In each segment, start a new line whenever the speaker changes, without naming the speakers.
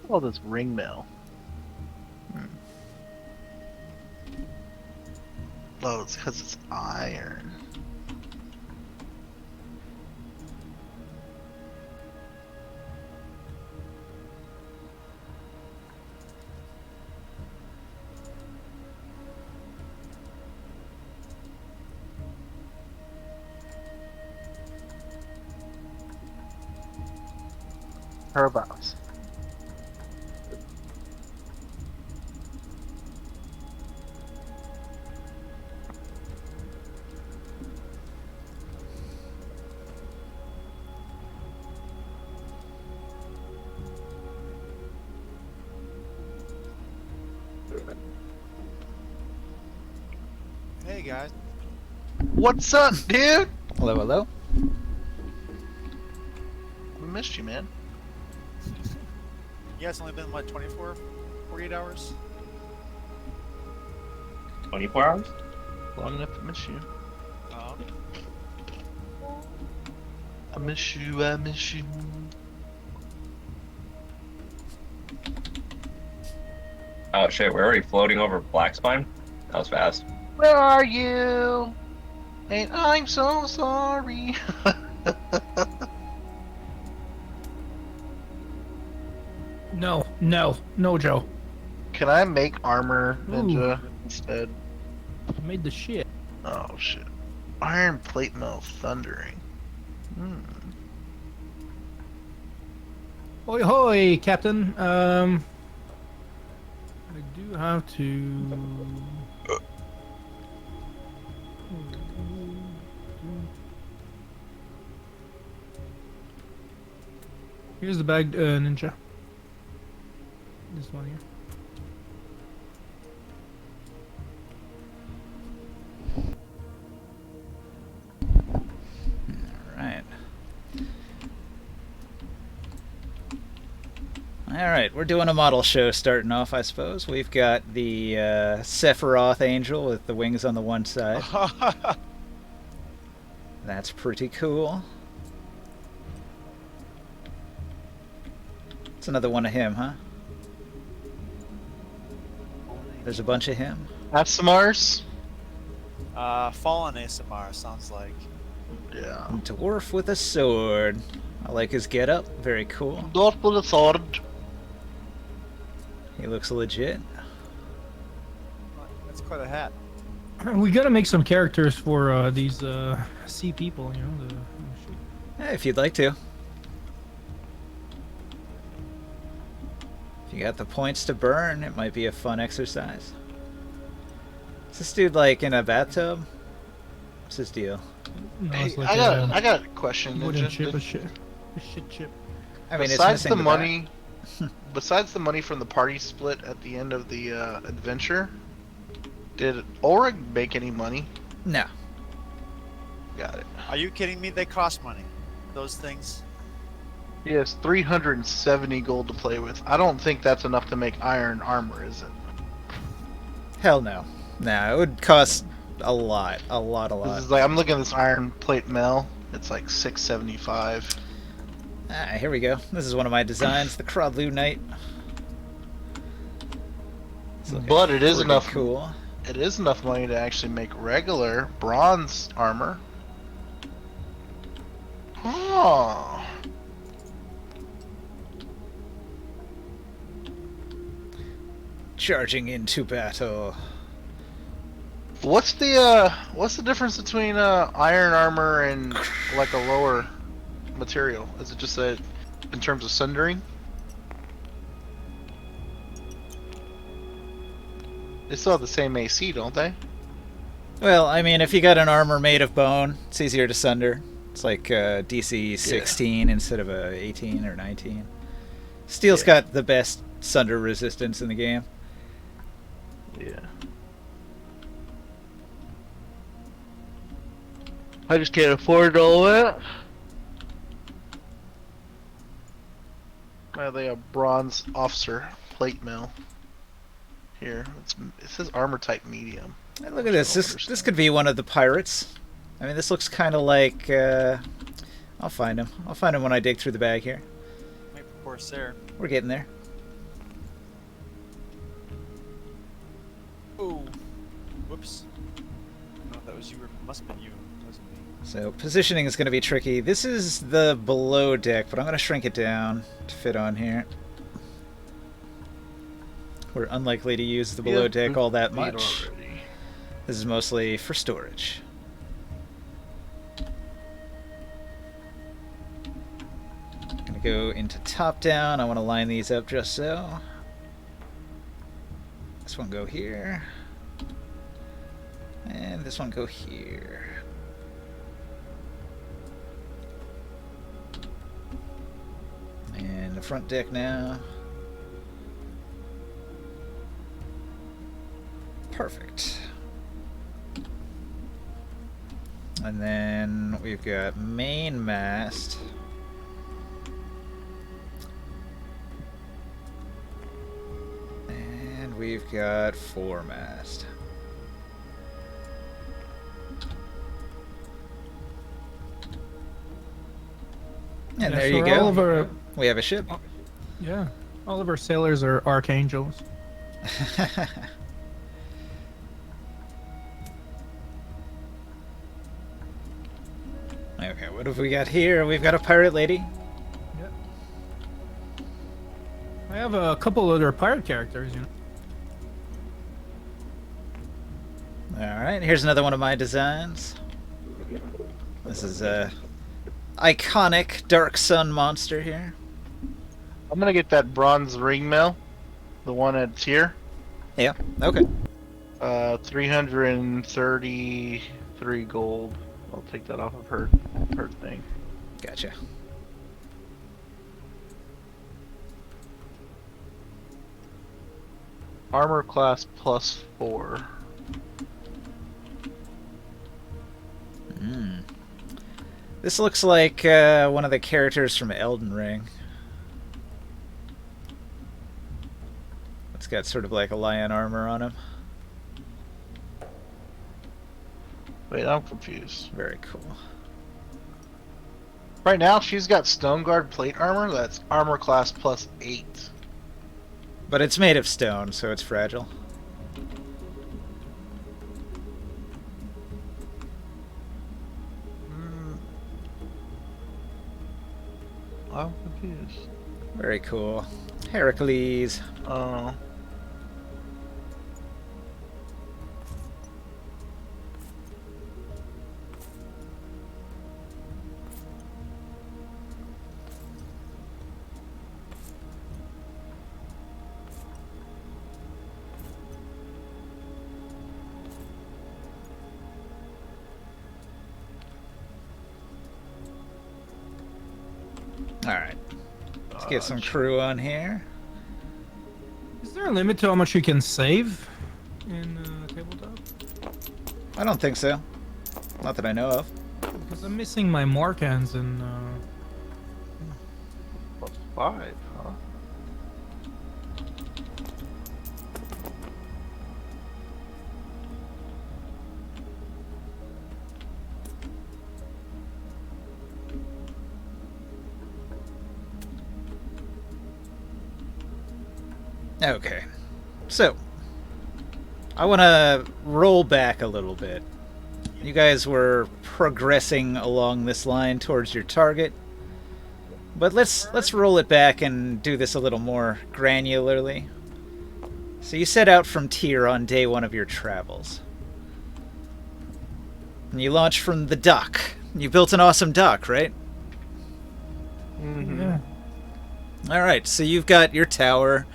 All this ring mail. Oh, it's because it's iron. Whereabouts?
Hey guys.
What's up, dude?
Hello, hello.
We missed you, man.
You guys only been what, 24, 48 hours?
24 hours?
Long enough to miss you.
Oh.
I miss you, I miss you.
Oh shit, we're already floating over Black Spine? That was fast.
Where are you? And I'm so sorry.
No, Joe.
Can I make armor, Ninja,
Ooh.
instead?
I made the shit.
Oh, shit. Iron plate mail thundering.
Hoi hoi, Captain. I do have to. Here's the bag, Ninja. This one here.
Alright. Alright, we're doing a model show starting off, I suppose. We've got the Sephiroth Angel with the wings on the one side. That's pretty cool. It's another one of him, huh? There's a bunch of him.
ASMRs?
Fallen ASMR sounds like.
Yeah.
Dwarf with a sword. I like his getup. Very cool.
Dwarf with a sword.
He looks legit.
That's quite a hat.
We gotta make some characters for these sea people, you know.
Hey, if you'd like to. If you got the points to burn, it might be a fun exercise. Is this dude like in a bathtub? What's his deal?
No,
Hey,
it's like
I got a question,
wooden
Ninja.
ship, a shit chip.
I mean, it's
Besides
missing
the
back.
money, besides the money from the party split at the end of the adventure, did Ulrich make any money?
No.
Got it.
Are you kidding me? They cost money. Those things.
He has 370 gold to play with. I don't think that's enough to make iron armor, is it?
Hell no. Nah, it would cost a lot. A lot.
This is like, I'm looking at this iron plate mail. It's like 675.
Ah, here we go. This is one of my designs, the Crodlu Knight. It's looking
But it is
pretty
enough.
cool.
It is enough money to actually make regular bronze armor. Oh.
Charging into battle.
What's the difference between iron armor and like a lower material? Is it just a in terms of sundering? They still have the same AC, don't they?
Well, I mean, if you got an armor made of bone, it's easier to sunder. It's like DC 16 instead of a 18 or 19. Steel's got the best sunder resistance in the game.
Yeah. I just can't afford all that. They have bronze officer plate mail. Here, it says armor type medium.
Hey, look at this. This could be one of the pirates. I mean, this looks kind of like. I'll find him. I'll find him when I dig through the bag here.
Maybe Corsair.
We're getting there.
Oh, whoops. No, that was you. Must have been you. It wasn't me.
So positioning is going to be tricky. This is the below deck, but I'm going to shrink it down to fit on here. We're unlikely to use the below deck all that much.
Already.
This is mostly for storage. Gonna go into top down. I want to line these up just so. This one go here. And this one go here. And the front deck now. Perfect. And then we've got main mast. And we've got foremast. And
Yeah,
there
so
you
all of
go.
our,
We have a ship.
yeah, all of our sailors are archangels.
Okay, what have we got here? We've got a pirate lady.
Yep. I have a couple other pirate characters, you know.
Alright, here's another one of my designs. This is a iconic Dark Sun monster here.
I'm gonna get that bronze ring mail, the one that's here.
Yeah, okay.
333 gold. I'll take that off of her thing.
Gotcha.
Armor class +4.
Mm. This looks like one of the characters from Elden Ring. It's got sort of like a lion armor on him.
Wait, I'm confused.
Very cool.
Right now, she's got stone guard plate armor. That's armor class +8.
But it's made of stone, so it's fragile.
I'm confused.
Very cool. Heracles.
Oh.
Alright. Let's get some crew on here.
Is there a limit to how much you can save in tabletop?
I don't think so. Not that I know of.
Because I'm missing my Morkans and
+5, huh?
Okay. So, I want to roll back a little bit. You guys were progressing along this line towards your target. But let's roll it back and do this a little more granularly. So you set out from Tyr on day 1 of your travels. And you launched from the dock. You built an awesome dock, right?
Mm-hmm.
yeah.
Alright, so you've got your tower.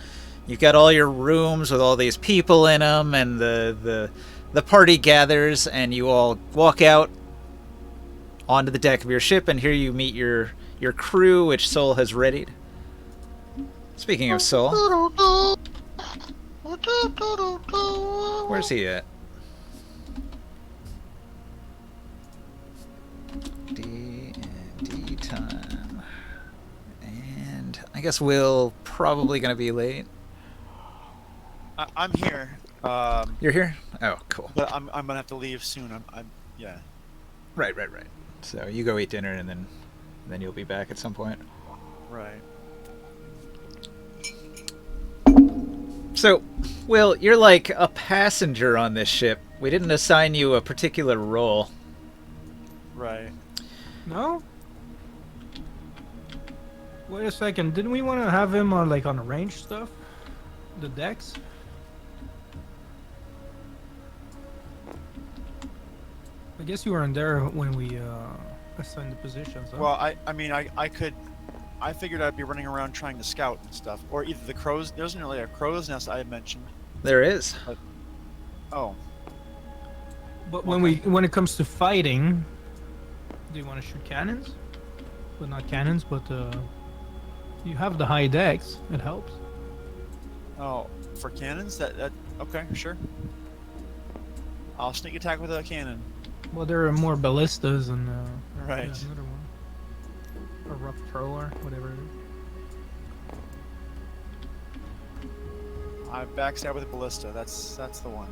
You've got all your rooms with all these people in them, and the party gathers, and you all walk out onto the deck of your ship, and here you meet your crew, which Sol has readied. Speaking of Sol, where's he at? D and D time. And I guess Will probably gonna be late.
I'm here.
You're here? Oh, cool.
But I'm gonna have to leave soon. Yeah.
Right. So you go eat dinner, and then you'll be back at some point.
Right.
So, Will, you're like a passenger on this ship. We didn't assign you a particular role.
Right.
No? Wait a second. Didn't we want to have him on like on the range stuff? The decks? I guess you weren't there when we assigned the positions. Huh?
Well, I mean, I figured I'd be running around trying to scout and stuff, or either the crows. There wasn't really a crow's nest I had mentioned.
There is.
Oh,
But when it comes to fighting, do you want to shoot cannons? Well, not cannons, but you have the high decks. It helps.
oh, for cannons? That okay, sure. I'll sneak attack with a cannon.
Well, there are more ballistas and
Right.
yeah, another one. A rough thrower, whatever it is.
I backstab with a ballista. That's the one.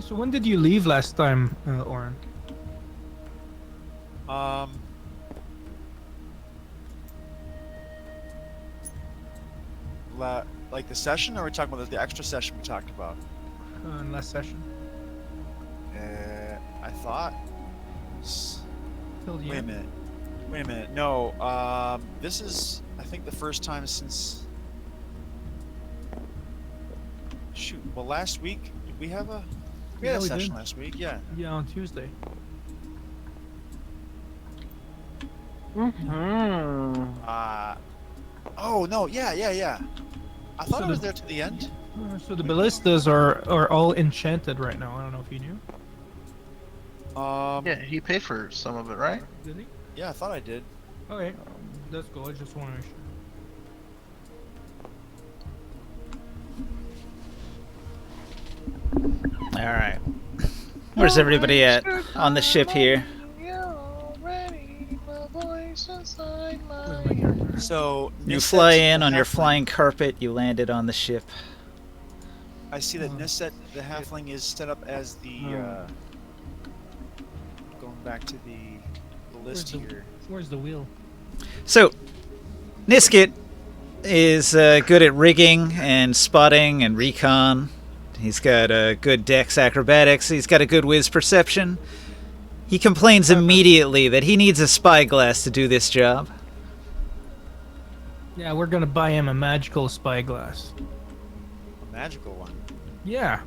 So when did you leave last time, Oren?
Like the session, or are we talking about the extra session we talked about?
Last session.
I thought.
Till the
Wait a
end.
minute. Wait a minute. No. This is, I think, the first time since. Shoot. Well, last week did we have a? We had
Yeah,
a
we
session
did.
last week. Yeah.
Yeah, on Tuesday.
Oh no. Yeah. I thought
So
I was
the-
there to the end.
So the ballistas are all enchanted right now. I don't know if you knew.
Yeah, he paid for some of it, right?
Did he?
Yeah, I thought I did.
Okay, that's cool. I just want to make sure.
All right. Where's everybody at on the ship here?
Where's my character?
So
You
Nis
fly
said
in
the
on your
halfling-
flying carpet. You landed on the ship.
I see that Niset, the halfling, is set up as the. Going back to the list
Where's the-
here.
Where's the wheel?
So, Niskit is good at rigging and spotting and recon. He's got a good dex acrobatics. He's got a good whiz perception. He complains immediately that he needs a spyglass to do this job.
Yeah, we're gonna buy him a magical spyglass.
A magical one.
Yeah.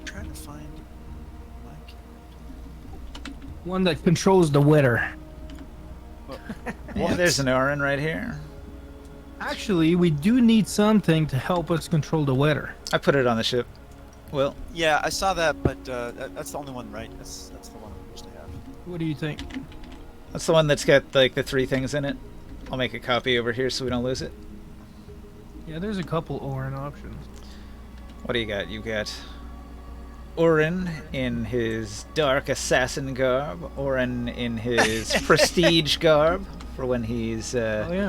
I'm trying to find.
One that controls the weather.
Yeah, there's an Orin right here.
Actually, we do need something to help us control the weather.
I put it on the ship. Well,
Yeah, I saw that, but that's the only one, right? That's the one I'm supposed to have.
What do you think?
that's the one that's got like the 3 things in it. I'll make a copy over here so we don't lose it.
Yeah, there's a couple Orin options.
What do you got? You got Orin in his dark assassin garb, Orin in his prestige garb for when he's
Oh yeah.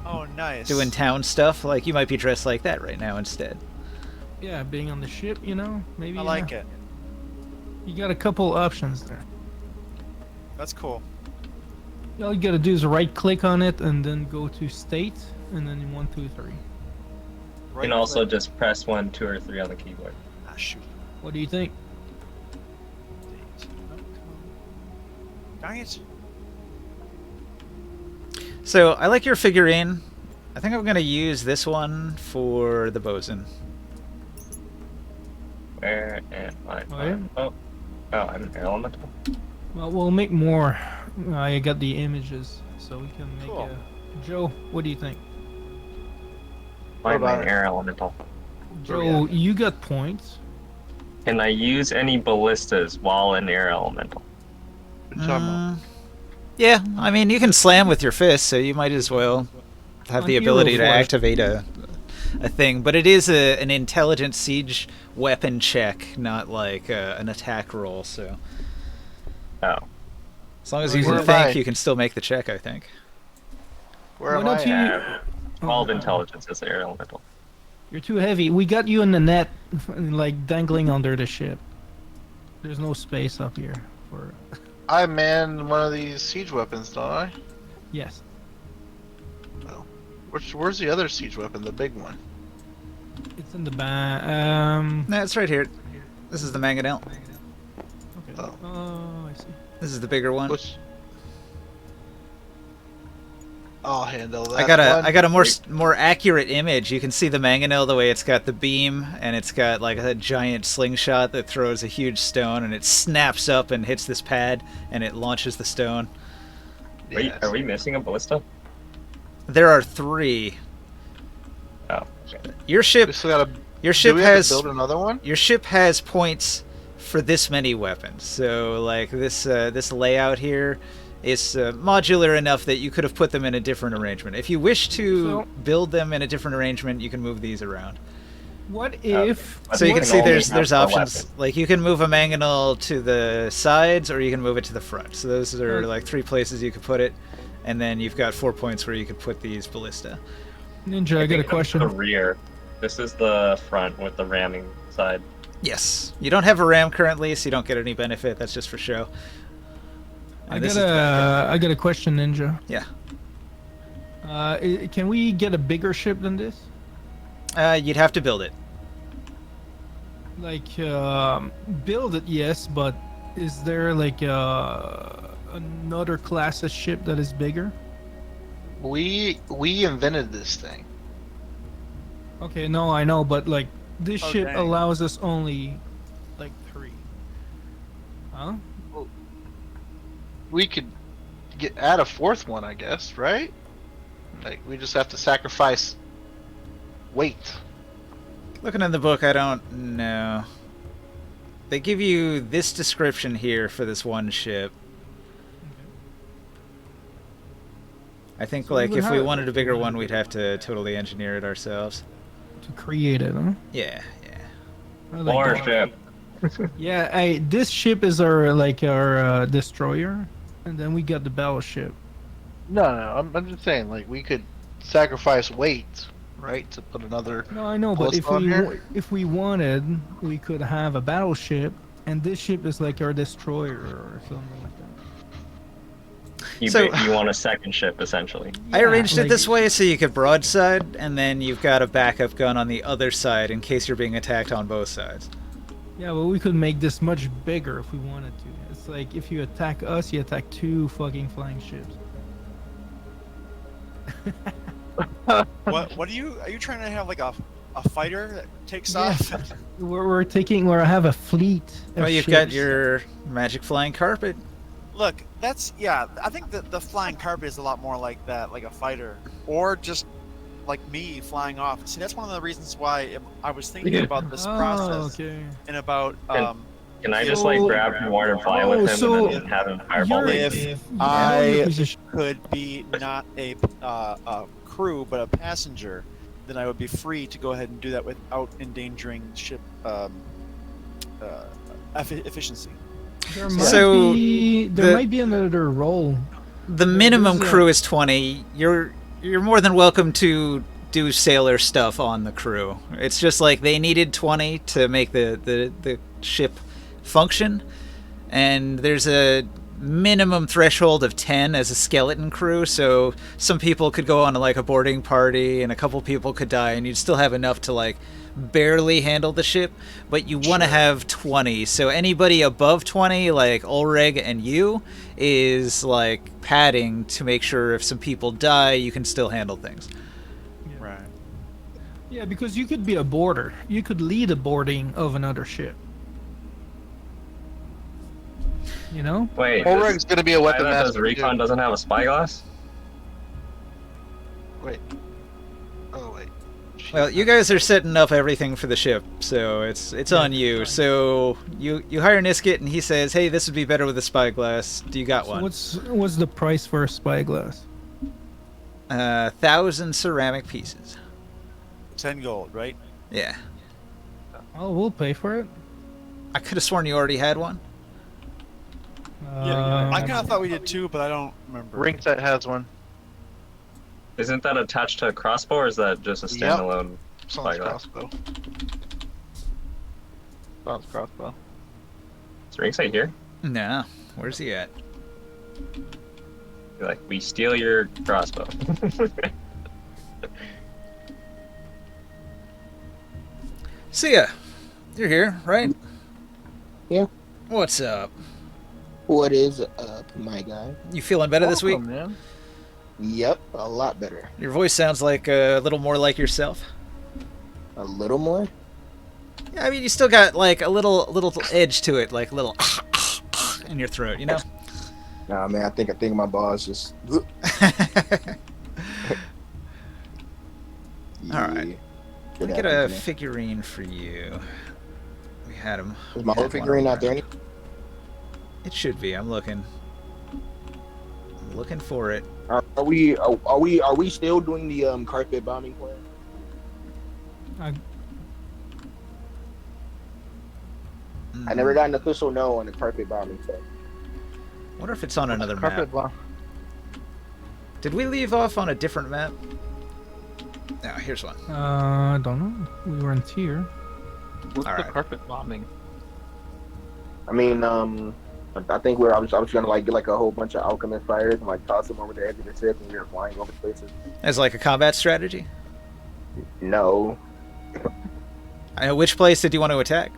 Oh, nice.
doing town stuff. Like you might be dressed like that right now instead.
Yeah, being on the ship, you know, maybe.
I like it.
You got a couple options there.
That's cool.
All you gotta do is right click on it and then go to state and then 1, 2, 3.
You
Right
can also
click.
just press 1, 2, or 3 on the keyboard.
Ah, shoot.
What do you think?
Date. Oh, come on. Dang it.
So I like your figurine. I think I'm gonna use this one for the bosun.
Where am I?
Oh, yeah?
Oh, I'm an elemental.
Well, we'll make more. I got the images, so we can make
Cool.
Joe, what do you think?
I'm
about
an
it?
air elemental.
Joe, you got points.
Can I use any ballistas while an air elemental?
What you talking about?
Yeah, I mean you can slam with your fist, so you might as well have
On
the
hero
ability to
force.
activate a thing. But it is an intelligent siege weapon check, not like an attack roll. So
Oh.
as long as you
Where
can
am
think,
I?
you can still make the check. I think.
Where
Why
am I?
don't you-
at?
12
Oh,
intelligence as air elemental.
You're too heavy. We got you in the net, like dangling under the ship. There's no space up here for.
I man one of these siege weapons, don't I?
Yes.
crossbow. Where's the other siege weapon? The big one.
It's in the back.
No, it's right here. This is the mangonel.
Okay.
Oh.
Oh, I see.
This is the bigger one.
Which I'll handle that.
I got a more accurate image. You can see the mangonel the way it's got the beam, and it's got like a giant slingshot that throws a huge stone, and it snaps up and hits this pad, and it launches the stone.
Wait, are we missing a ballista?
There are 3.
Oh, okay.
Your ship
We still gotta.
Your
Do
ship
we have
has
to build another one?
your ship has points for this many weapons. So like this layout here is modular enough that you could have put them in a different arrangement. If you wish to build them in a different arrangement, you can move these around.
What if?
So you can see there's
only have one
options.
weapon.
Like you can move a mangonel to the sides, or you can move it to the front. So those are like 3 places you could put it, and then you've got 4 points where you could put these ballista.
Ninja, I got a
think
question.
The rear. This is the front with the ramming side.
Yes, you don't have a ram currently, so you don't get any benefit. That's just for show.
I
And this
got
is the backup.
I got a question, Ninja.
Yeah.
Can we get a bigger ship than this?
You'd have to build it.
Like, build it, yes, but is there like another class of ship that is bigger?
We invented this thing.
Okay, no, I know, but like this
Oh,
ship
dang.
allows us only like 3. Huh?
We could add a 4th one, I guess, right? Like we just have to sacrifice weight.
Looking in the book, I don't know. They give you this description here for this one ship. I think,
So
like,
we
if we
have-
wanted a bigger one, we'd have to totally engineer it ourselves.
To create it, huh?
Yeah.
I like
Or
that.
ship.
Yeah, this ship is our destroyer, and then we got the battleship.
No, I'm just saying, like we could sacrifice weight, right, to put another.
No, I know, but
Plus
if
on
we
here?
if we wanted, we could have a battleship, and this ship is like our destroyer or something like that.
So-
You want a second ship, essentially.
I arranged it
like-
this way so you could broadside, and then you've got a backup gun on the other side in case you're being attacked on both sides.
Yeah, well, we could make this much bigger if we wanted to. It's like if you attack us, you attack 2 fucking flying ships.
What are you trying to have like a fighter that takes
Yeah.
off?
We're I have a fleet. Of
Well, you've got
ships.
your magic flying carpet.
Look, I think that the flying carpet is a lot more like that, like a fighter, or just like me flying off. See, that's one of the reasons why I was thinking about this process
Okay.
and about
Can I just
So-
like grab Ward and fly with him
so
and then have him fireball me?
If
You're
I
a piece of sh-
could be not a crew but a passenger, then I would be free to go ahead and do that without endangering ship efficiency.
There might
So,
be,
the-
might be another role.
The minimum
there's a-
crew is 20. You're more than welcome to do sailor stuff on the crew. It's just like they needed 20 to make the ship function, and there's a minimum threshold of 10 as a skeleton crew, so some people could go on like a boarding party and a couple people could die, and you'd still have enough to like barely handle the ship, but you want to have 20. So anybody above 20, like Ulrich and you, is like padding to make sure if some people die, you can still handle things.
Right.
Yeah, because you could be a boarder. You could lead a boarding of another ship. You know?
Wait,
Ulrich's gonna be a weapon
pilot does
master.
recon
too.
doesn't have a spyglass?
Wait. Oh wait.
Well, you guys are setting up everything for the ship, so it's on you. So you hire Niskit, and he says, "Hey, this would be better with a spyglass. Do you got
So
one?"
what's the price for a spyglass?
1,000 ceramic pieces.
10 gold, right?
Yeah,
Oh, we'll pay for it.
I could have sworn you already had one.
Yeah, I kind of thought we did too, but I don't remember.
Ring set has one.
Isn't that attached to a crossbow, or is that just a
Yep.
standalone
Sounds
spyglass?
crossbow. Sounds crossbow.
Is Ringside here?
No, where's he at?
You're like, we steal your crossbow.
See ya. You're here, right?
Yeah.
What's up?
What is up, my guy?
You feeling better this week?
Welcome, man.
Yep, a lot better.
Your voice sounds like a little more like yourself.
A little more?
Yeah, I mean, you still got like a little edge to it, like a little in your throat, you know?
Nah, man, I think my boss just.
All right. Let me get a figurine for you. We had him.
Is my old figurine out there?
It should be. I'm looking for it.
Are we still doing the carpet bombing plan? I never got an official no on the carpet bombing plan.
Wonder if it's on another
Carpet
map.
bomb.
Did we leave off on a different map? No, here's one.
I don't know. We weren't here.
What's
All
the
right.
carpet bombing?
I mean, I think I was gonna like get like a whole bunch of alchemist fires and like toss them over the edge of the ship and we were flying over places.
As like a combat strategy?
No,
Which place did you want to attack?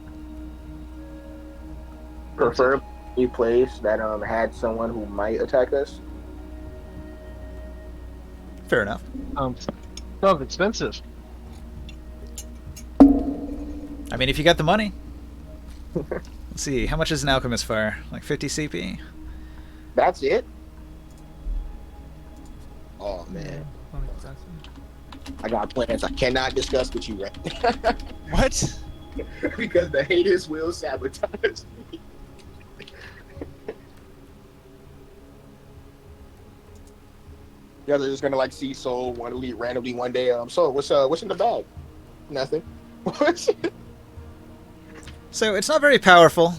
preferably a place that had someone who might attack us.
Fair enough.
Sounds expensive.
I mean, if you got the money. Let's see, how much is an alchemist fire? Like 50 CP?
That's it. Oh man, I got plans I cannot discuss with you right now.
What?
Because the haters will sabotage me. Yeah, they're just gonna like see Soul want to leave randomly one day. So what's in the bag? Nothing. What's
So it's not very powerful.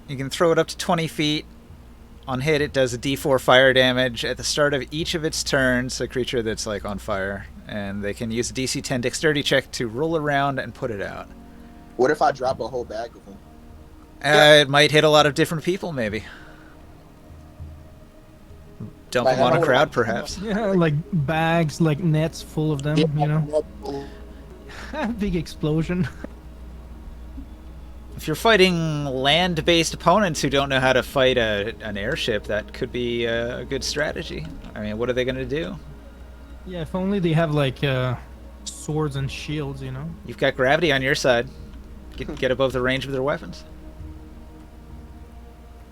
You can throw it up to 20 feet. On hit, it does a d4 fire damage at the start of each of its turns, a creature that's like on fire. And they can use a DC 10 dexterity check to roll around and put it out.
What if I drop a whole bag of them?
It might hit a lot of different people, maybe. Dump
Like,
them on
I
a
don't
crowd,
know.
perhaps.
Yeah, like bags, like nets full of them, you know? Big explosion.
If you're fighting land-based opponents who don't know how to fight an airship, that could be a good strategy. I mean, what are they going to do?
Yeah, if only they have like swords and shields, you know?
You've got gravity on your side. Get above the range of their weapons.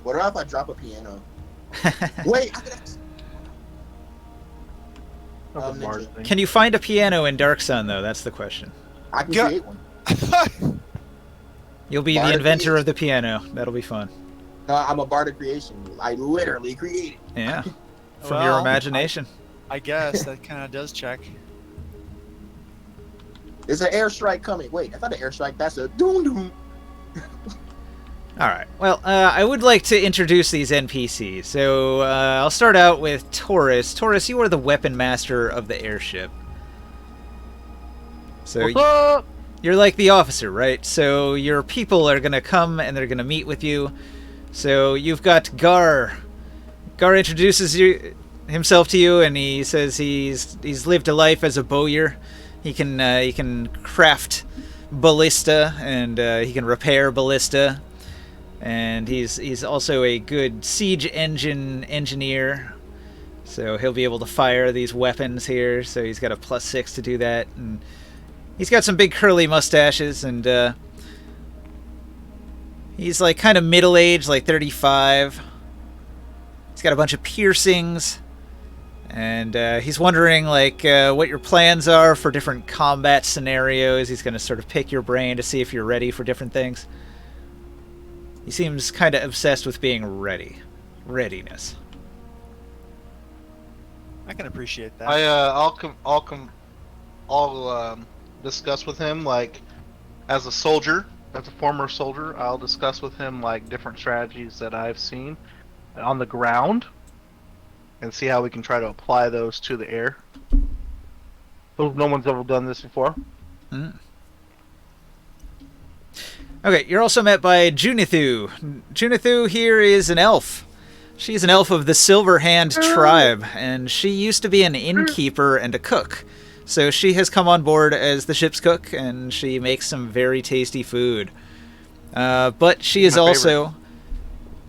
What if I drop a piano? Wait, I could
That's a Mars
ninja.
thing.
Can you find a piano in Dark Sun, though? That's the question.
I can
Yeah.
create one.
You'll be the
Bard of
inventor of
creation.
the piano. That'll be fun.
No, I'm a bard of creation. I literally created.
Yeah. From your
Well,
imagination.
I guess that kind of does check.
There's an airstrike coming. Wait, I thought an airstrike. That's a doom doom.
All right. Well, I would like to introduce these NPCs. So I'll start out with Taurus. Taurus, you are the weapon master of the airship. So
What's up?
you're like the officer, right? So your people are going to come and they're going to meet with you. So you've got Gar. Gar introduces himself to you, and he says he's lived a life as a bowyer. He can craft ballista, and he can repair ballista. And he's also a good siege engine engineer. So he'll be able to fire these weapons here. So he's got a +6 to do that. And he's got some big curly mustaches, and he's like kind of middle-aged, like 35. He's got a bunch of piercings, and he's wondering like what your plans are for different combat scenarios. He's going to sort of pick your brain to see if you're ready for different things. He seems kind of obsessed with being ready. Readiness.
I can appreciate that.
I'll discuss with him like as a soldier, as a former soldier. I'll discuss with him like different strategies that I've seen on the ground, and see how we can try to apply those to the air. No one's ever done this before.
Mm. Okay, you're also met by Junithu. Junithu here is an elf. She's an elf of the Silver Hand tribe, and she used to be an innkeeper and a cook. So she has come on board as the ship's cook, and she makes some very tasty food. But she is
My favorite.
also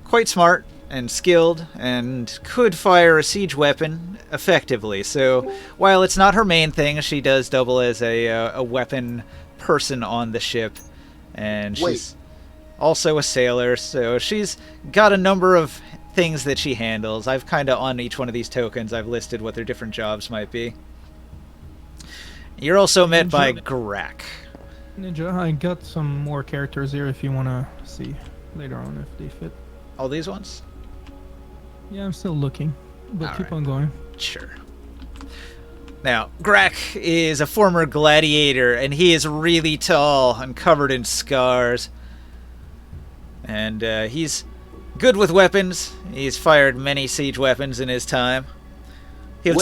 quite smart and skilled and could fire a siege weapon effectively. So while it's not her main thing, she does double as a weapon person on the ship. And she's also a sailor, so she's got a number of things that she handles. I've kind of, on each one of these tokens, I've listed what their different jobs might be. You're also met by Grak.
Ninja, I got some more characters here if you want to see later on if they fit.
All these ones?
Yeah, I'm still looking, but
All
keep
right.
on going.
Sure. Now, Grak is a former gladiator, and he is really tall and covered in scars. And he's good with weapons. He's fired many siege weapons in his time. He'll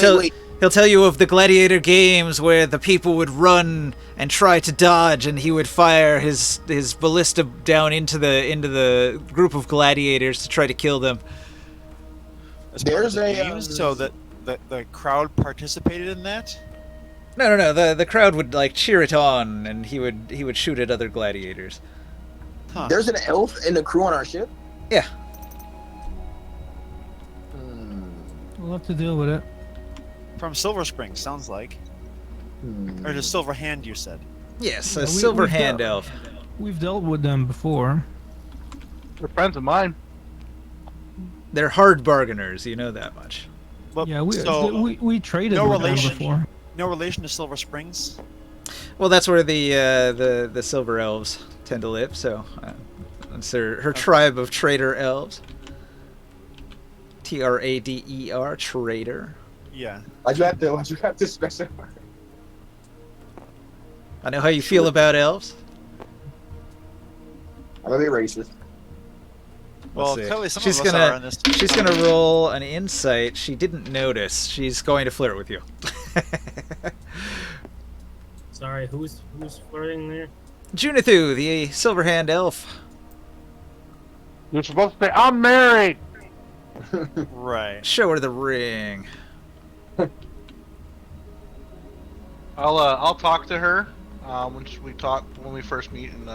tell you of the gladiator games where the people would run and try to dodge, and he would fire his ballista down into the group of gladiators to try to kill them.
There's a
games, so that the crowd participated in that.
No. The crowd would like cheer it on, and he would shoot at other gladiators.
Huh.
there's an elf in the crew on our ship.
Yeah.
We'll have to deal with it.
From Silver Spring, sounds like. Or the Silver Hand, you said.
Yes,
Yeah,
a silver hand
dealt-
elf.
We've dealt with them before.
They're friends of mine.
They're hard bargainers, you know that much.
But,
Yeah,
so
we traded
no
with
relation.
them before.
no relation to Silver Springs.
Well, that's where the silver elves tend to live. So it's her tribe of trader elves. Trader, trader.
Yeah.
Why'd you have to specify?
I know how you feel about elves.
I'm a bit racist.
Well,
Let's see.
clearly some
She's
of us
gonna
are in this.
she's gonna roll an insight. She didn't notice. She's going to flirt with you.
Sorry, who's flirting there?
Junithu, the silverhand elf.
You're supposed to say, I'm married!
Right.
Show her the ring.
I'll talk to her when we first meet and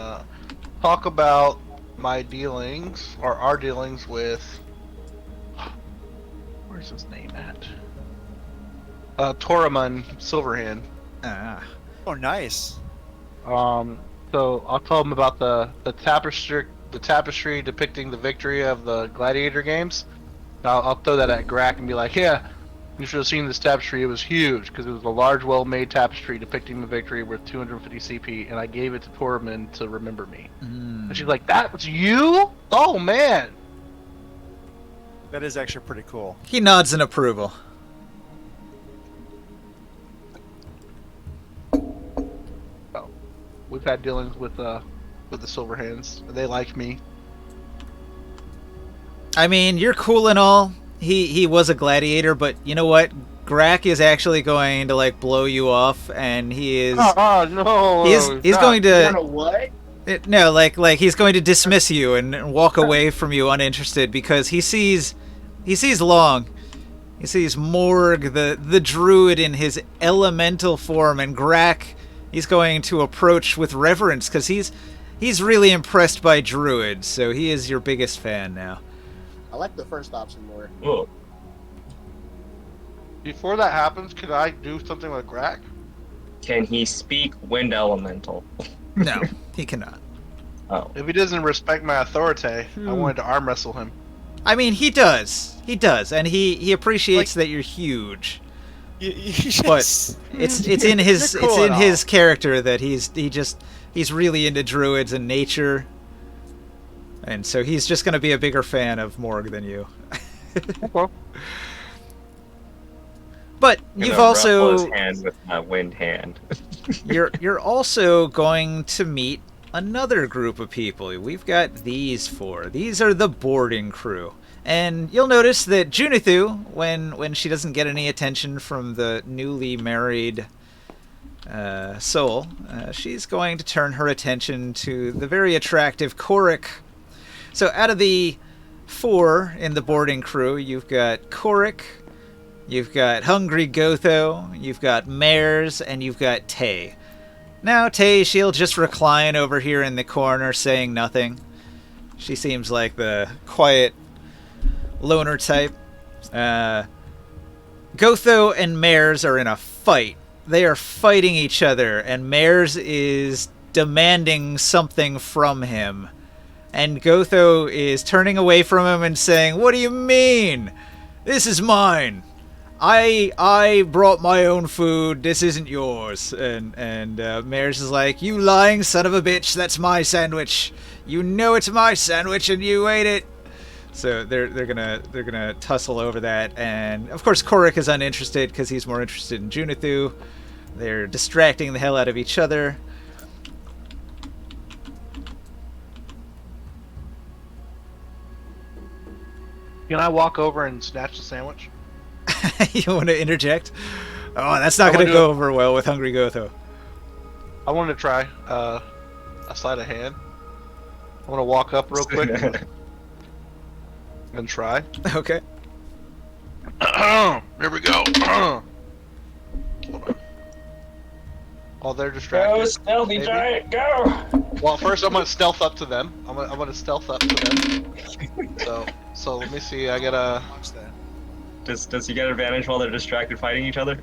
talk about my dealings or our dealings with where's his name at? Toraman Silverhand.
Ah.
Oh, nice.
So I'll tell him about the tapestry depicting the victory of the gladiator games. I'll throw that at Grak and be like, yeah, you should have seen this tapestry. It was huge because it was a large, well-made tapestry depicting the victory worth 250 CP, and I gave it to Tormund to remember me. And she's like, that was you? Oh, man.
That is actually pretty cool.
He nods in approval.
So, we've had dealings with the Silverhands. They like me.
I mean, you're cool and all. He was a gladiator, but you know what? Grak is actually going to like blow you off, and he is.
Oh no!
He's going to.
What?
No, like he's going to dismiss you and walk away from you uninterested because he sees Long. He sees Morg, the druid in his elemental form, and Grak he's going to approach with reverence because he's really impressed by druids, so he is your biggest fan now.
I like the first option more.
Ooh.
Before that happens, could I do something with Grak?
Can he speak wind elemental?
No, he cannot.
Oh.
If he doesn't respect my authority, I wanted to arm wrestle him.
I mean, he does, and he appreciates that you're huge. But it's in his
You're cool
it's in
and
his character that he's really into druids and nature, and so he's just going to be a bigger fan of Morg than you.
Okay.
But
Gonna
you've
ruffle
also
his hand with my wind hand.
you're also going to meet another group of people. We've got these four. These are the boarding crew. And you'll notice that Junithu, when she doesn't get any attention from the newly married soul, she's going to turn her attention to the very attractive Korik. So out of the four in the boarding crew, you've got Korik, You've got Hungry Gotho, you've got Mares, and you've got Tay. Now, Tay, she'll just recline over here in the corner saying nothing. She seems like the quiet loner type. Gotho and Mares are in a fight. They are fighting each other, and Mares is demanding something from him. And Gotho is turning away from him and saying, "What do you mean? This is mine. I brought my own food. This isn't yours." And Mares is like, "You lying son of a bitch. That's my sandwich. You know it's my sandwich and you ate it." So they're gonna tussle over that, and of course Korik is uninterested because he's more interested in Junithu. They're distracting the hell out of each other.
Can I walk over and snatch the sandwich?
You want to interject? Oh, that's not
I
gonna
wanna
go
do
over well with Hungry Gotho.
I want to try a sleight of hand. I want to walk up real quick and try.
Okay.
Here we go. Hold on. Oh, they're distracted.
Go, stealthy
Maybe.
giant, go!
Well, first I'm gonna stealth up to them. I'm gonna stealth up to them. So let me see. I gotta.
Watch that.
Does he get advantage while they're distracted fighting each other?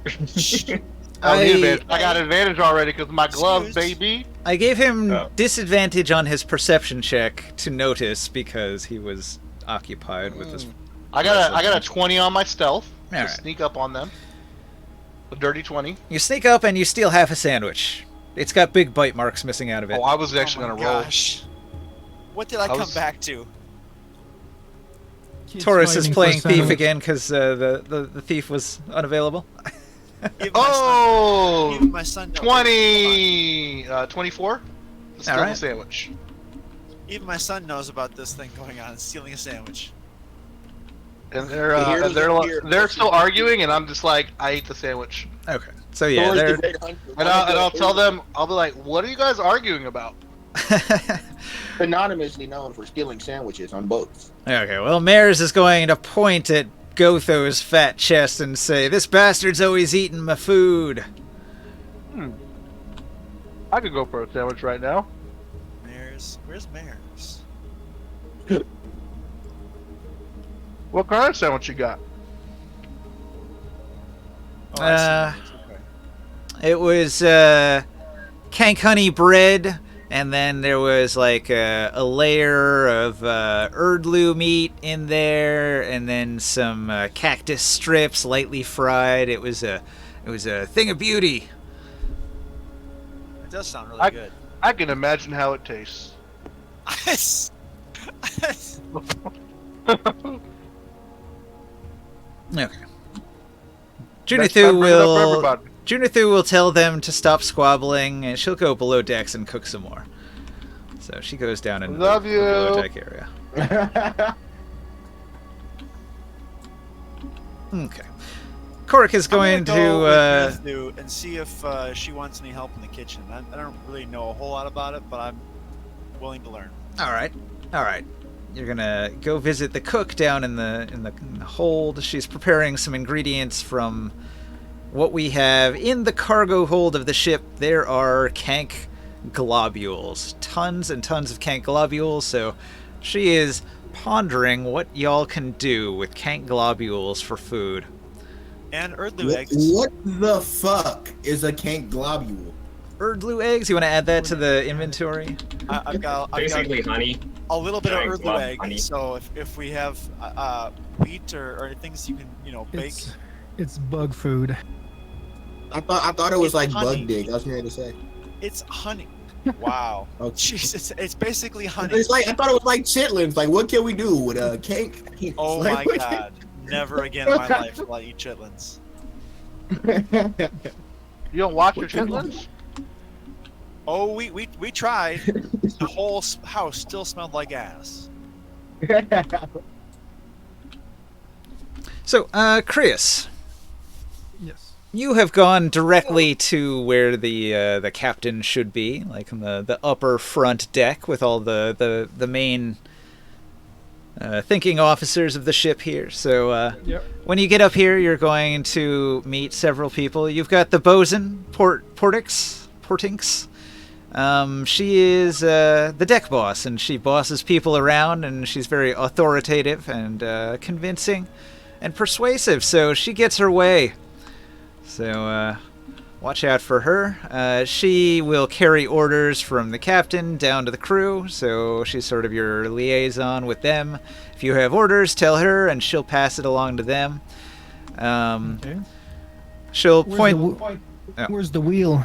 I need advantage. I got advantage already because my gloves,
Excuse.
baby.
I gave him
Oh.
disadvantage on his perception check to notice because he was occupied with this.
I got a 20 on my stealth to
Alright.
sneak up on them. A dirty 20.
You sneak up and you steal half a sandwich. It's got big bite marks missing out of it.
Oh, I was actually
Oh my
gonna roll.
gosh. What did I come
was-
back to?
Kids
Taurus is
fighting for
playing thief
sandwich.
again because the thief was unavailable.
Even
Oh,
my son knows.
20, 24. To steal the
Alright.
sandwich.
Even my son knows about this thing going on, stealing a sandwich.
And
Here's
they're
the beer.
they're still arguing, and I'm just like, I ate the sandwich.
Okay, so yeah,
Thor's the
they're
great hunter.
And I'll tell them, I'll be like, what are you guys arguing about?
Anonymously known for stealing sandwiches on boats.
okay. Well, Mares is going to point at Gotho's fat chest and say, "This bastard's always eating my food."
I could go for a sandwich right now.
Where's Mares?
What kind of sandwich you got?
Oh, I see.
Uh,
Okay.
It was cank honey bread, and then there was like a layer of erdlu meat in there, and then some cactus strips, lightly fried. It was a thing of beauty.
It does sound really
I-
good.
I can imagine how it tastes.
Okay.
Next time, bring it up for everybody.
Junithu will tell them to stop squabbling, and she'll go below decks and cook some more. So she goes down into
Love
the below
you.
deck area. Okay. Korik is going
I'm gonna go
to.
with Junithu and see if she wants any help in the kitchen. I don't really know a whole lot about it, but I'm willing to learn.
All right. You're gonna go visit the cook down in the hold. She's preparing some ingredients from what we have in the cargo hold of the ship. There are cank globules, tons and tons of cank globules. So she is pondering what y'all can do with cank globules for food.
And Erdlu eggs.
What the fuck is a cank globule?
Erdlu eggs. You want to add that to the inventory?
I've got
Basically honey.
a little bit of
giant
Erdlu
glob
egg.
honey.
So if we have wheat or things you can bake.
It's bug food.
I thought it was
It's
like
honey.
bug dig. I was hearing to say.
It's honey. Wow.
Okay.
Jeez, it's basically honey.
It's like I thought it was like chitlins. Like what can we do with a cake?
Oh
Like,
my god. Never again in my life will I eat chitlins.
You don't watch your chitlins?
Oh, we tried. The whole house still smelled like ass.
So, Chris,
Yes.
you have gone directly to where the captain should be, like on the upper front deck with all the main thinking officers of the ship here. So
Yep.
when you get up here, you're going to meet several people. You've got the bosun, Portinx. She is the deck boss, and she bosses people around, and she's very authoritative and convincing and persuasive, so she gets her way. So watch out for her. She will carry orders from the captain down to the crew, so she's sort of your liaison with them. If you have orders, tell her, and she'll pass it along to them.
Okay.
She'll
Where's
point...
Where's the wheel?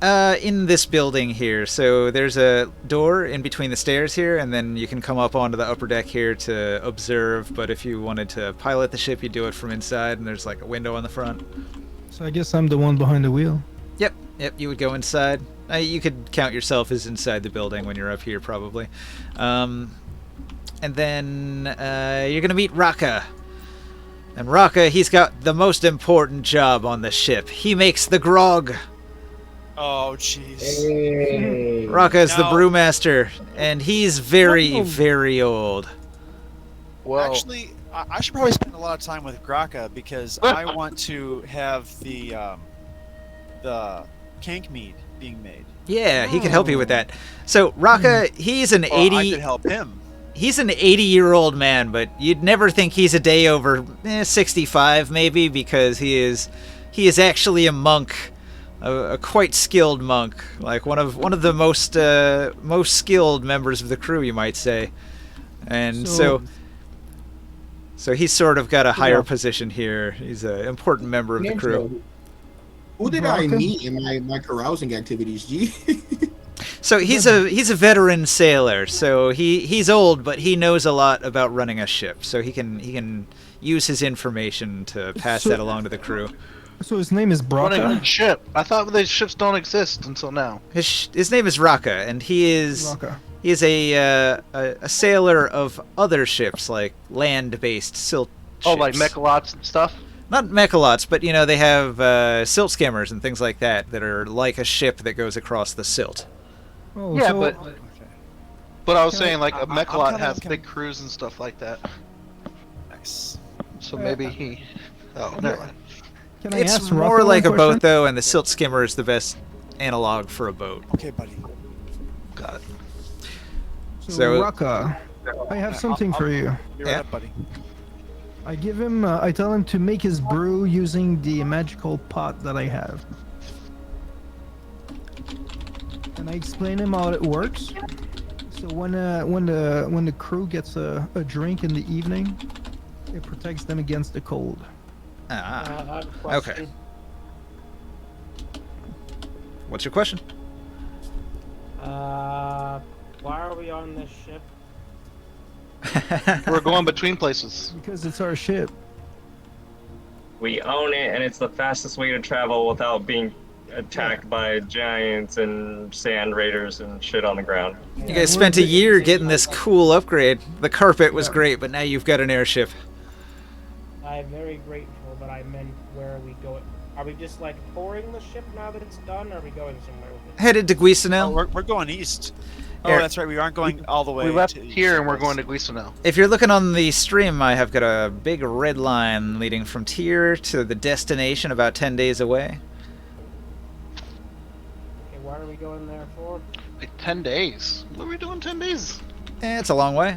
In this building here. So there's a door in between the stairs here, and then you can come up onto the upper deck here to observe. But if you wanted to pilot the ship, you do it from inside, and there's like a window on the front.
So I guess I'm the one behind the wheel.
Yep, you would go inside. You could count yourself as inside the building when you're up here, probably. And then you're gonna meet Raka. And Raka, he's got the most important job on the ship. He makes the grog.
Oh, jeez.
Hey.
Raka is the
Now-
brewmaster, and he's very, very old.
Well,
Actually, I should probably spend a lot of time with Graka because I want to have the Kank mead being made.
Yeah, he could help you with that. So Raka, he's an
Or I
80.
could help him.
He's an 80-year-old man, but you'd never think he's a day over 65, maybe, because he is actually a monk. A quite skilled monk, like one of the most skilled members of the crew, you might say, and so he's sort of got a higher position here. He's an important member of the crew.
Who did I meet in my carousing activities, G?
So he's a veteran sailor. So he's old, but he knows a lot about running a ship. So he can use his information to pass that along to the crew.
So his name is
running
Braka?
a ship. I thought these ships don't exist until now.
His name is Raka, and he is a sailor of other ships, like land-based silt ships.
Oh, like mechalots and stuff.
Not mechalots, but they have silt skimmers and things like that are like a ship that goes across the silt.
Oh,
Yeah,
so,
but I was saying like a
I'm
mechalot
kinda-
has
I'm kinda-
big crews and stuff like that.
Nice.
So maybe he. Oh, never mind.
can I
It's
ask
more
Raka
like a
one
boat,
question?
though, and the silt skimmer is the best analog for a boat.
Okay, buddy.
Got it.
So-
Raka, I have something for you.
Be right
Yeah.
up, buddy.
I give him. I tell him to make his brew using the magical pot that I have. And I explain him how it works. So when the crew gets a drink in the evening, it protects them against the cold.
Ah,
I have a
okay.
question.
What's your question?
Why are we on this ship?
We're going between places.
Because it's our ship.
We own it, and it's the fastest way to travel without being attacked by giants and sand raiders and shit on the ground.
You guys spent a year getting this cool upgrade. The carpet was great, but now you've got an airship.
I'm very grateful, but I meant where are we going? Are we just like touring the ship now that it's done, or are we going somewhere with it?
Headed to
Oh,
Guisanel.
we're going east. Oh,
Here.
that's right. We aren't going all the way.
We left
to east.
here and we're going to Guisanel.
If you're looking on the stream, I have got a big red line leading from Tyr to the destination about 10 days away.
Okay, why are we going there for?
Like 10 days. What are we doing 10 days?
It's a long way.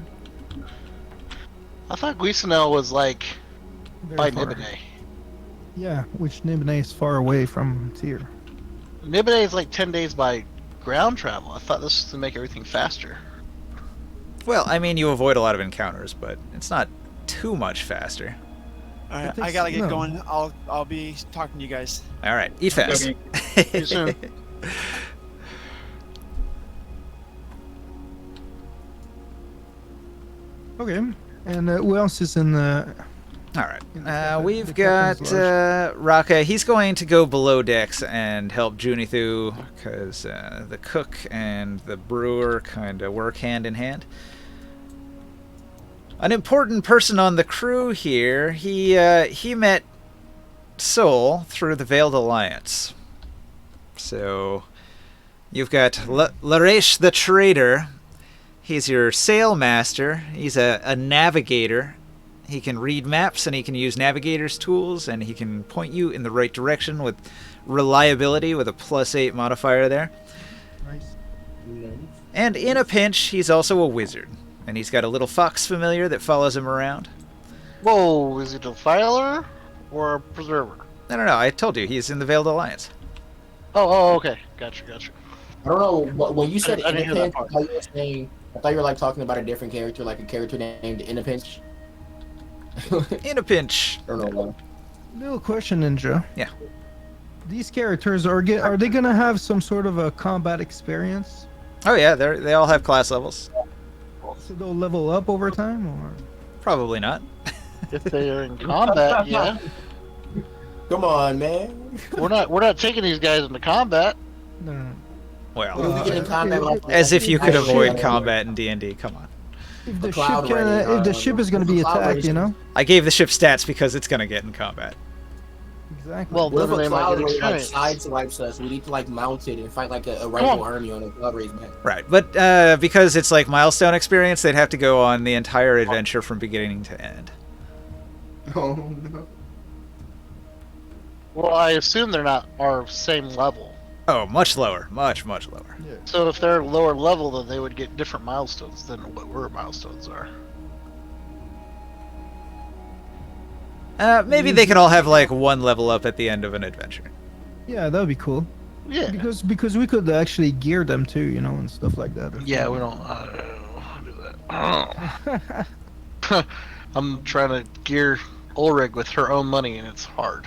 I thought Guisanel was like
Very
by
far.
Nibene.
Yeah, which Nibene is far away from Tyr.
Nibene is like 10 days by ground travel. I thought this was to make everything faster.
Well, I mean, you avoid a lot of encounters, but it's not too much faster.
All right,
think
I gotta
so,
get
no.
going. I'll be talking to you guys.
All right, eat fast.
Okay.
See you soon.
Okay, and who else is in the?
All right.
the
We've
captain's
got Raka. He's going to go below decks and help Junithu because the cook and the brewer kind of work hand in hand. An important person on the crew here. He met Sol through the Veiled Alliance. So you've got Laresh the Trader. He's your sail master. He's a navigator. He can read maps and he can use navigator's tools and he can point you in the right direction with reliability with a +8 modifier there.
Nice.
And in a pinch, he's also a wizard. And he's got a little fox familiar that follows him around.
Whoa, is he a filer or a preserver?
I don't know, I told you, he's in the Veiled Alliance.
Oh, okay. Gotcha.
I don't know. When you said
I didn't hear that
Innocent, I thought you were like talking about a different character, like a character named Innopinch.
In a pinch.
I don't know.
Little question, Ninja.
Yeah.
These characters are they gonna have some sort of a combat experience?
Oh yeah, they all have class levels.
So they'll level up over time, or?
Probably not.
If they are in combat, yeah.
Come on, man.
We're not taking these guys into combat.
No.
Well,
When we get in combat, like,
as if you could
I
avoid
shit.
combat in D&D. Come on.
If the
A
ship
cloud
can,
rating,
if the ship is gonna be
cloud
attacked,
rating.
you know.
I gave the ship stats because it's gonna get in combat.
Exactly.
Well,
What if
then
a
they might
cloud
get
race like
experience.
sideswipes us? We need to like mount it and fight like a rifle army on a cloud race back.
Right, but because it's like milestone experience, they'd have to go on the entire adventure from beginning to end.
Oh no.
Well, I assume they're not our same level.
Oh, much lower. Much lower.
So if they're lower level, then they would get different milestones than what our milestones are.
Maybe they could all have like one level up at the end of an adventure.
Yeah, that'd be cool.
Yeah.
Because we could actually gear them too, you know, and stuff like that.
Yeah, we don't do that. I'm trying to gear Ulrich with her own money, and it's hard.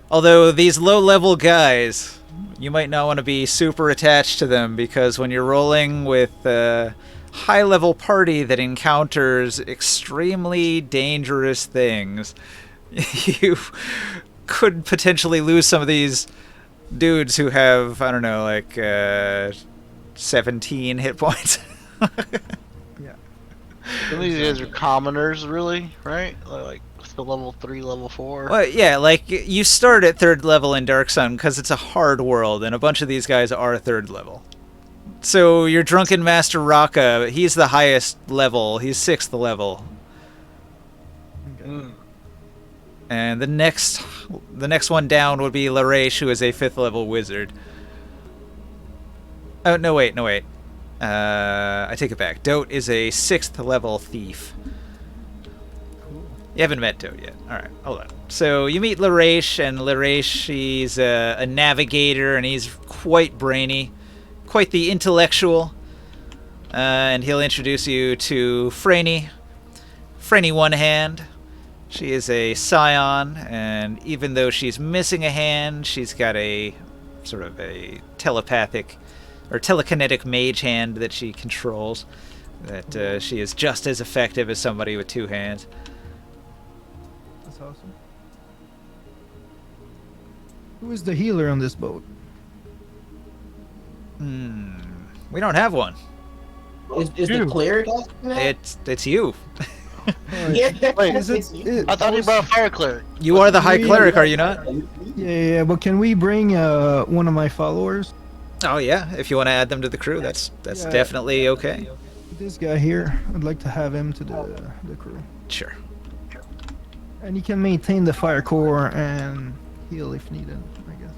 Although these low-level guys, you might not want to be super attached to them because when you're rolling with a high-level party that encounters extremely dangerous things, you could potentially lose some of these dudes who have, I don't know, like 17 hit points.
Some of these guys are commoners, really, right? Like the level 3, level 4.
Well, yeah, like you start at 3rd level in Dark Sun because it's a hard world, and a bunch of these guys are 3rd level. So your drunken master Raka, he's the highest level. He's 6th level.
Mm.
And the next one down would be Laresh, who is a 5th level wizard. Oh no wait. I take it back. Dote is a 6th level thief. You haven't met Dote yet. Alright, hold on. So you meet Laresh, and Laresh, he's a navigator, and he's quite brainy. Quite the intellectual. And he'll introduce you to Franny. Franny One Hand. She is a scion, and even though she's missing a hand, she's got a sort of a telepathic or telekinetic mage hand that she controls. That she is just as effective as somebody with 2 hands.
That's awesome. Who is the healer on this boat?
We don't have one.
Is the cleric asking that?
It's you.
Yeah.
Wait,
Is it?
I thought he brought a fire cleric.
You are the high cleric, are you not?
Yeah, but can we bring one of my followers?
Oh yeah, if you want to add them to the crew, that's
Yeah.
definitely okay.
This guy here, I'd like to have him to the crew.
Sure.
And he can maintain the fire core and heal if needed, I guess.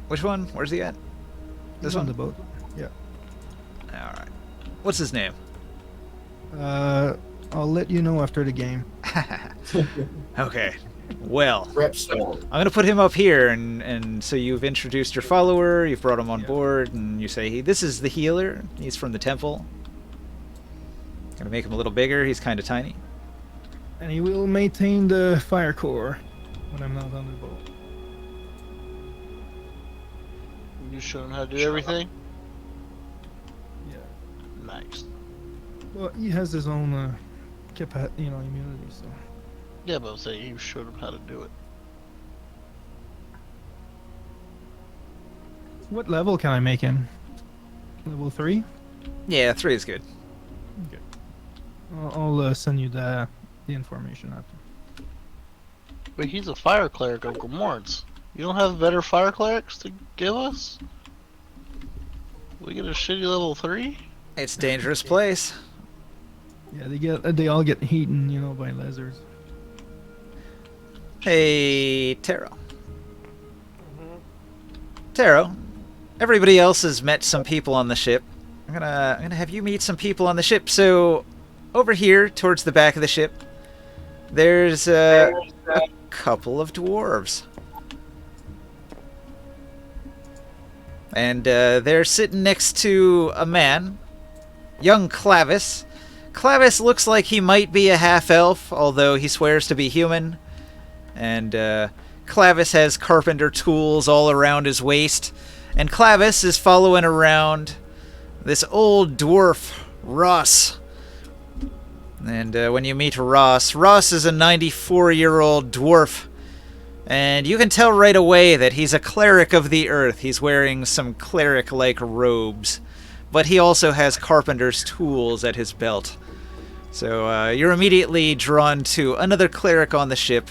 Which one? Where's he at? This
He's on
one?
the boat. Yeah.
All right. What's his name?
I'll let you know after the game.
Okay. Well,
Rep storm.
I'm gonna put him up here, and so you've introduced your follower, you've brought him on board, and you say, hey, this is the healer. He's from the temple. Gonna make him a little bigger. He's kind of tiny.
And he will maintain the fire core when I'm not on the boat.
You show him how to do everything?
Yeah.
Nice.
Well, he has his own, immunity, so.
Yeah, but I'll say you showed him how to do it.
What level can I make him? Level 3?
Yeah, 3 is good.
I'll send you the information after.
But he's a fire cleric of Grimords. You don't have better fire clerics to give us? We get a shitty level 3?
It's a dangerous place.
Yeah, they all get eaten, you know, by lizards.
Hey, Taro.
Mhm.
Taro, everybody else has met some people on the ship. I'm gonna have you meet some people on the ship. So, over here, towards the back of the ship, there's a couple of dwarves. And they're sitting next to a man, young Clavis. Clavis looks like he might be a half-elf, although he swears to be human. And Clavis has carpenter tools all around his waist. And Clavis is following around this old dwarf, Ross. And when you meet Ross, Ross is a 94-year-old dwarf. And you can tell right away that he's a cleric of the earth. He's wearing some cleric-like robes. But he also has carpenter's tools at his belt. So you're immediately drawn to another cleric on the ship.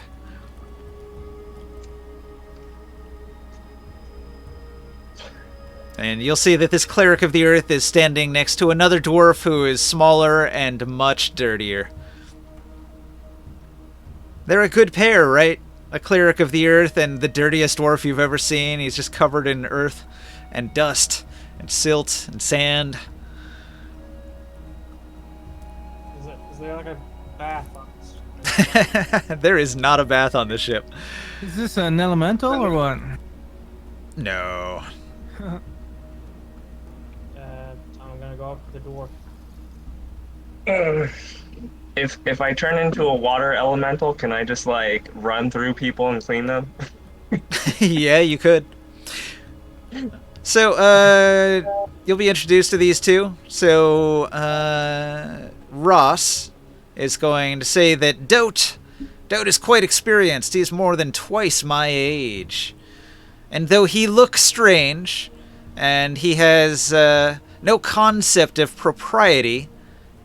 And you'll see that this cleric of the earth is standing next to another dwarf who is smaller and much dirtier. They're a good pair, right? A cleric of the earth and the dirtiest dwarf you've ever seen. He's just covered in earth and dust and silt and sand.
Is there like a bath on this?
There is not a bath on the ship.
Is this an elemental or what?
No.
I'm gonna go up to the door.
If I turn into a water elemental, can I just like run through people and clean them?
Yeah, you could. So, you'll be introduced to these two. So, Ross is going to say that Dote is quite experienced. He's more than twice my age. And though he looks strange, and he has no concept of propriety,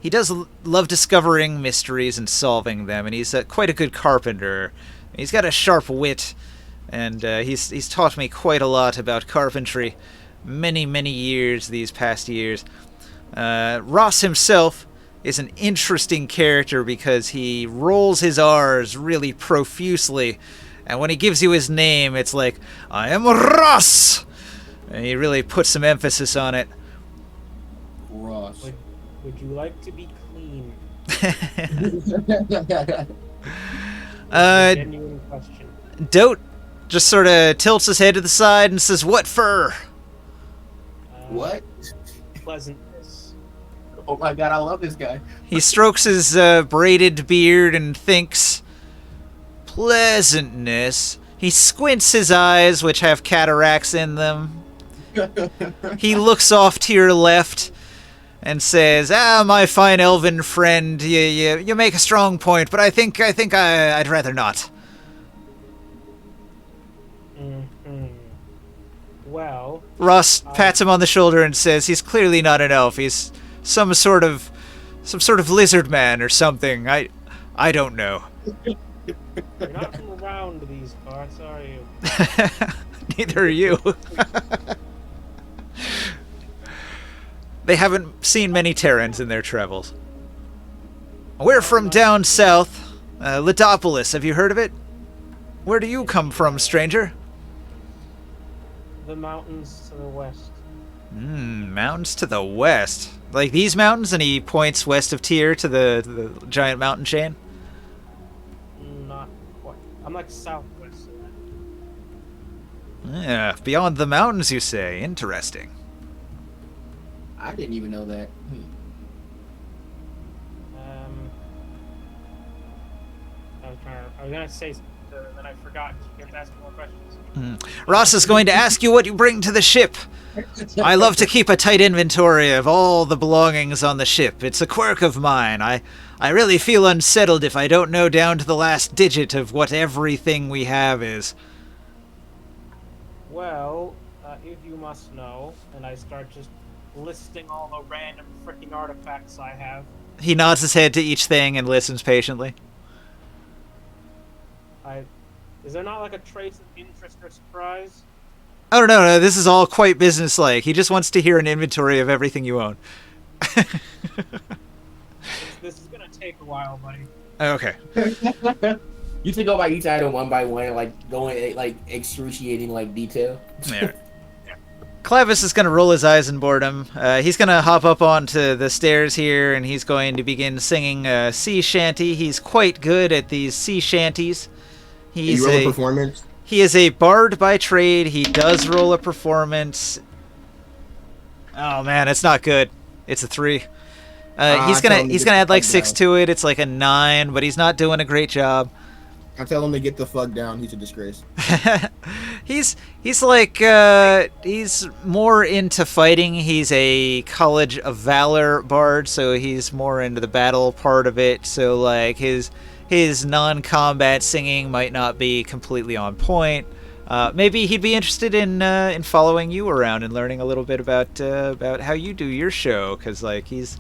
he does love discovering mysteries and solving them, and he's quite a good carpenter. He's got a sharp wit, and he's taught me quite a lot about carpentry many, many years these past years. Ross himself is an interesting character because he rolls his R's really profusely, and when he gives you his name, it's like, I am Ross! And he really puts some emphasis on it.
Ross.
Would you like to be clean? Genuine question.
Dote just sort of tilts his head to the side and says, "What for?"
What?
Pleasantness.
Oh my god, I love this guy.
He strokes his braided beard and thinks, pleasantness. He squints his eyes, which have cataracts in them. He looks off to your left and says, my fine elven friend, you make a strong point, but I think I'd rather not.
Mm-hmm. Well,
Ross pats him on the shoulder and says he's clearly not an elf. He's some sort of lizard man or something. I don't know.
you're not from around these parts, are you?
Neither are you. They haven't seen many Terrans in their travels. We're from down south, Lidopolis. Have you heard of it? Where do you come from, stranger?
The mountains to the west.
Mountains to the west. Like these mountains? And he points west of Tyr to the giant mountain chain.
Not quite. I'm like southwest of that.
Yeah, beyond the mountains, you say. Interesting.
I didn't even know that.
I was gonna say something, and then I forgot. You have to ask more questions.
Ross is going to ask you what you bring to the ship. I love to keep a tight inventory of all the belongings on the ship. It's a quirk of mine. I really feel unsettled if I don't know down to the last digit of what everything we have is.
Well, if you must know, and I start just listing all the random freaking artifacts I have.
He nods his head to each thing and listens patiently.
Is there not like a trace of interest or surprise?
Oh no, this is all quite businesslike. He just wants to hear an inventory of everything you own.
This is gonna take a while, buddy.
Okay.
You should go by each item one by one, like going like excruciating like detail.
There. Clavis is going to roll his eyes in boredom. He's going to hop up onto the stairs here, and he's going to begin singing a sea shanty. He's quite good at these sea shanties.
You roll a performance.
He is a bard by trade. He does roll a performance. Oh man, it's not good. It's a 3. He's gonna add like 6 to it. It's like a 9, but he's not doing a great job.
I tell him to get the fuck down. He's a disgrace.
he's like he's more into fighting. He's a College of Valor bard, so he's more into the battle part of it. So like his non-combat singing might not be completely on point. Maybe he'd be interested in following you around and learning a little bit about how you do your show, because like he's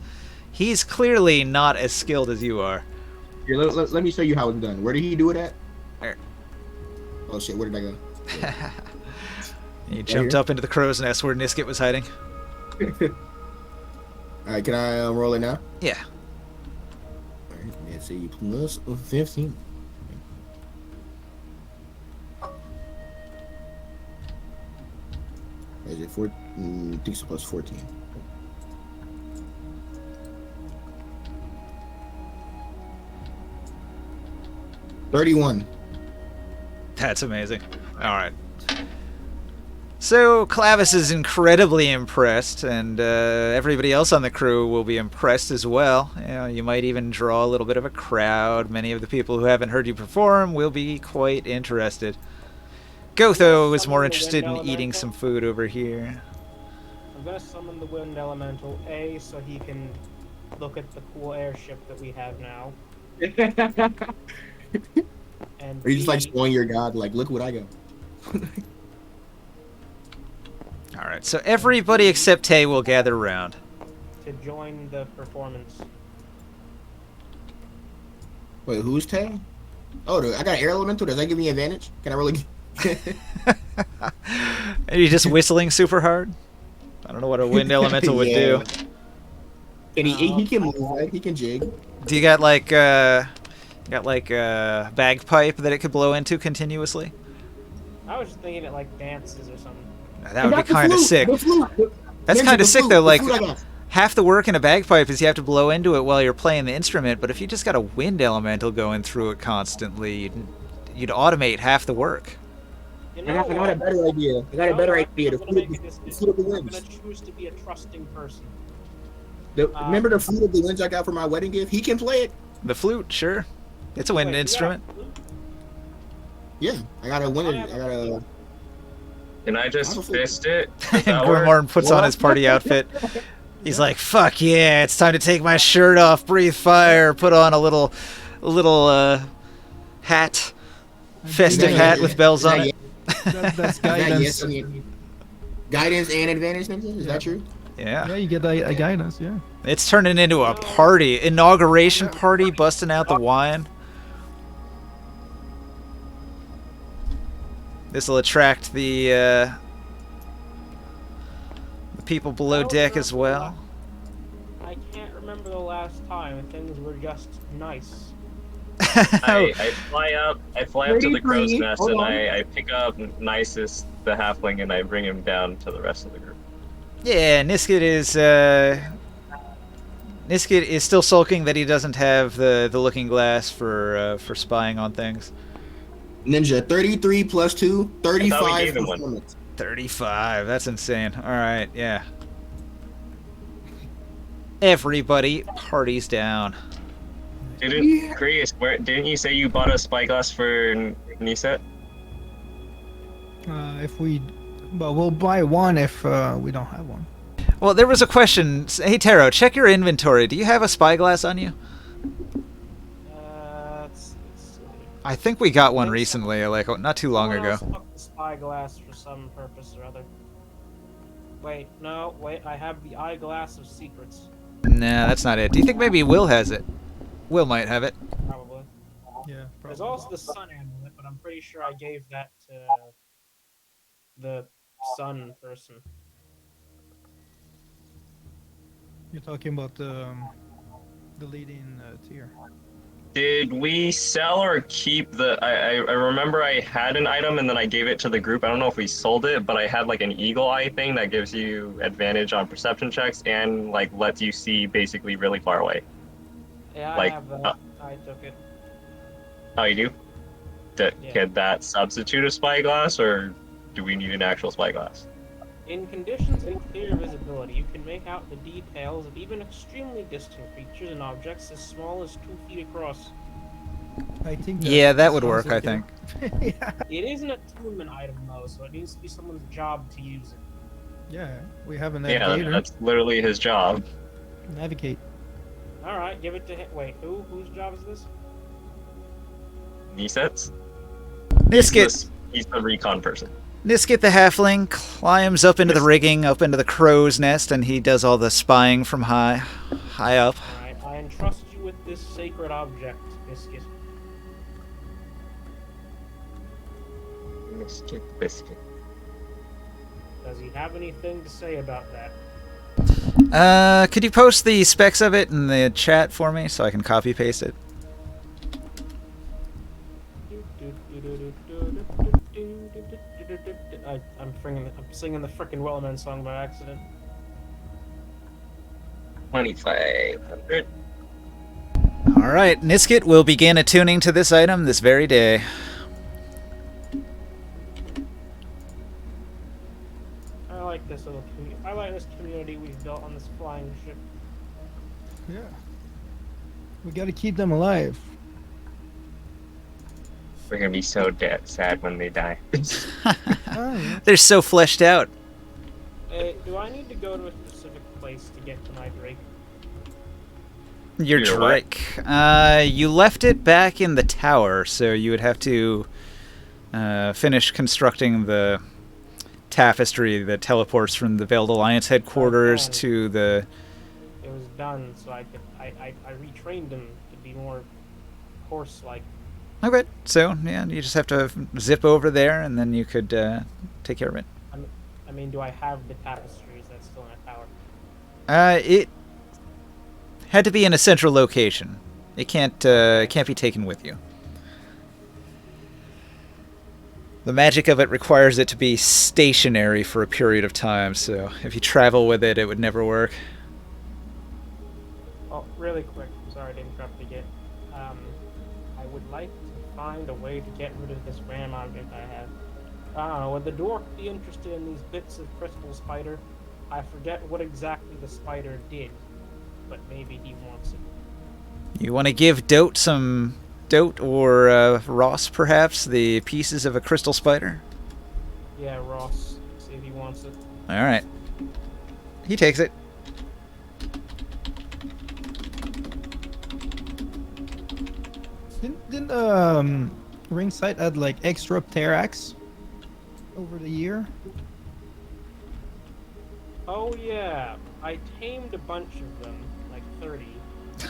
clearly not as skilled as you are.
Here, let me show you how it's done. Where did he do it at?
There.
Oh shit, where did I go?
He jumped up into the crow's nest where Niskit was hiding.
Alright, can I roll it now?
Yeah.
Alright, let's see, plus 15. Is it 4? I think it's plus 14. $31.
That's amazing. All right. So Clavis is incredibly impressed, and everybody else on the crew will be impressed as well. You know, you might even draw a little bit of a crowd. Many of the people who haven't heard you perform will be quite interested. Gotho is more interested in eating some food over here.
I'm gonna summon the Wind Elemental, A, so he can look at the cool airship that we have now. And
Or you just like
B,
showing your god, like, look what I got.
All right, so everybody except Tay will gather around.
to join the performance.
Wait, who's Tay? Oh, I got an air elemental. Does that give me advantage? Can I really?
Are you just whistling super hard? I don't know what a wind elemental would do.
And he can move, right? He can jig.
Do you got like a bagpipe that it could blow into continuously?
I was just thinking it like dances or something.
That would be kind of sick. That's kind of sick though. Like half the work in a bagpipe is you have to blow into it while you're playing the instrument. But if you just got a wind elemental going through it constantly, you'd automate half the work.
You
I
know
got a
what?
better idea. I got a better idea. The
I'm gonna make
flute
this
the flute of the
I'm
winds.
gonna choose to be a trusting person.
Remember the flute of the winds I got for my wedding gift? He can play it.
The flute, sure. It's a wind
Wait, you got a
instrument.
flute?
Yeah, I got a wind. I got a.
Can I just fist it? Does that work?
Grimorn puts on his party outfit. He's like, "Fuck yeah! It's time to take my shirt off, breathe fire, put on a little hat, festive hat with bells on it."
That's
Is that
guidance.
yes, I mean, guidance and advantage, ninja? Is that true?
Yeah,
Yeah, you get a guidance. Yeah.
it's turning into a party, inauguration party, busting out the wine. This will attract the people below deck as well.
I can't remember the last time things were just nice.
I fly up to the crow's
33.
nest
Hold
and
on.
I pick up Nisus, the halfling, and I bring him down to the rest of the group.
Yeah, Niskit is still sulking that he doesn't have the looking glass for spying on things.
Ninja, 33 plus 2,
I thought we
35
gave him one.
performance.
35. That's insane. All right, yeah. Everybody parties down.
Didn't Chris, didn't you say you bought a spyglass for Niset?
But we'll buy one if we don't have one.
Well, there was a question. Hey, Taro, check your inventory. Do you have a spyglass on you?
Let's see.
I think we got one recently, like not too long
Someone
ago.
else took the spyglass for some purpose or other. Wait, no, wait, I have the eyeglass of secrets,
Nah, that's not it. Do you think maybe Will has it? Will might have it.
probably.
Yeah.
There's also the sun amulet, but I'm pretty sure I gave that to the sun person.
You're talking about the leading tier.
Did we sell or keep the? I remember I had an item and then I gave it to the group. I don't know if we sold it, but I had like an eagle eye thing that gives you advantage on perception checks and like lets you see basically really far away.
Yeah, I
Like,
have that. I took it.
Oh, you do?
Yeah.
Could that substitute a spyglass, or do we need an actual spyglass?
In conditions of clear visibility, you can make out the details of even extremely distant creatures and objects as small as 2 feet across.
I think.
Yeah, that would
sounds
work, I
like
think.
Yeah.
It is an attunement item though, so it needs to be someone's job to use it.
Yeah, we have a
Yeah,
navigator.
that's literally his job.
Navigate.
All right, give it to him. Wait, whose job is this?
Nisets?
Niskit,
He's the recon person.
Niskit the halfling climbs up into the rigging, up into the crow's nest, and he does all the spying from high up.
All right, I entrust you with this sacred object, Biscuit.
Biscuit.
Does he have anything to say about that?
Could you post the specs of it in the chat for me so I can copy paste it?
I'm singing the frickin' Wellman song by accident.
2,500.
Alright, Niskit will begin attuning to this item this very day.
I like this little community. I like this community we've built on this flying ship.
Yeah. We gotta keep them alive.
We're gonna be so sad when they die.
Oh, yeah.
They're so fleshed out.
Hey, do I need to go to a specific place to get to my Drake?
Your
Your what?
Drake. You left it back in the tower, so you would have to finish constructing the tapestry that teleports from the Veiled Alliance headquarters
Okay.
to the...
It was done, so I retrained him to be more horse-like.
Okay, so, yeah, you just have to zip over there, and then you could take care of it.
I mean, do I have the tapestry? Is that still in a tower?
It had to be in a central location. It can't be taken with you. The magic of it requires it to be stationary for a period of time, so if you travel with it, it would never work.
Oh, really quick. I'm sorry to interrupt again. I would like to find a way to get rid of this RAM object I have. I don't know, would the dwarf be interested in these bits of crystal spider? I forget what exactly the spider did, but maybe he wants it.
You want to give Dote or Ross, perhaps, the pieces of a crystal spider?
Yeah, Ross. See if he wants it.
Alright. He takes it.
Didn't Ringside add like extra Pterax over the year?
Oh yeah, I tamed a bunch of them, like 30.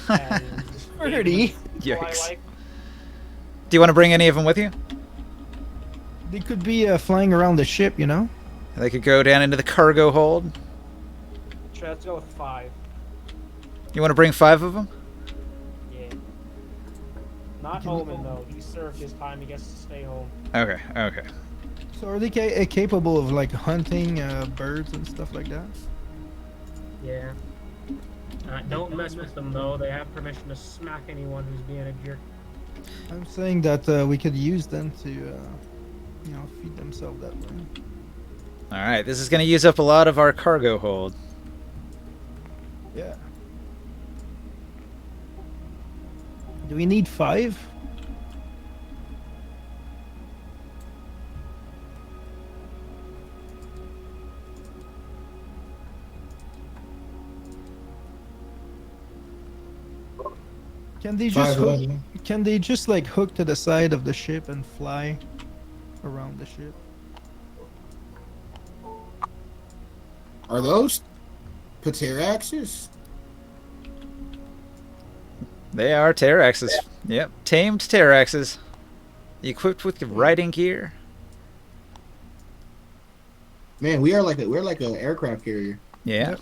And just gave them
30?
to people I
Yikes.
like.
Do you want to bring any of them with you?
They could be flying around the ship, you know?
They could go down into the cargo hold.
Sure, let's go with 5.
You want to bring 5 of them?
Yeah. Not Omen though. He served his time. He gets to stay home.
Okay, okay.
So are they capable of like hunting birds and stuff like that?
Yeah. Don't mess with them though. They have permission to smack anyone who's being a jerk.
I'm saying that we could use them to, feed themselves that way.
Alright, this is going to use up a lot of our cargo hold.
Yeah. Do we need 5? Can they just can they just like hook to the side of the ship and fly around the ship?
Are those Pteraxes?
They are Pteraxes. Yep, tamed Pteraxes. Equipped with riding gear.
Man, we're like a aircraft carrier.
Yeah.
Yep.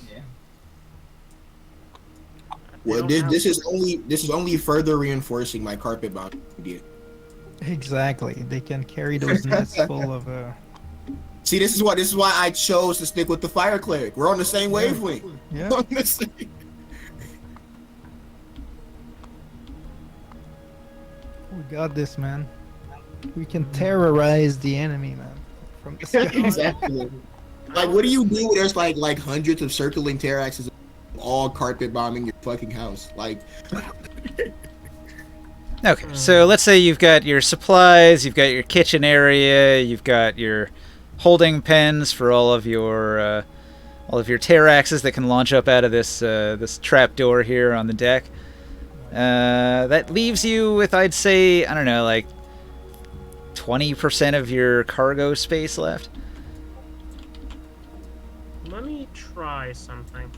They
Well,
don't
this
have-
is only further reinforcing my carpet bomb idea.
Exactly. They can carry those nets full of.
See, this is why I chose to stick with the fire cleric. We're on the same wavelength.
Yeah.
On the same-
We got this, man. We can terrorize the enemy, man. From the sky.
exactly. Like, what do you do when there's like hundreds of circling terraxes all carpet bombing your fucking house? Like,
Okay, so let's say you've got your supplies, you've got your kitchen area, you've got your holding pens for all of your terraxes that can launch up out of this trap door here on the deck. That leaves you with, I'd say, I don't know, like 20% of your cargo space left.
Let me try something.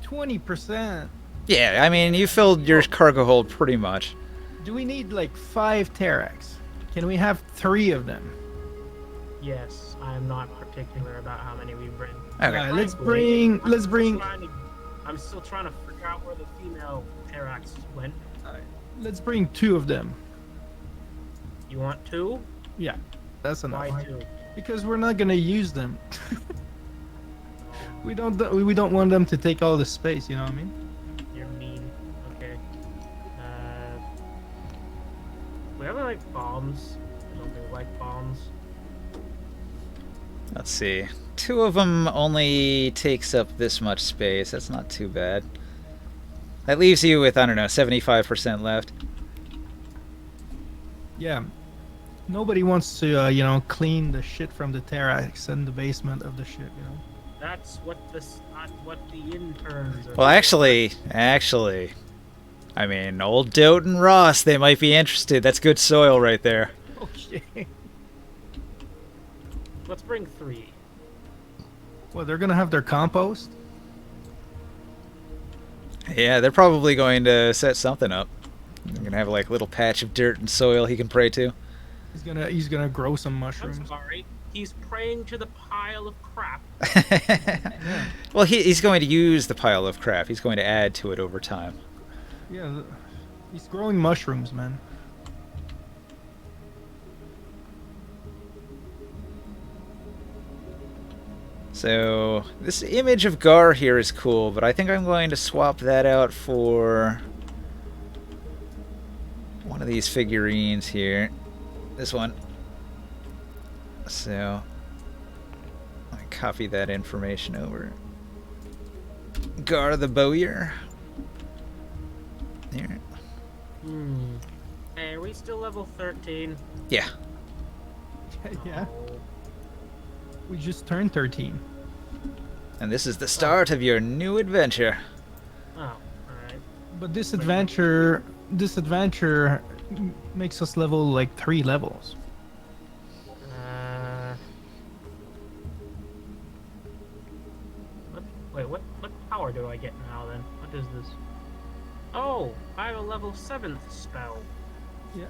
20%.
Yeah, I mean, you filled your cargo hold pretty much.
Do we need like 5 Terrax? Can we have 3 of them?
Yes, I am not particular about how many we bring.
Okay.
Alright, let's
Frankly,
bring.
I'm still trying to figure out where the female Terax went.
Let's bring 2 of them.
You want 2?
Yeah, that's enough.
Why 2?
Because we're not gonna use them. we don't want them to take all the space. You know what I mean?
You're mean. Okay. We have like bombs. I don't really like bombs.
Let's see. 2 of them only takes up this much space. That's not too bad. That leaves you with, I don't know, 75% left.
Yeah. Nobody wants to, clean the shit from the Terrax in the basement of the ship. You know.
That's what the interns are.
Well, actually, I mean, old Dote and Ross, they might be interested. That's good soil right there.
Okay.
Let's bring 3.
Well, they're gonna have their compost.
Yeah, they're probably going to set something up. They're gonna have like a little patch of dirt and soil he can pray to.
He's gonna grow some
I'm
mushrooms.
sorry. He's praying to the pile of crap.
Well, he's going to use the pile of crap. He's going to add to it over time.
Yeah, he's growing mushrooms, man.
So this image of Gar here is cool, but I think I'm going to swap that out for one of these figurines here. This one. So I copy that information over. Gar the Bowyer. Here.
Hey, are we still level 13?
Yeah.
Yeah,
Oh.
we just turned 13.
And this is the start of your new adventure.
Oh, alright.
But this adventure makes us level like 3 levels.
What power do I get now then? What is this? Oh, I have a level 7th spell.
Yeah.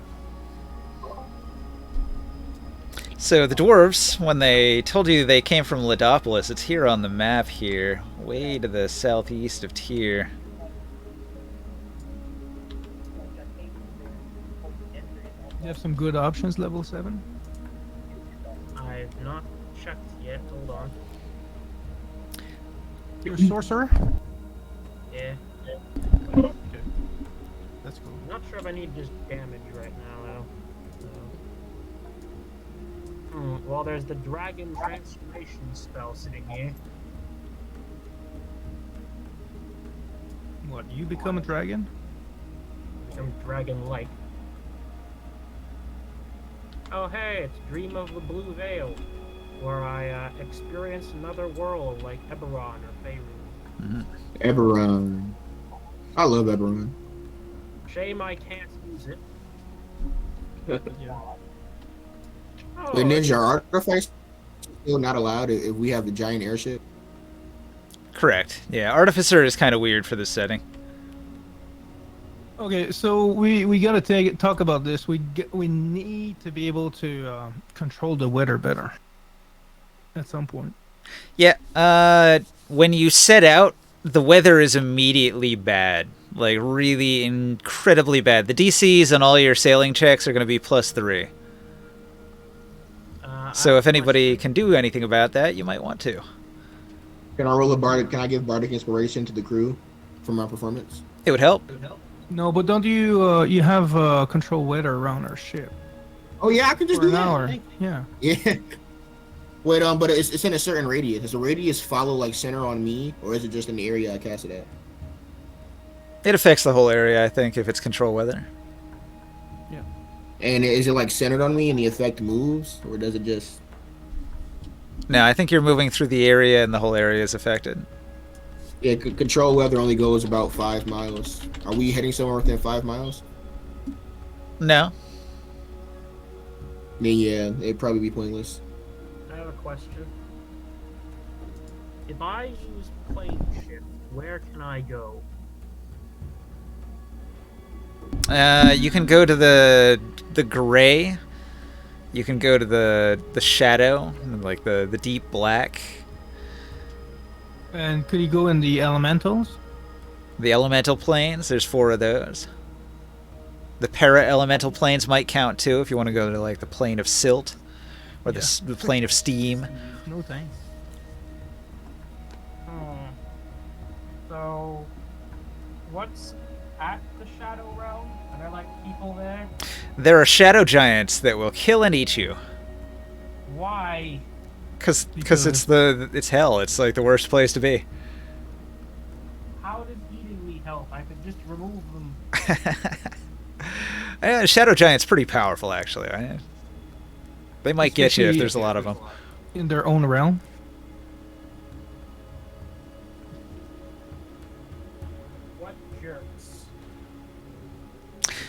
So the dwarves, when they told you they came from Lidopolis, it's here on the map here, way to the southeast of Tyr.
You have some good options, level 7.
I've not checked yet. Hold on.
You're a sorcerer?
Yeah.
That's cool.
Not sure if I need just damage right now though. Well, there's the dragon transformation spell sitting here.
What, you become a dragon?
Become dragon-like. Oh hey, it's Dream of the Blue Veil, where I experience another world like Eberron or Faerun.
Eberron. I love Eberron.
Shame I can't use it.
Yeah.
Oh,
The ninja artifacts still not allowed if we have the giant airship.
Correct. Yeah, Artificer is kind of weird for this setting.
Okay, so we gotta talk about this. We need to be able to control the weather better. at some point.
Yeah. When you set out, the weather is immediately bad. Like, really incredibly bad. The DCs on all your sailing checks are going to be +3.
I
So
have
if
a
anybody
question.
can do anything about that, you might want to.
Can I roll a bardic? Can I give bardic inspiration to the crew for my performance?
It would help.
No, but don't you you have control weather around our ship
Oh yeah, I can just
for
do
an
that.
hour? Yeah.
Yeah. Wait, but it's in a certain radius. Does the radius follow like center on me, or is it just in the area I cast it at?
It affects the whole area, I think, if it's control weather.
And is it like centered on me and the effect moves, or does it just?
No, I think you're moving through the area and the whole area is affected.
Yeah, control weather only goes about 5 miles. Are we heading somewhere within 5 miles?
No.
Then yeah, it'd probably be pointless.
I have a question. If I use plane shift, where can I go?
You can go to the gray. You can go to the shadow, like the deep black.
And could you go in the elementals?
The elemental planes, there's 4 of those. The para-elemental planes might count too if you want to go to like the plane of silt or the plane of steam.
No thanks.
So, what's at the Shadow Realm? Are there like people there?
There are shadow giants that will kill and eat you.
Why?
Because
Because-
it's hell. It's like the worst place to be.
How does eating me help? I could just remove them.
Shadow giant's pretty powerful, actually. They might get you if
Especially
there's a lot of them.
In their own realm.
What jerks?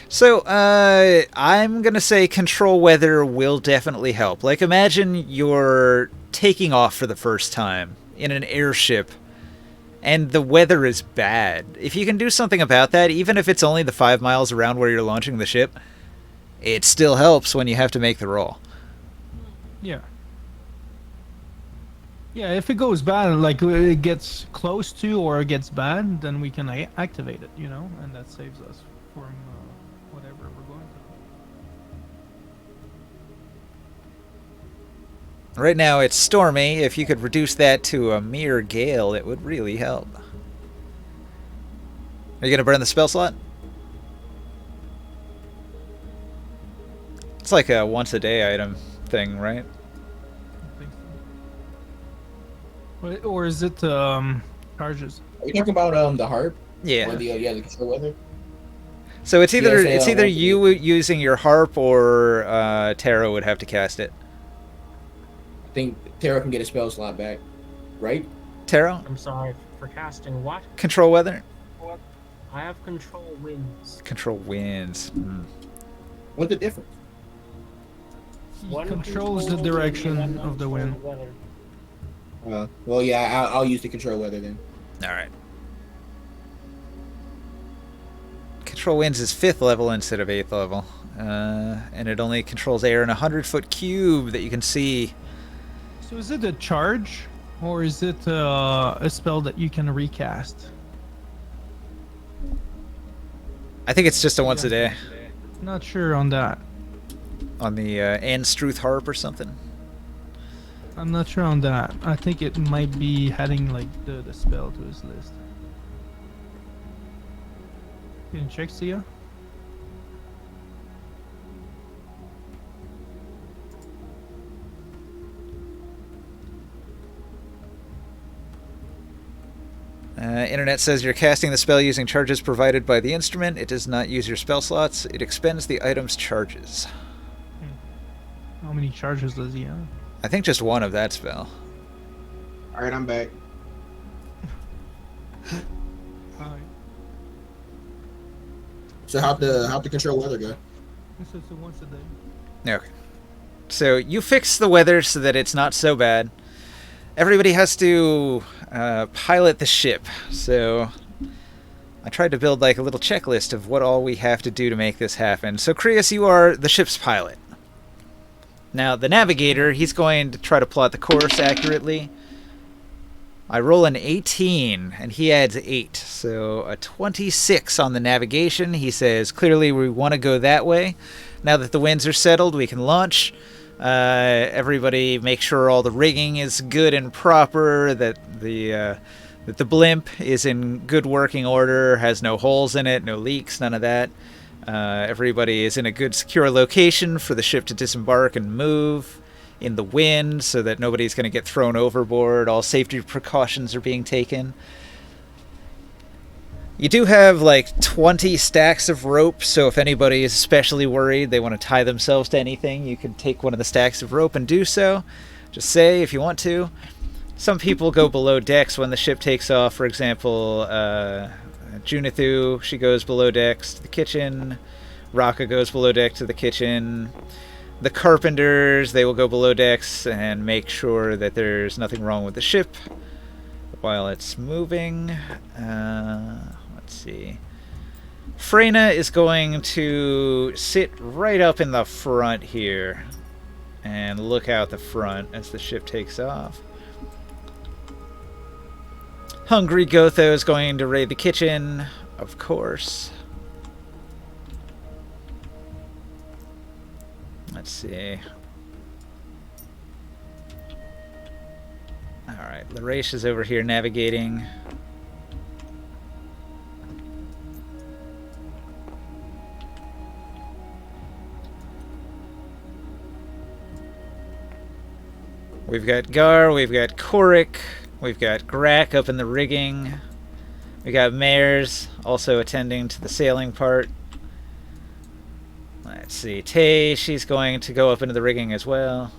So, I'm gonna say control weather will definitely help. Like, imagine you're taking off for the first time in an airship, and the weather is bad. If you can do something about that, even if it's only the 5 miles around where you're launching the ship, it still helps when you have to make the roll.
Yeah. Yeah, if it goes bad, like it gets close to or it gets bad, then we can activate it, you know, and that saves us from whatever we're going through.
Right now it's stormy. If you could reduce that to a mere gale, it would really help. Are you gonna burn the spell slot? It's like a once a day item thing, right?
I think so. Or is it charges?
Are you talking about the harp?
Yeah.
Or the control weather?
So it's either
Yeah, so,
it's either
once a
you using your harp or Tara would have to cast it.
I think Tara can get a spell slot back, right?
Tara,
I'm sorry for casting what?
control weather,
I have control winds.
control winds. Hmm.
What's the difference?
He
One
controls the
control wind,
direction
one
of the
control
wind.
weather.
Well, yeah, I'll use the control weather then.
All right. Control winds is 5th level instead of 8th level, and it only controls air in a 100-foot cube that you can see.
So is it a charge, or is it a spell that you can recast?
I think it's just a once a day
Not sure on that.
on the Anstruth harp or something.
I'm not sure on that. I think it might be adding like the spell to his list. Can you check, Sia?
Internet says you're casting the spell using charges provided by the instrument. It does not use your spell slots. It expends the item's charges.
How many charges does he have?
I think just one of that spell.
All right, I'm back.
Alright.
So how'd the control weather go?
So it's a once a day.
Okay. So you fix the weather so that it's not so bad. Everybody has to pilot the ship. So I tried to build like a little checklist of what all we have to do to make this happen. So Krius, you are the ship's pilot. Now, the navigator, he's going to try to plot the course accurately. I roll an 18, and he adds 8. So a 26 on the navigation. He says, clearly we want to go that way. Now that the winds are settled, we can launch. Everybody make sure all the rigging is good and proper, that the blimp is in good working order, has no holes in it, no leaks, none of that. Everybody is in a good secure location for the ship to disembark and move in the wind so that nobody's going to get thrown overboard. All safety precautions are being taken. You do have like 20 stacks of rope, so if anybody is especially worried they want to tie themselves to anything, you can take one of the stacks of rope and do so. Just say if you want to. Some people go below decks when the ship takes off. For example, Junithu, she goes below decks to the kitchen. Raka goes below deck to the kitchen. The carpenters, they will go below decks and make sure that there's nothing wrong with the ship while it's moving. Let's see. Freyna is going to sit right up in the front here and look out the front as the ship takes off. Hungry Gotho is going to raid the kitchen, of course. Let's see. Alright, Laresh is over here navigating. We've got Gar, we've got Korik, we've got Grak up in the rigging. We got Mares also attending to the sailing part. Let's see, Tay, she's going to go up into the rigging as well.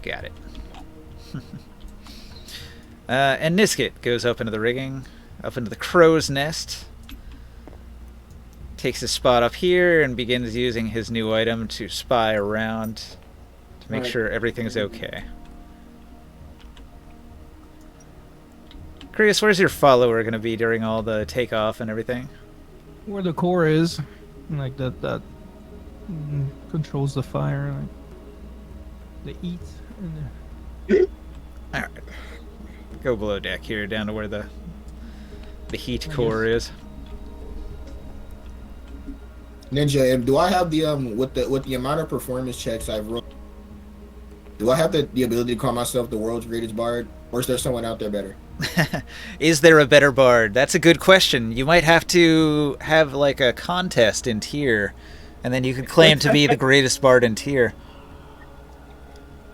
Got it. And Niskit goes up into the rigging, up into the crow's nest. Takes his spot up here and begins using his new item to spy around to make sure everything's okay. Krius, where's your follower going to be during all the takeoff and everything?
Where the core is, like that controls the fire, like the eat. And
all right, go below deck here, down to where the heat core is.
Ninja, do I have the with the amount of performance checks I've run? Do I have the ability to call myself the world's greatest bard, or is there someone out there better?
Is there a better bard? That's a good question. You might have to have like a contest in tier, and then you could claim to be the greatest bard in tier.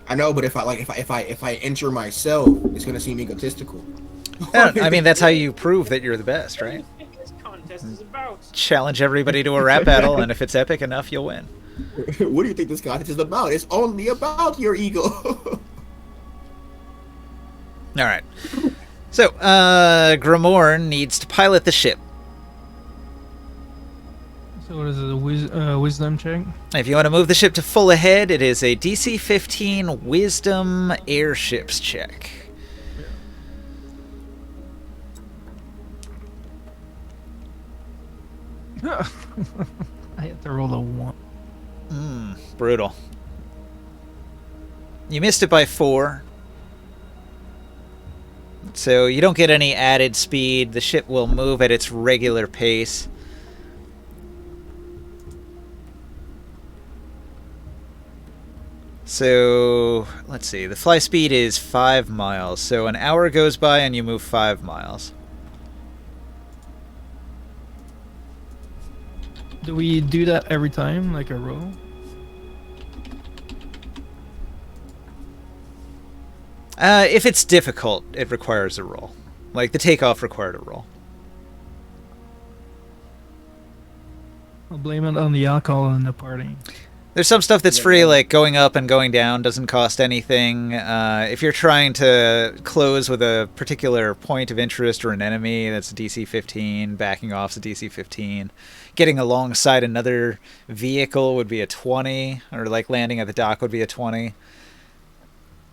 I know, but if I enter myself, it's gonna seem egotistical.
I mean, that's how you prove that you're the best, right?
This contest is about.
Challenge everybody to a rap battle, and if it's epic enough, you'll win.
What do you think this contest is about? It's only about your ego.
All right. So, Grimorn needs to pilot the ship.
so what is it, a wisdom check?
If you want to move the ship to full ahead, it is a DC 15 Wisdom Airships check.
I had to roll a 1.
Brutal. You missed it by 4. So you don't get any added speed. The ship will move at its regular pace. So, let's see. The fly speed is 5 miles. So an hour goes by and you move 5 miles.
Do we do that every time, like a roll?
If it's difficult, it requires a roll. Like the takeoff required a roll.
I'll blame it on the alcohol in the party.
There's some stuff that's free, like going up and going down doesn't cost anything. If you're trying to close with a particular point of interest or an enemy, that's a DC 15. Backing off is a DC 15. Getting alongside another vehicle would be a 20, or like landing at the dock would be a 20.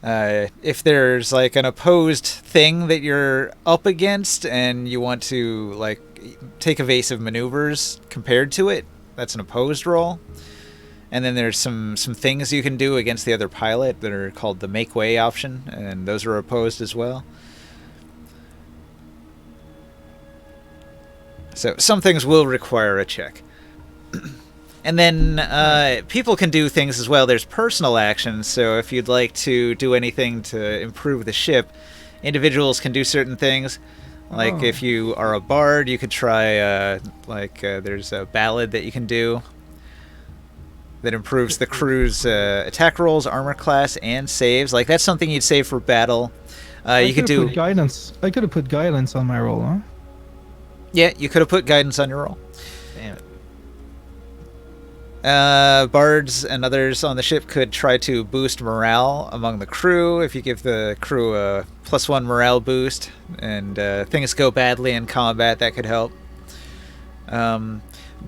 If there's like an opposed thing that you're up against and you want to like take evasive maneuvers compared to it, that's an opposed roll. And then there's some things you can do against the other pilot that are called the make way option, and those are opposed as well. So some things will require a check. And then people can do things as well. There's personal actions, so if you'd like to do anything to improve the ship, individuals can do certain things. Like if you are a bard, you could try, there's a ballad that you can do that improves the crew's attack rolls, armor class, and saves. Like, that's something you'd save for battle. You could do...
guidance. I could have put guidance on my roll, huh?
Yeah, you could have put guidance on your roll. Damn it. Bards and others on the ship could try to boost morale among the crew. If you give the crew a +1 morale boost and things go badly in combat, that could help.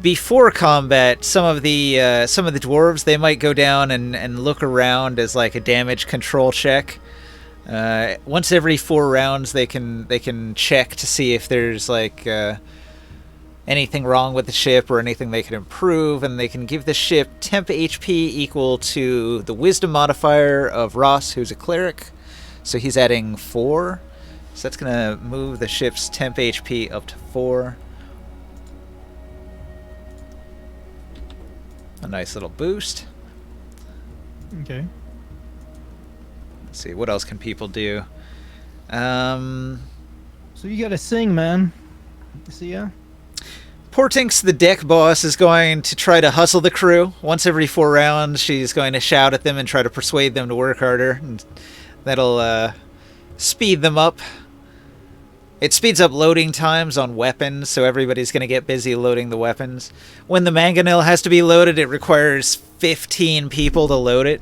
Before combat, some of the dwarves, they might go down and look around as like a damage control check. Once every 4 rounds, they can check to see if there's like anything wrong with the ship or anything they can improve, and they can give the ship temp HP equal to the wisdom modifier of Ross, who's a cleric. So he's adding 4. So that's gonna move the ship's temp HP up to 4. A nice little boost.
Okay.
Let's see, what else can people do?
So you gotta sing, man. See ya?
Portinx, the deck boss, is going to try to hustle the crew. Once every 4 rounds, she's going to shout at them and try to persuade them to work harder. And that'll speed them up. It speeds up loading times on weapons, so everybody's going to get busy loading the weapons. When the mangonel has to be loaded, it requires 15 people to load it.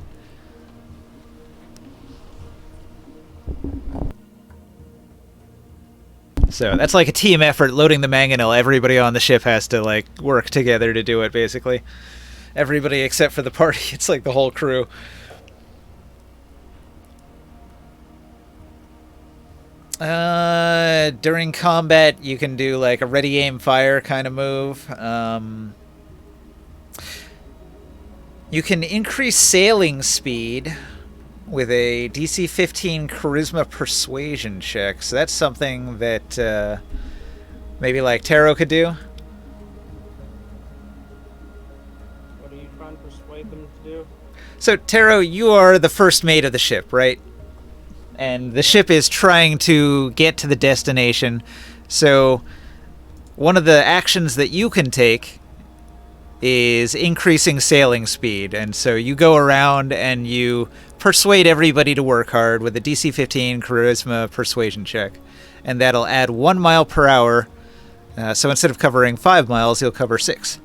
So that's like a team effort, loading the mangonel. Everybody on the ship has to like work together to do it, basically. Everybody except for the party. It's like the whole crew. During combat, you can do like a ready aim fire kind of move. You can increase sailing speed with a DC 15 Charisma Persuasion check. So that's something that maybe like Taro could do.
What are you trying to persuade them to do?
So Taro, you are the first mate of the ship, right? And the ship is trying to get to the destination. So one of the actions that you can take is increasing sailing speed. And so you go around and you persuade everybody to work hard with a DC 15 Charisma Persuasion check. And that'll add 1 mile per hour. So instead of covering 5 miles, you'll cover 6.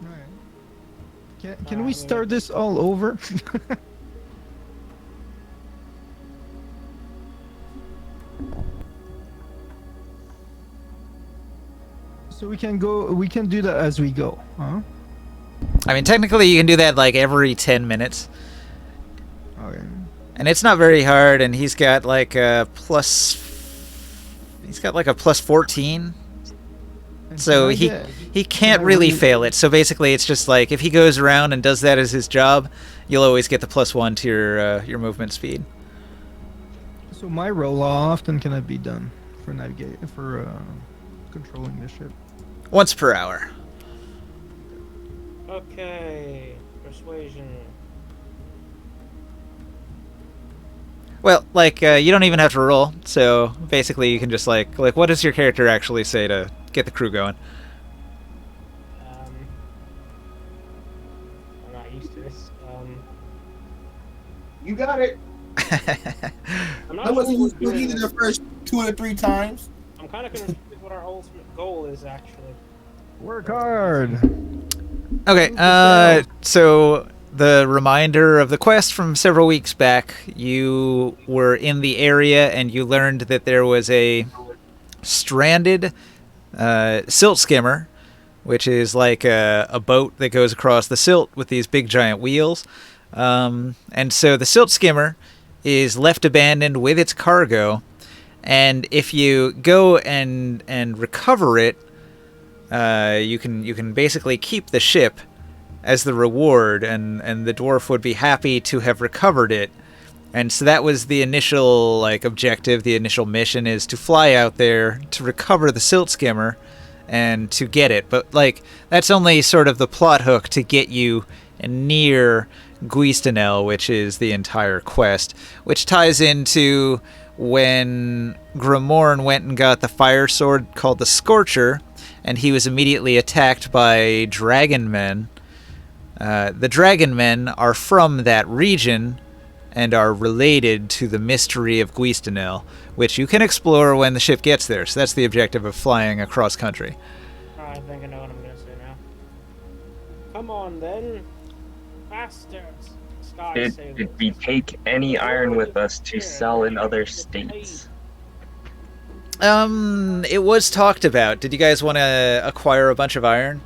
Right. Can we start this all over? So we can do that as we go, huh?
I mean, technically you can do that like every 10 minutes.
Okay.
And it's not very hard, and he's got like a plus 14. So he can't really fail it. So basically it's just like if he goes around and does that as his job, you'll always get the +1 to your movement speed.
So my roll, how often can that be done for controlling the ship?
Once per hour.
Okay, persuasion.
Well, like you don't even have to roll. So basically you can just like what does your character actually say to get the crew going?
I'm not used to this.
You got it.
I'm not
I wasn't
sure
used to it either the first 2 or 3 times.
I'm kind of confused what our ultimate goal is actually.
Work hard.
Okay, so the reminder of the quest from several weeks back, you were in the area and you learned that there was a stranded silt skimmer, which is like a boat that goes across the silt with these big giant wheels. And so the silt skimmer is left abandoned with its cargo, and if you go and recover it, you can basically keep the ship as the reward, and the dwarf would be happy to have recovered it. And so that was the initial like objective. The initial mission is to fly out there to recover the silt skimmer and to get it. But like that's only sort of the plot hook to get you near Guistenel, which is the entire quest, which ties into when Grimorn went and got the fire sword called the Scorcher, and he was immediately attacked by dragon men. The dragon men are from that region and are related to the mystery of Guistenel, which you can explore when the ship gets there. So that's the objective of flying across country.
I think I know what I'm gonna say now. Come on then, faster!
Did we take any iron with us to sell in other states?
It was talked about. Did you guys want to acquire a bunch of iron?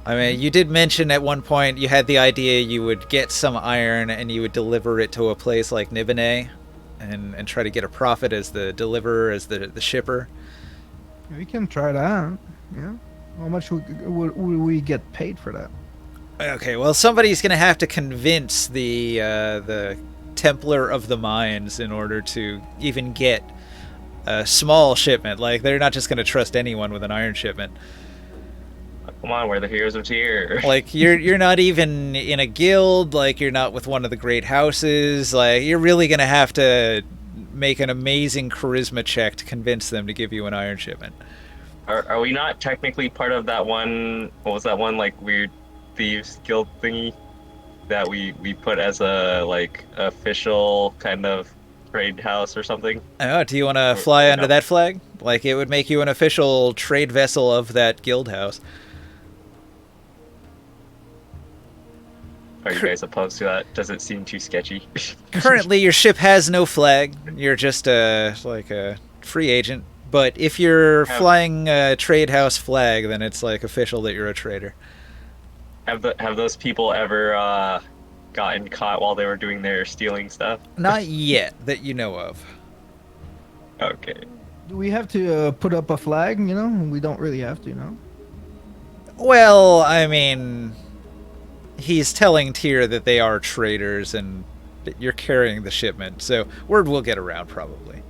I mean, you did mention at one point you had the idea you would get some iron and you would deliver it to a place like Nibene and try to get a profit as the deliverer, as the shipper.
We can try that. Yeah. How much would we get paid for that?
Okay, well, somebody's going to have to convince the Templar of the Mines in order to even get a small shipment. Like, they're not just going to trust anyone with an iron shipment.
Come on, we're the heroes of Tyr.
Like, you're not even in a guild. Like, you're not with one of the great houses. Like, you're really going to have to make an amazing charisma check to convince them to give you an iron shipment.
Are we not technically part of that one? What was that one like weird thieves guild thingy that we put as a like official kind of trade house or something?
Oh, do you want to fly under that flag? Like, it would make you an official trade vessel of that guild house.
Are you guys opposed to that? Does it seem too sketchy?
Currently, your ship has no flag. You're just like a free agent. But if you're flying a trade house flag, then it's like official that you're a trader.
Have those people ever gotten caught while they were doing their stealing stuff?
Not yet, that you know of.
Okay.
Do we have to put up a flag? You know, we don't really have to, no.
Well, I mean, he's telling Tyr that they are traders and that you're carrying the shipment, so word will get around probably.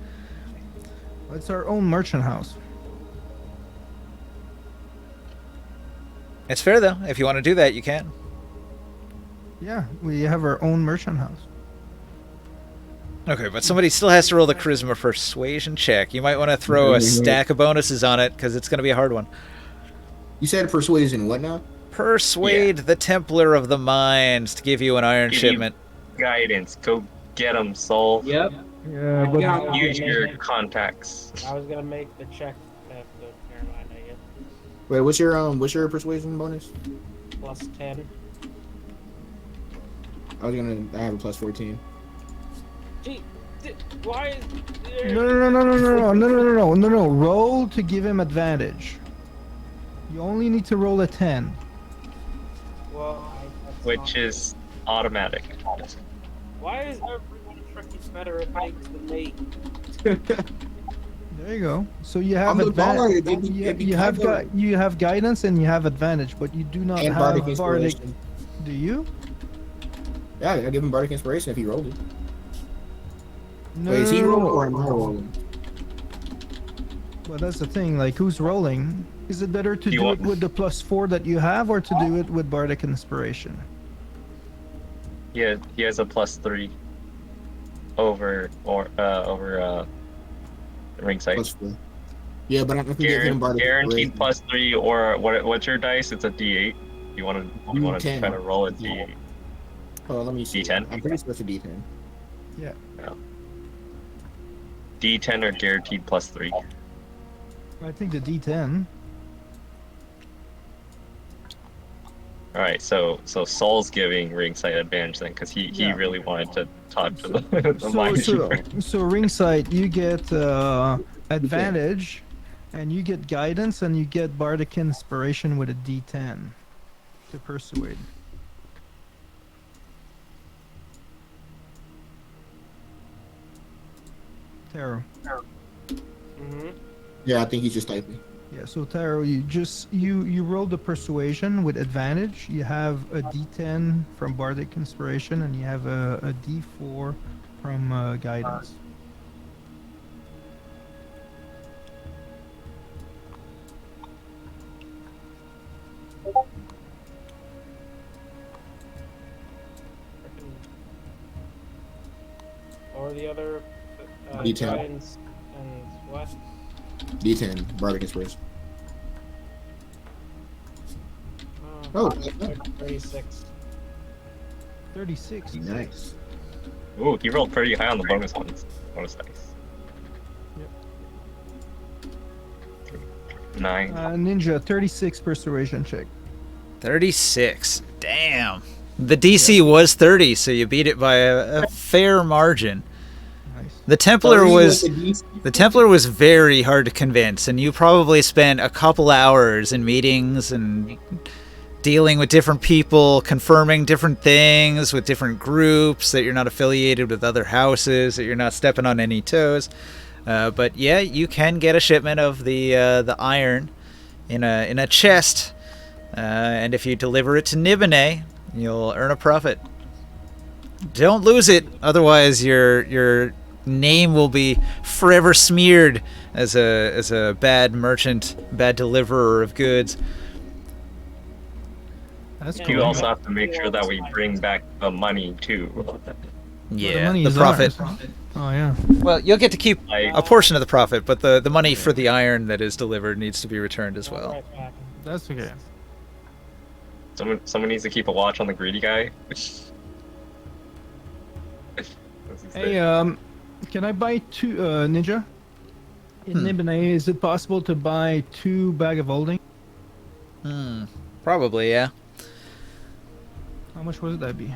It's our own merchant house.
It's fair, though. If you want to do that, you can.
Yeah, we have our own merchant house.
Okay, but somebody still has to roll the charisma persuasion check. You might want to throw a stack of bonuses on it, because it's going to be a hard one.
You said persuasion what now?
Persuade the Templar of the Mines to give you an iron shipment.
Guidance. Go get them, soul.
Yep.
Yeah, but
Use your contacts.
I was gonna make the check. Never mind, I guess.
Wait, what's your persuasion bonus?
Plus 10.
I have a plus 14.
Gee, why is
No. Roll to give him advantage. You only need to roll a 10.
Well,
Which is automatic.
why is everyone freaking better at things than me?
There you go. So you have
I'm the
advantage.
bard.
You have guidance and you have advantage, but you do not
And
have
bardic
bardic.
inspiration.
Do you?
Yeah, I give him bardic inspiration if he rolled it.
No.
Wait, is he rolling or am I rolling?
Well, that's the thing. Like, who's rolling? Is it better to
You
do
want-
it with the +4 that you have, or to do it with bardic inspiration?
Yeah, he has a +3 over ringside.
Plus 4. Yeah, but I can give him bardic
Guaranteed
inspiration.
+3 or what's your dice? It's a D8. You want to
D10.
try to roll a D8.
Oh, let me see.
D10?
I'm pretty sure it's a D10.
Yeah.
D10 or guaranteed +3.
I think the D10.
All right, so Saul's giving ringside advantage then, because he
Yeah.
really wanted to talk to the, the
So
minesweeper.
ringside, you get advantage, and you get guidance, and you get bardic inspiration with a D10 to persuade. Taro.
Mm-hmm.
Yeah, I think he's just typing.
Yeah, so Taro, you roll the persuasion with advantage. You have a D10 from bardic inspiration, and you have a D4 from guidance.
Or the other
D10.
guidance and what?
D10, Bardic Inspiration.
Oh,
Oh,
36.
36.
nice.
Ooh, he rolled pretty high on the bonus ones. Bonus dice.
Yep.
9.
Ninja, 36 persuasion check.
36. Damn. The DC was 30, so you beat it by a fair margin.
Nice.
The Templar was very hard to convince, and you probably spent a couple hours in meetings and dealing with different people, confirming different things with different groups, that you're not affiliated with other houses, that you're not stepping on any toes. But yeah, you can get a shipment of the iron in a chest, and if you deliver it to Nibene, you'll earn a profit. Don't lose it, otherwise your name will be forever smeared as a bad merchant, bad deliverer of goods.
That's
Yeah,
cool.
You also have to make sure that we bring back the money too.
Yeah,
the money
the
is
profit.
ours. Oh yeah.
Well, you'll get to keep
Like,
a portion of the profit, but the money for the iron that is delivered needs to be returned as well.
Right back.
That's okay.
someone needs to keep a watch on the greedy guy.
Hey, can I buy two Ninja? In Nibene, is it possible to buy 2 bag of holding?
Probably, yeah.
How much would that be?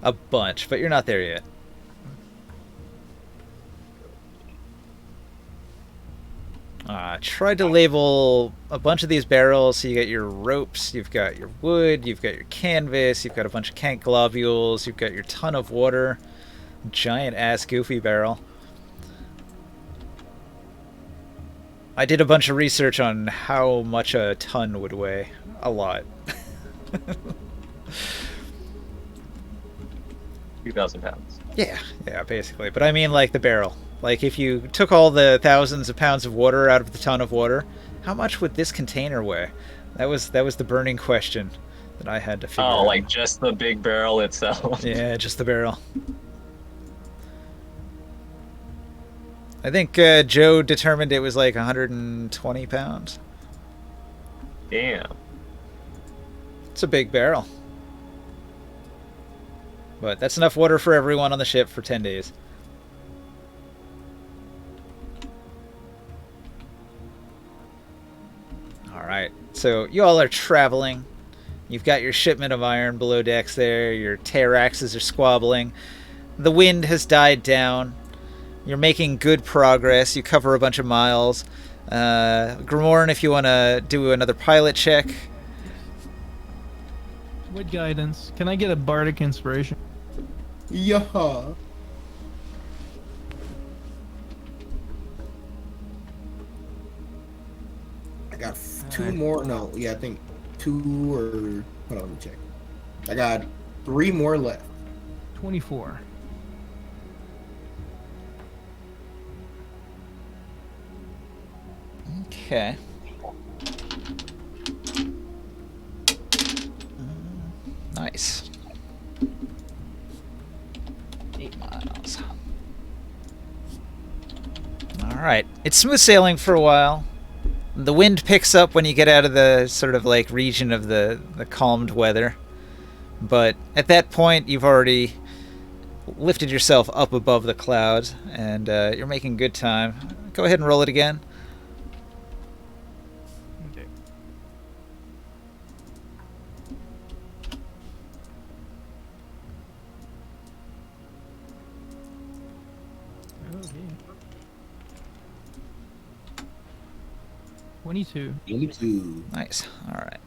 A bunch, but you're not there yet. Try to label a bunch of these barrels so you get your ropes, you've got your wood, you've got your canvas, you've got a bunch of cant globules, you've got your ton of water. Giant ass goofy barrel. I did a bunch of research on how much a ton would weigh. A lot.
2,000 pounds.
Yeah, basically. But I mean, like, the barrel. Like, if you took all the thousands of pounds of water out of the ton of water, how much would this container weigh? That was the burning question that I had to figure out.
Oh, like just the big barrel itself.
Yeah, just the barrel. I think Joe determined it was like 120 pounds.
Damn.
It's a big barrel. But that's enough water for everyone on the ship for 10 days. Alright, so you all are traveling. You've got your shipment of iron below decks there. Your Terraxes are squabbling. The wind has died down. You're making good progress. You cover a bunch of miles. Grimorn, if you want to do another pilot check.
With guidance. Can I get a bardic inspiration?
Yeah. I got 2 more. No, yeah, I think 2 or. Hold on, let me check. I got 3 more left.
24.
Okay. Nice. 8 miles. Alright. It's smooth sailing for a while. The wind picks up when you get out of the sort of like region of the calmed weather. But at that point, you've already lifted yourself up above the clouds, and you're making good time. Go ahead and roll it again.
Okay. 22.
22.
Nice. All right.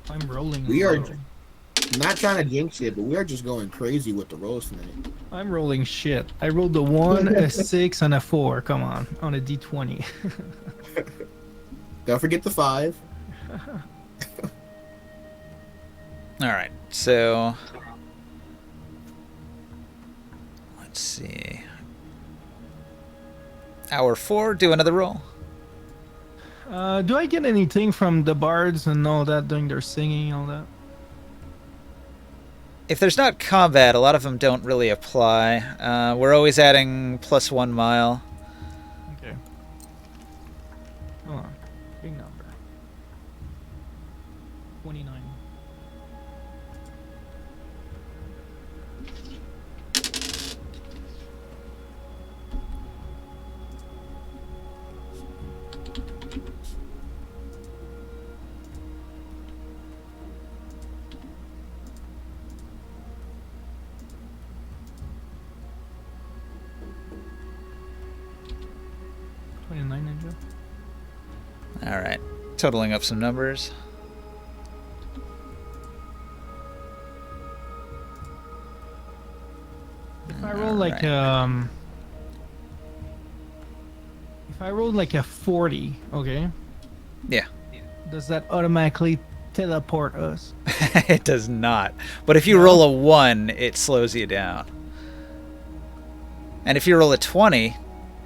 I'm rolling.
We are
low.
not trying to jinx it, but we are just going crazy with the rolls tonight.
I'm rolling shit. I rolled a 1, a 6, and a 4. Come on a d20.
Don't forget the 5.
All right. So let's see. Hour 4. Do another roll.
Do I get anything from the bards and all that doing their singing, all that?
If there's not combat, a lot of them don't really apply. We're always adding +1 mile.
Okay. Hold on. Big number. 29. Ninja.
All right. Totaling up some numbers.
If I roll like if I roll like a 40, okay?
Yeah.
Does that automatically teleport us?
It does not. But if you roll a 1, it slows you down. And if you roll a 20,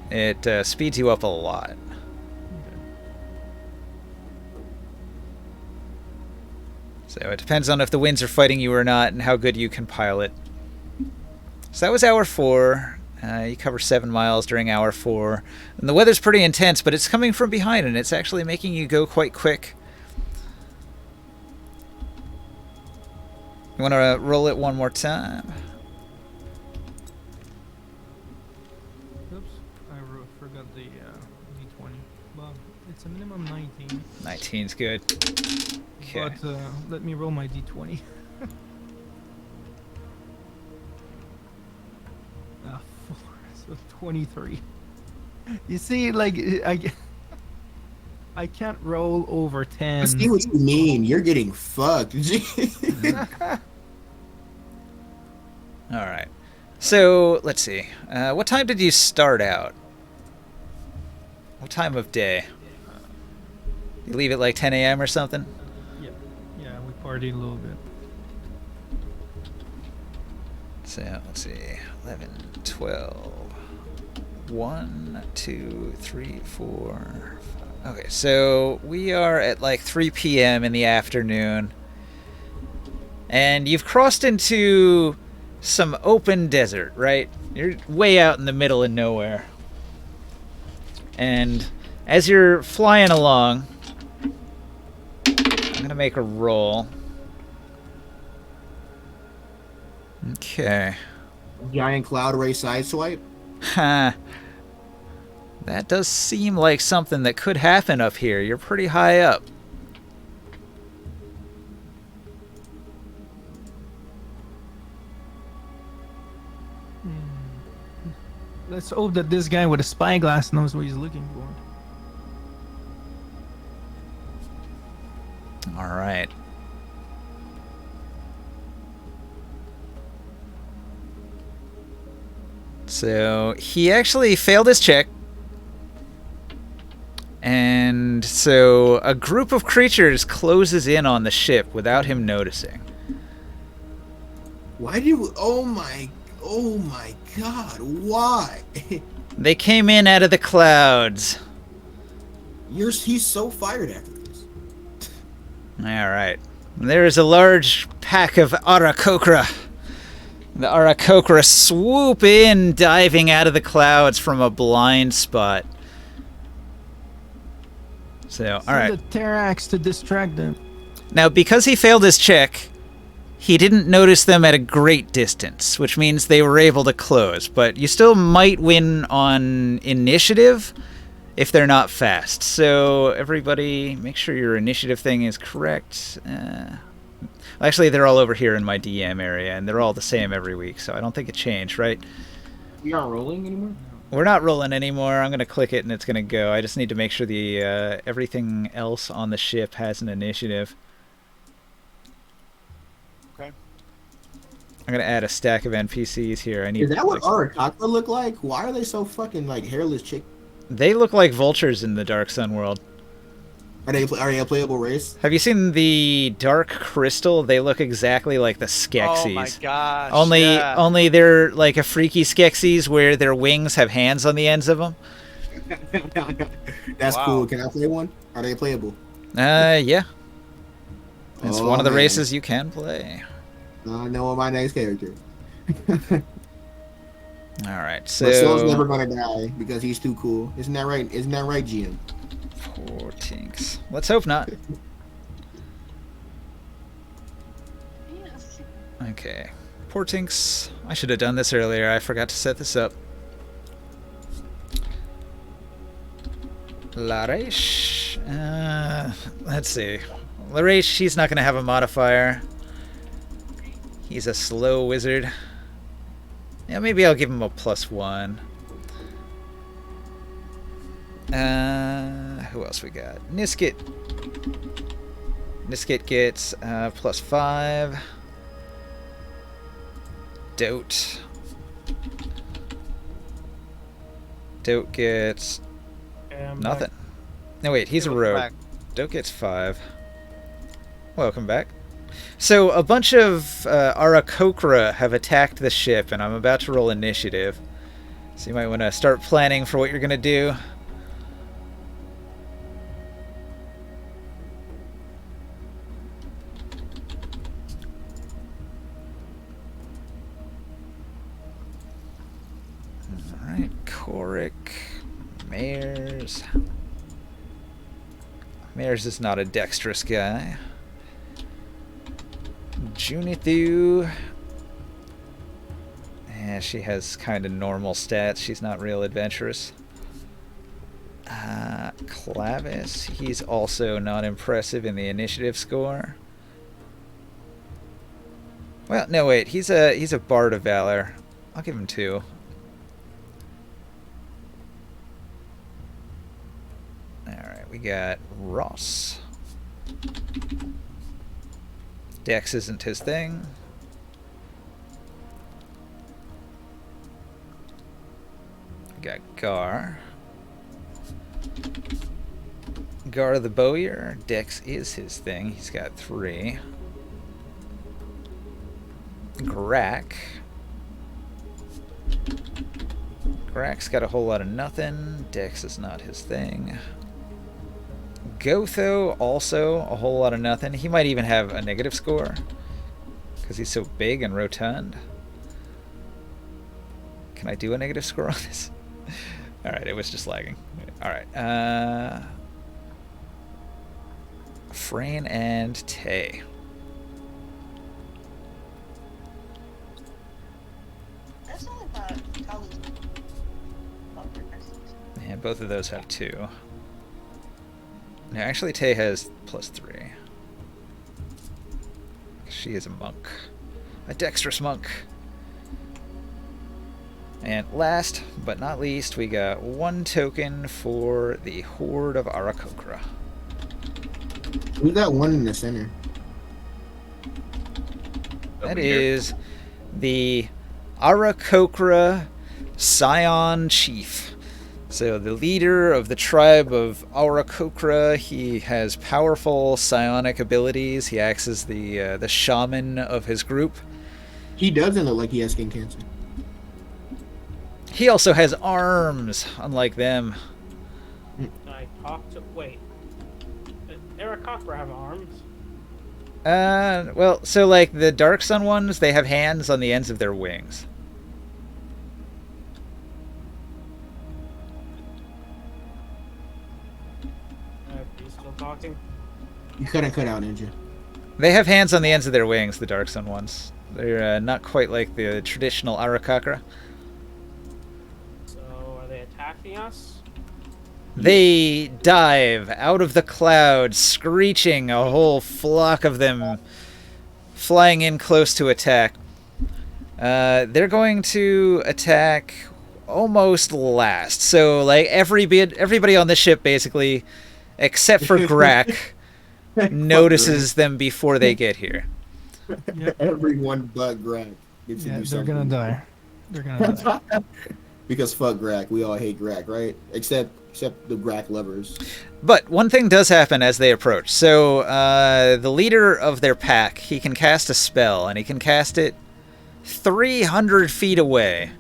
it speeds you up a lot. So it depends on if the winds are fighting you or not and how good you can pilot. So that was hour 4. You cover 7 miles during hour 4. And the weather's pretty intense, but it's coming from behind and it's actually making you go quite quick. You want to roll it one more time?
Oops, I forgot the d20. Well, it's a minimum 19.
19's good. Okay.
But let me roll my d20. 4, so 23. You see, like I can't roll over 10.
I see what you mean. You're getting fucked.
All right. So let's see. What time did you start out? What time of day? You leave at like 10 a.m. or something?
Yeah, we partied a little bit.
So let's see. 11, 12, 1, 2, 3, 4, 5. Okay, so we are at like 3 p.m. in the afternoon. And you've crossed into some open desert, right? You're way out in the middle of nowhere. And as you're flying along, I'm going to make a roll. Okay.
Giant cloud ray sideswipe.
Ha. That does seem like something that could happen up here. You're pretty high up.
Let's hope that this guy with a spyglass knows what he's looking for.
All right. So he actually failed his check. And so a group of creatures closes in on the ship without him noticing.
Why do you... Oh my god, why?
They came in out of the clouds.
He's so fired after this.
Alright. There is a large pack of Arakokra. The Arakokra swoop in, diving out of the clouds from a blind spot. So, alright.
Send the Terrax to distract them.
Now, because he failed his check, he didn't notice them at a great distance, which means they were able to close. But you still might win on initiative if they're not fast. So everybody, make sure your initiative thing is correct. Actually, they're all over here in my DM area, and they're all the same every week, so I don't think it changed, right?
We aren't rolling anymore?
We're not rolling anymore. I'm going to click it and it's going to go. I just need to make sure the everything else on the ship has an initiative.
Okay.
I'm going to add a stack of NPCs here. I need.
Is that what Arakakra look like? Why are they so fucking like hairless chick?
They look like vultures in the Dark Sun world.
Are they a playable race?
Have you seen the Dark Crystal? They look exactly like the Skeksis.
Oh my gosh.
Only they're like a freaky Skeksis where their wings have hands on the ends of them.
That's
Wow.
cool. Can I play one? Are they playable?
Yeah. It's
Oh,
one of the
man.
races you can play.
I know my next character.
All right,
But Soul's
so
never gonna die because he's too cool. Isn't that right? Isn't that right, GM?
poor Tinks. Let's hope not. Okay, poor Tinks. I should have done this earlier. I forgot to set this up. Larish. Let's see. Larish, he's not going to have a modifier. He's a slow wizard. Yeah, maybe I'll give him a +1. Who else we got? Niskit. Niskit gets +5. Dote. Dote gets nothing. No, wait, he's a rogue.
Back.
Dote gets 5. Welcome back. So, a bunch of Arakokra have attacked the ship, and I'm about to roll initiative. So you might want to start planning for what you're going to do. Alright, Korik. Mares. Mares is not a dexterous guy. Junithu. Yeah, she has kind of normal stats. She's not real adventurous. Clavis. He's also not impressive in the initiative score. Well, no, wait. He's a Bard of Valor. I'll give him 2. Alright, we got Ross. Dex isn't his thing. We got Gar. Gar the Bowyer. Dex is his thing. He's got 3. Grak. Grak's got a whole lot of nothing. Dex is not his thing. Gotho, also a whole lot of nothing. He might even have a negative score because he's so big and rotund. Can I do a negative score on this? Alright, it was just lagging. Alright. Frayne and Tay. Yeah, both of those have 2. No, actually, Tay has +3. She is a monk. A dexterous monk. And last but not least, we got 1 token for the Horde of Arakokra.
Who's that one in the center?
That is the Arakokra Scion Chief. So the leader of the tribe of Arakokra, he has powerful psionic abilities. He acts as the shaman of his group.
He doesn't look like he has skin cancer.
He also has arms, unlike them.
I talked to. Wait. Eric Cochran have arms?
Well, so like the Dark Sun ones, they have hands on the ends of their wings.
Are you still talking?
You couldn't cut out, Ninja.
They have hands on the ends of their wings, the Dark Sun ones. They're not quite like the traditional Arakakra.
So, are they attacking us?
They dive out of the clouds, screeching, a whole flock of them flying in close to attack. They're going to attack almost last. So like everybody on the ship basically, except for Grak, notices them before they get here.
Everyone but Greg gets to
Yeah,
do
they're
something.
gonna die. They're gonna die.
Because fuck Grak. We all hate Grak, right? Except the Grak lovers.
But one thing does happen as they approach. So the leader of their pack, he can cast a spell, and he can cast it 300 feet away.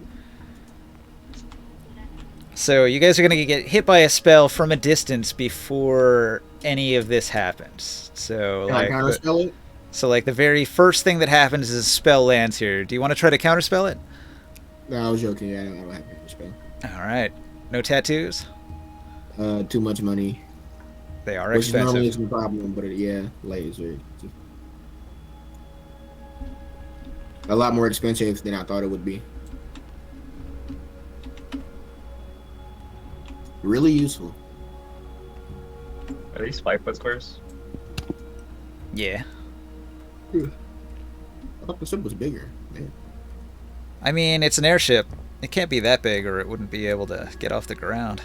So you guys are going to get hit by a spell from a distance before any of this happens. So
Can I counterspell it?
So like the very first thing that happens is a spell lands here. Do you want to try to counterspell it?
No, I was joking. Yeah, I don't have counterspell.
All right. No tattoos?
Too much money.
They are
Which normally
expensive.
isn't a problem, but yeah, laser. A lot more expensive than I thought it would be. Really useful.
Are these 5 foot squares?
Yeah.
I thought the ship was bigger. Man.
I mean, it's an airship. It can't be that big or it wouldn't be able to get off the ground.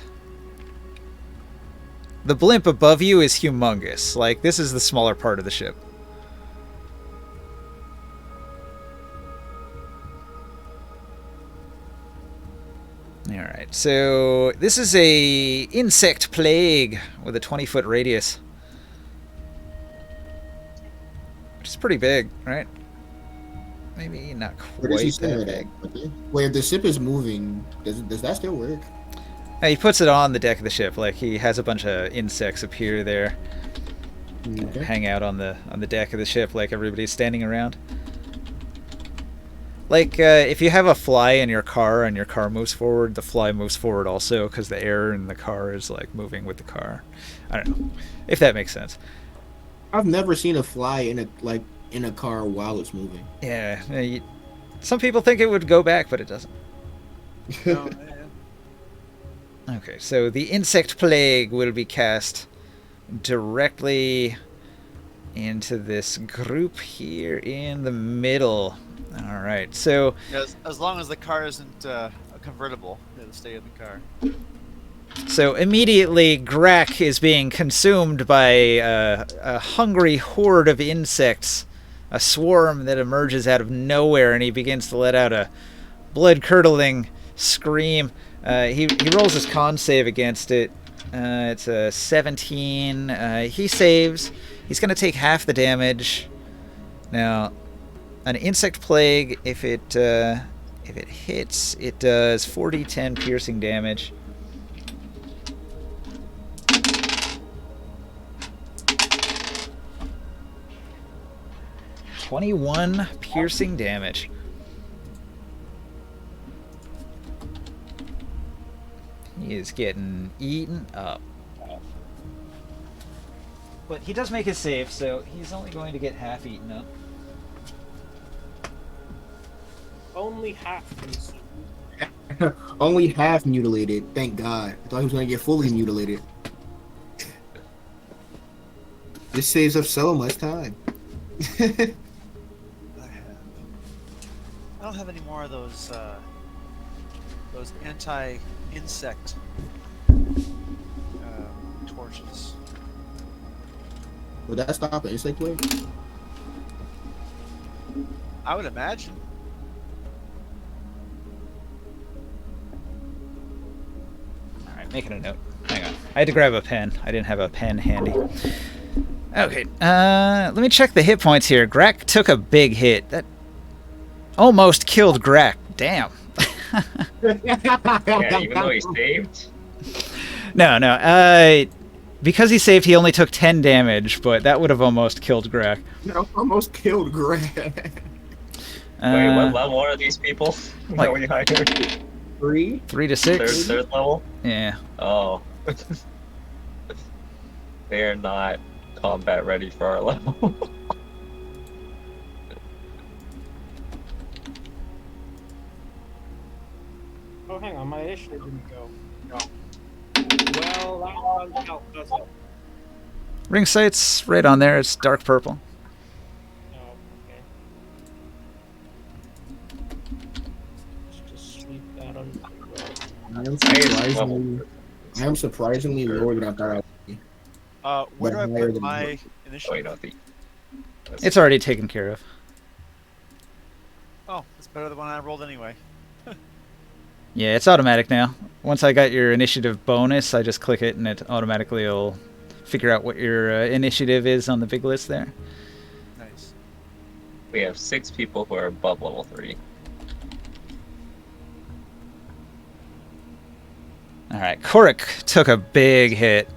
The blimp above you is humongous. Like, this is the smaller part of the ship. Alright, so this is a insect plague with a 20-foot radius. Which is pretty big, right? Maybe not
Where does he
quite
center
that
that?
big.
Wait, if the ship is moving, does that still work?
He puts it on the deck of the ship, like he has a bunch of insects appear there,
Okay.
hang out on the deck of the ship, like everybody's standing around. Like if you have a fly in your car and your car moves forward, the fly moves forward also because the air in the car is like moving with the car. I don't know if that makes sense.
I've never seen a fly in a car while it's moving.
Yeah, some people think it would go back, but it doesn't.
No,
Okay, so the insect plague will be cast directly into this group here in the middle. All right, so
as long as the car isn't a convertible, it'll stay in the car.
so immediately Grak is being consumed by a hungry horde of insects, a swarm that emerges out of nowhere, and he begins to let out a blood-curdling scream. He rolls his con save against it. It's a 17. He saves. He's going to take half the damage. Now, an insect plague, if it hits, it does 4d10 piercing damage. .21 piercing damage. He is getting eaten up. But he does make his save, so he's only going to get half eaten up.
Only half consumed.
Only half mutilated. Thank God. I thought he was gonna get fully mutilated. This saves up so much time.
I don't have any more of those anti-insect torches.
Would that stop an insect plague?
I would imagine.
Alright, making a note. Hang on. I had to grab a pen. I didn't have a pen handy. Okay, let me check the hit points here. Grak took a big hit. That almost killed Grak. Damn.
Yeah, even though he saved.
No. Because he saved, he only took 10 damage, but that would have almost killed Grak.
No, almost killed Greg.
Wait, what level are these people
like-
that we hired?
3?
3 to 6.
Third level?
Yeah.
Oh. They are not combat ready for our level.
Oh, hang on, my initiative didn't go. No. Well, that one out, does it?
Ring sight's right on there. It's dark purple.
No, okay. Let's just sweep that under the rug.
am
Highest level.
surprisingly lower than I thought I would be.
Where
But
do I
higher
put
than
my
Wait,
initiative?
no, the.
It's already taken care of.
Oh, it's better than one I rolled anyway.
Yeah, it's automatic now. Once I got your initiative bonus, I just click it and it automatically will figure out what your initiative is on the big list there.
Nice.
We have 6 people who are above level 3.
All right, Korik took a big hit.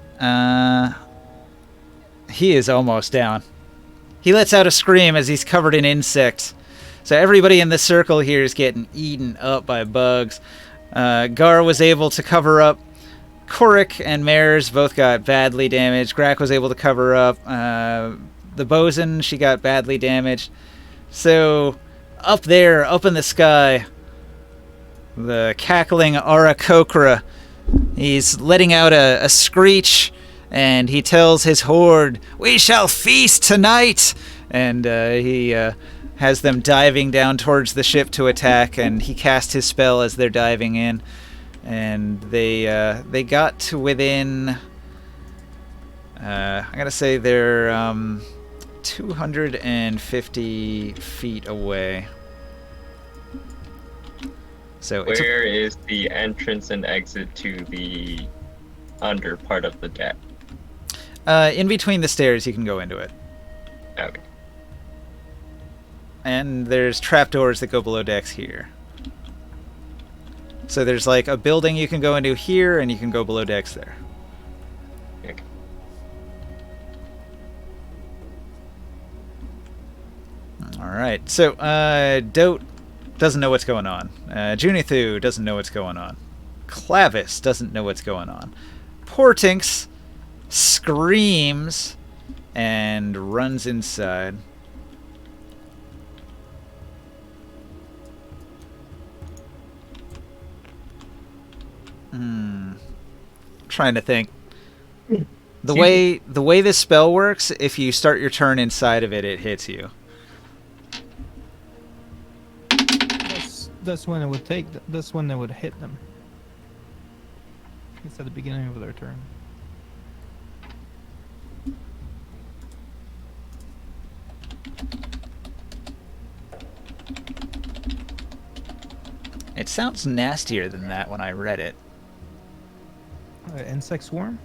He is almost down. He lets out a scream as he's covered in insects. So everybody in the circle here is getting eaten up by bugs. Gar was able to cover up. Korik and Mares both got badly damaged. Grak was able to cover up. The bosun, she got badly damaged. So up there, up in the sky, the cackling Arakokra, he's letting out a screech, and he tells his horde, "We shall feast tonight!" And he has them diving down towards the ship to attack, and he cast his spell as they're diving in. And they got to within, I gotta say they're 250 feet away. So
Where is the entrance and exit to the under part of the deck?
in between the stairs, you can go into it.
Okay.
And there's trapdoors that go below decks here. So there's like a building you can go into here, and you can go below decks there.
Okay.
All right. So Dote doesn't know what's going on. Junithu doesn't know what's going on. Clavis doesn't know what's going on. Portinx screams and runs inside. Trying to think. The way this spell works, if you start your turn inside of it, it hits you.
That's when it would take. That's when they would hit them. It's at the beginning of their turn.
It sounds nastier than that when I read it.
Insect swarm.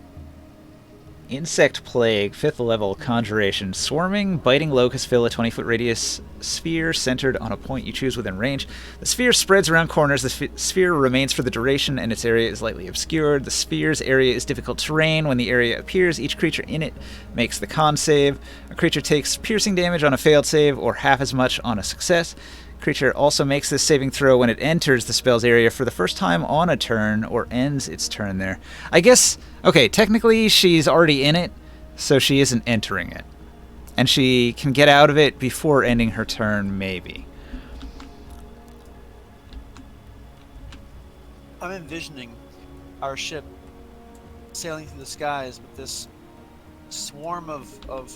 Insect Plague, 5th level, Conjuration. Swarming, biting locusts fill a 20-foot radius sphere centered on a point you choose within range. The sphere spreads around corners. The sphere remains for the duration, and its area is lightly obscured. The sphere's area is difficult terrain. When the area appears, each creature in it makes the con save. A creature takes piercing damage on a failed save, or half as much on a success. Creature also makes this saving throw when it enters the spell's area for the first time on a turn or ends its turn there. I guess, okay, technically she's already in it, so she isn't entering it. And she can get out of it before ending her turn, maybe.
I'm envisioning our ship sailing through the skies with this swarm of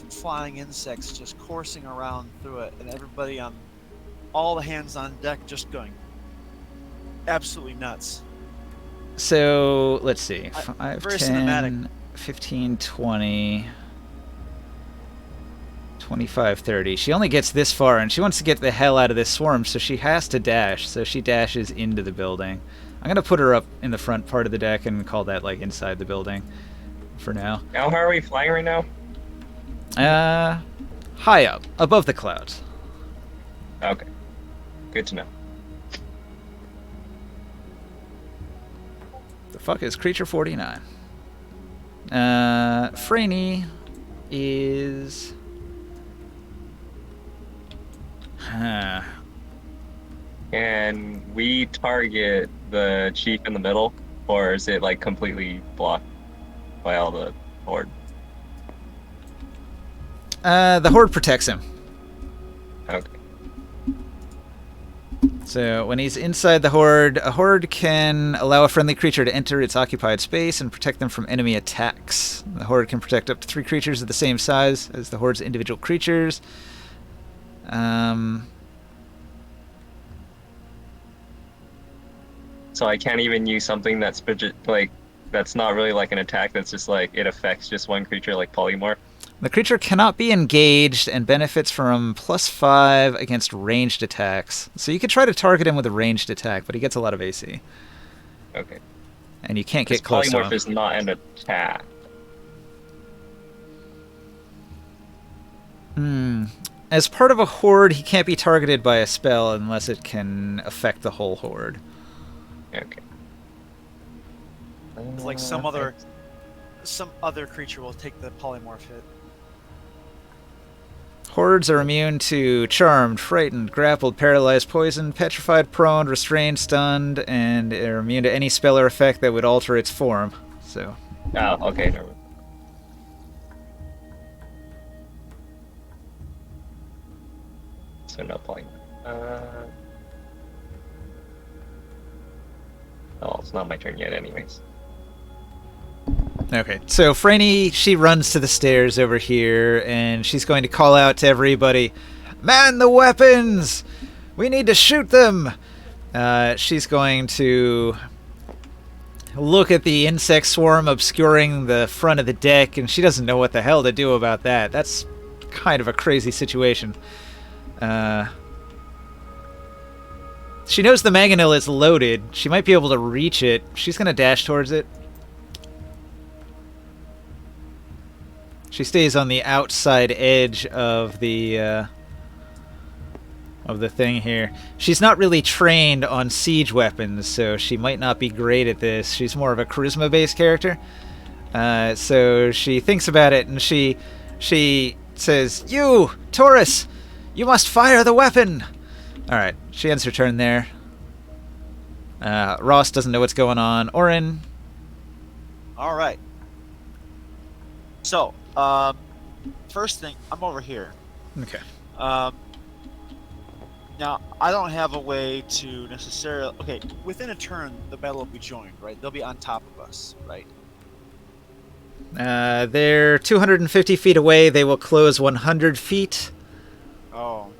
flying insects just coursing around through it, and everybody on all the hands on deck just going absolutely nuts.
So, let's see. 5,
very
10,
cinematic.
15, 20, 25, 30. She only gets this far, and she wants to get the hell out of this swarm, so she has to dash. So she dashes into the building. I'm going to put her up in the front part of the deck and call that, like, inside the building for now.
Now, how are we flying right now?
High up, above the clouds.
Okay. Good to know.
The fuck is Creature 49? Franny is...
Can we target the chief in the middle, or is it like completely blocked by all the horde?
The horde protects him.
Okay.
So when he's inside the horde, a horde can allow a friendly creature to enter its occupied space and protect them from enemy attacks. The horde can protect up to 3 creatures of the same size as the horde's individual creatures.
so I can't even use something that's like that's not really like an attack. That's just like it affects just one creature, like polymorph.
The creature cannot be engaged and benefits from +5 against ranged attacks. So you could try to target him with a ranged attack, but he gets a lot of AC.
Okay.
And you can't
Because
get close to
polymorph
him.
is not an attack.
As part of a horde, he can't be targeted by a spell unless it can affect the whole horde.
Okay.
It's like some other creature will take the polymorph hit.
Hordes are immune to charmed, frightened, grappled, paralyzed, poisoned, petrified, prone, restrained, stunned, and are immune to any spell or effect that would alter its form. So,
Oh, okay. Never mind. So no polymorph. Oh, it's not my turn yet, anyways.
okay. So Franny, she runs to the stairs over here, and she's going to call out to everybody, "Man the weapons! We need to shoot them!" She's going to look at the insect swarm obscuring the front of the deck, and she doesn't know what the hell to do about that. That's kind of a crazy situation. She knows the mangonel is loaded. She might be able to reach it. She's going to dash towards it. She stays on the outside edge of the thing here. She's not really trained on siege weapons, so she might not be great at this. She's more of a charisma-based character. So she thinks about it, and she says, "You, Taurus, you must fire the weapon!" Alright, she ends her turn there. Ross doesn't know what's going on. Orin.
Alright. So, first thing, I'm over here.
Okay.
Now, I don't have a way to necessarily... Okay, within a turn, the battle will be joined, right? They'll be on top of us, right?
They're 250 feet away. They will close 100 feet.
Oh.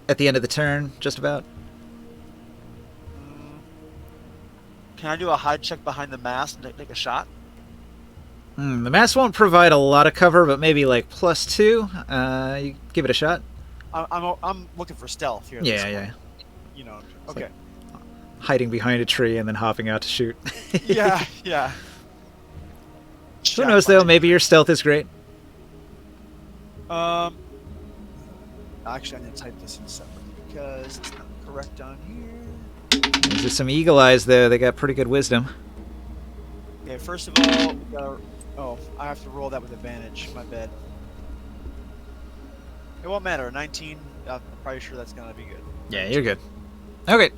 At the end of the turn, just about.
Can I do a hide check behind the mast and take a shot?
The mast won't provide a lot of cover, but maybe like +2. You give it a shot.
I'm looking for stealth here.
Yeah.
You know. Okay.
Like hiding behind a tree and then hopping out to shoot.
yeah.
Who knows though? Maybe your stealth is great.
Actually, I need to type this in separately because it's not correct on here.
These are some eagle eyes though. They got pretty good wisdom.
Okay, first of all, we gotta... Oh, I have to roll that with advantage. My bad. It won't matter. 19. I'm probably sure that's gonna be good.
Yeah, you're good. Okay.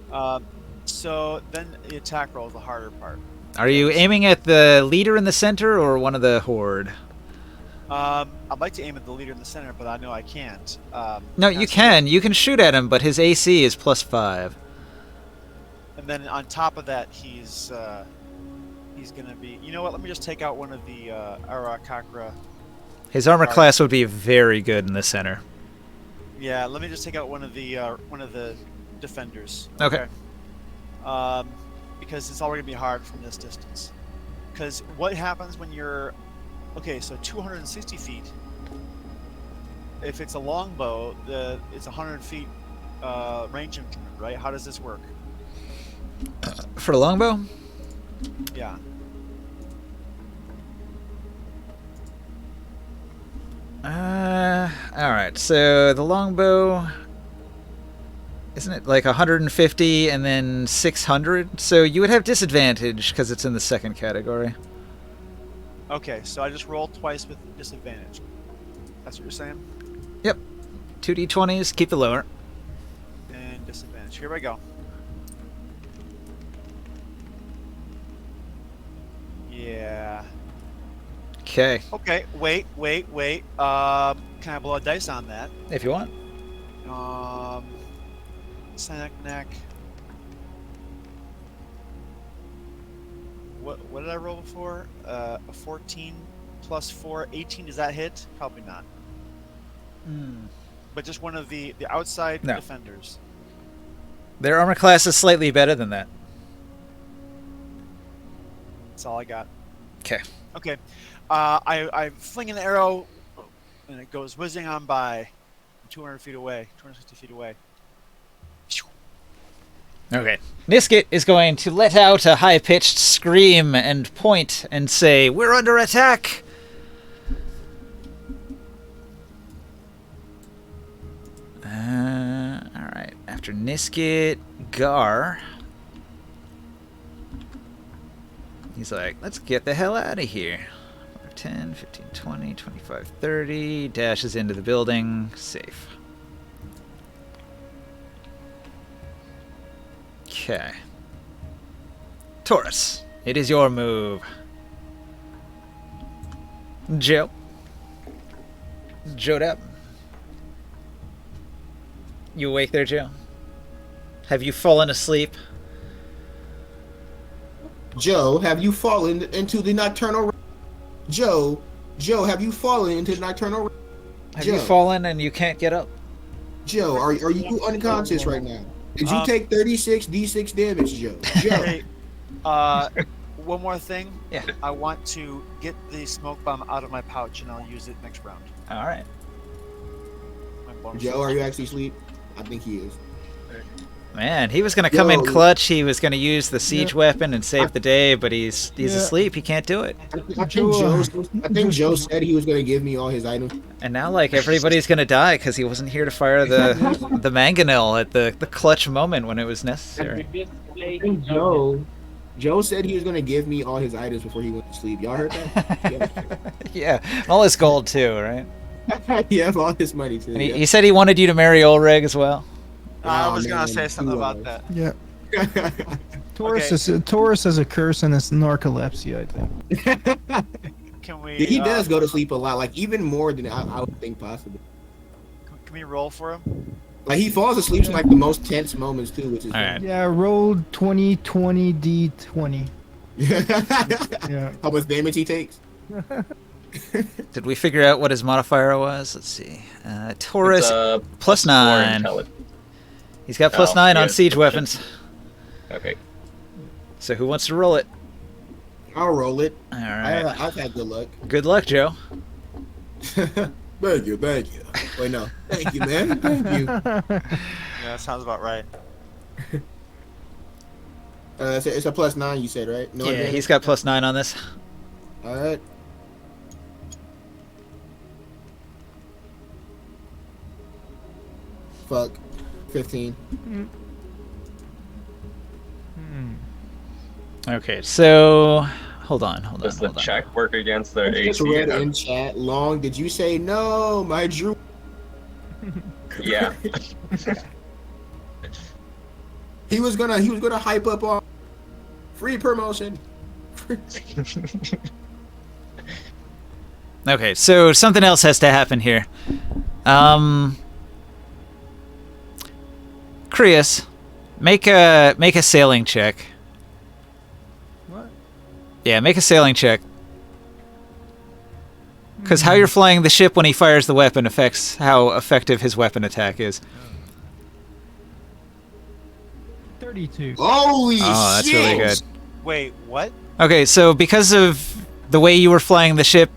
So then the attack roll is the harder part.
Are you aiming at the leader in the center or one of the horde?
I'd like to aim at the leader in the center, but I know I can't.
No, you can. You can shoot at him, but his AC is +5.
And then on top of that, he's gonna be... You know what? Let me just take out one of the Arakakra.
His armor class would be very good in the center.
Yeah, let me just take out one of the defenders.
Okay.
Because it's already gonna be hard from this distance. Because what happens when you're... Okay, so 260 feet. If it's a longbow, it's 100 feet range increment, right? How does this work?
For a longbow?
Yeah.
Alright, so the longbow... Isn't it like 150 and then 600? So you would have disadvantage because it's in the second category.
Okay, so I just rolled twice with disadvantage. That's what you're saying?
Yep. 2d20s, keep the lower.
And disadvantage. Here we go. Yeah.
Okay.
Okay, wait. Can I blow a dice on that?
If you want.
Snack neck. What did I roll before? A 14 plus 4, 18. Does that hit? Probably not. But just one of the outside defenders.
Their armor class is slightly better than that.
That's all I got.
Okay.
Okay. I fling an arrow, and it goes whizzing on by, 200 feet away, 260 feet away.
Okay. Niskit is going to let out a high-pitched scream and point and say, "We're under attack!" Alright. After Niskit, Gar. He's like, let's get the hell out of here. 10, 15, 20, 25, 30. Dashes into the building. Safe. Okay. Taurus, it is your move. Joe. Joe up. You awake there, Joe? Have you fallen asleep?
Joe, have you fallen into the nocturnal? Joe, have you fallen into the nocturnal?
Have
Joe.
you fallen and you can't get up?
Joe, are you unconscious right now? Did you
Um,
take 36 d6 damage, Joe? Joe.
Hey, one more thing.
Yeah.
I want to get the smoke bomb out of my pouch, and I'll use it next round.
All right.
My bonus
Joe, are you actually asleep? I think he is.
Man, he was going to come in
Yo.
clutch. He was going to use the siege weapon and save the day, but he's asleep. He can't do it.
I think Joe said he was going to give me all his items.
And now, like, everybody's going to die because he wasn't here to fire the mangonel at the clutch moment when it was necessary.
I think Joe said he was going to give me all his items before he went to sleep. Y'all heard that?
Yeah, all his gold too, right?
Yeah, all his money too.
And
Yeah.
he said he wanted you to marry Ulrich as well.
I
Oh,
was gonna
man,
say something
too
about
low.
that.
Yeah.
Okay.
Taurus has a curse and it's narcolepsy, I think.
Can we?
Yeah, he does go to sleep a lot, like even more than I would think possible.
Can we roll for him?
Like he falls asleep in like the most tense moments too, which is
All right.
Yeah, roll 20, 20, D20. Yeah.
How much damage he takes?
Did we figure out what his modifier was? Let's see. Taurus plus 9. He's got plus 9 on
good.
siege weapons.
Okay.
So who wants to roll it?
I'll roll it.
All right.
I've had good luck.
Good luck, Joe.
Thank you. Wait, no. Thank you, man. Thank you.
Yeah, that sounds about right.
It's a plus 9, you said, right? No
Yeah,
advantage?
he's got plus 9 on this.
All right. Fuck. 15.
Okay, so hold on.
Does the check work against their
I just
AC?
read in chat. Long, did you say no, my Drew?
Yeah.
He was gonna hype up on free promotion.
Okay, so something else has to happen here. Krius, make a sailing check.
What?
Yeah, make a sailing check. Because how you're flying the ship when he fires the weapon affects how effective his weapon attack is.
32.
Holy shit!
Oh, that's really good.
Wait, what?
Okay, so because of the way you were flying the ship,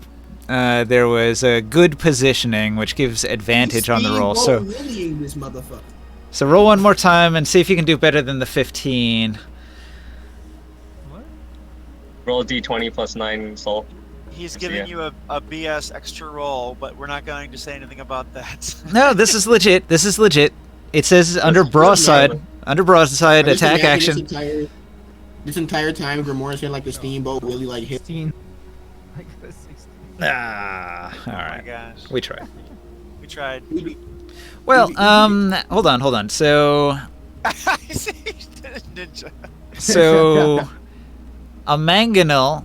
there was a good positioning, which gives advantage on the roll. So
this motherfucker.
So roll one more time and see if you can do better than the 15.
What?
Roll a d20 plus 9 soul.
He's
Yeah.
giving you a BS extra roll, but we're not going to say anything about that.
No, this is legit. This is legit. It says under broadside. Under broadside,
I just
attack
imagine
action.
This entire time, Grimoire's been like the steamboat, Willie like hit.
16. Like the 16.
Ah, all
Oh my
right.
gosh.
We tried.
We tried.
Well, hold on. So,
Ninja.
so a mangonel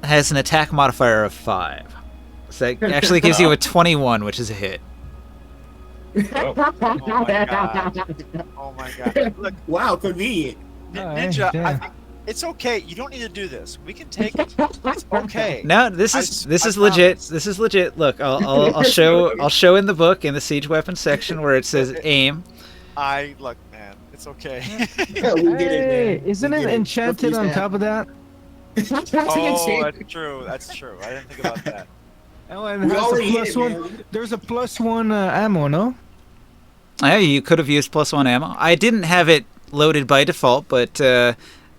has an attack modifier of 5. So that actually gives you a 21, which is a hit.
Oh my god. Oh my god. Look,
Wow, convenient.
Ninja, I
damn.
think it's okay. You don't need to do this. We can take it. It's okay.
No, this
I
is legit.
promise.
This is legit. Look, I'll show in the book in the siege weapons section where it says aim.
Look, man. It's okay.
Yeah, we did it,
Hey,
man.
isn't
We
it
did it.
enchanted
Fuck
on
you,
top of that?
Oh, that's true. That's true. I didn't think about that.
Oh, and it
We
has a
already hit
plus
it,
one.
man.
There's a +1 ammo, no?
Yeah, you could have used +1 ammo. I didn't have it loaded by default, but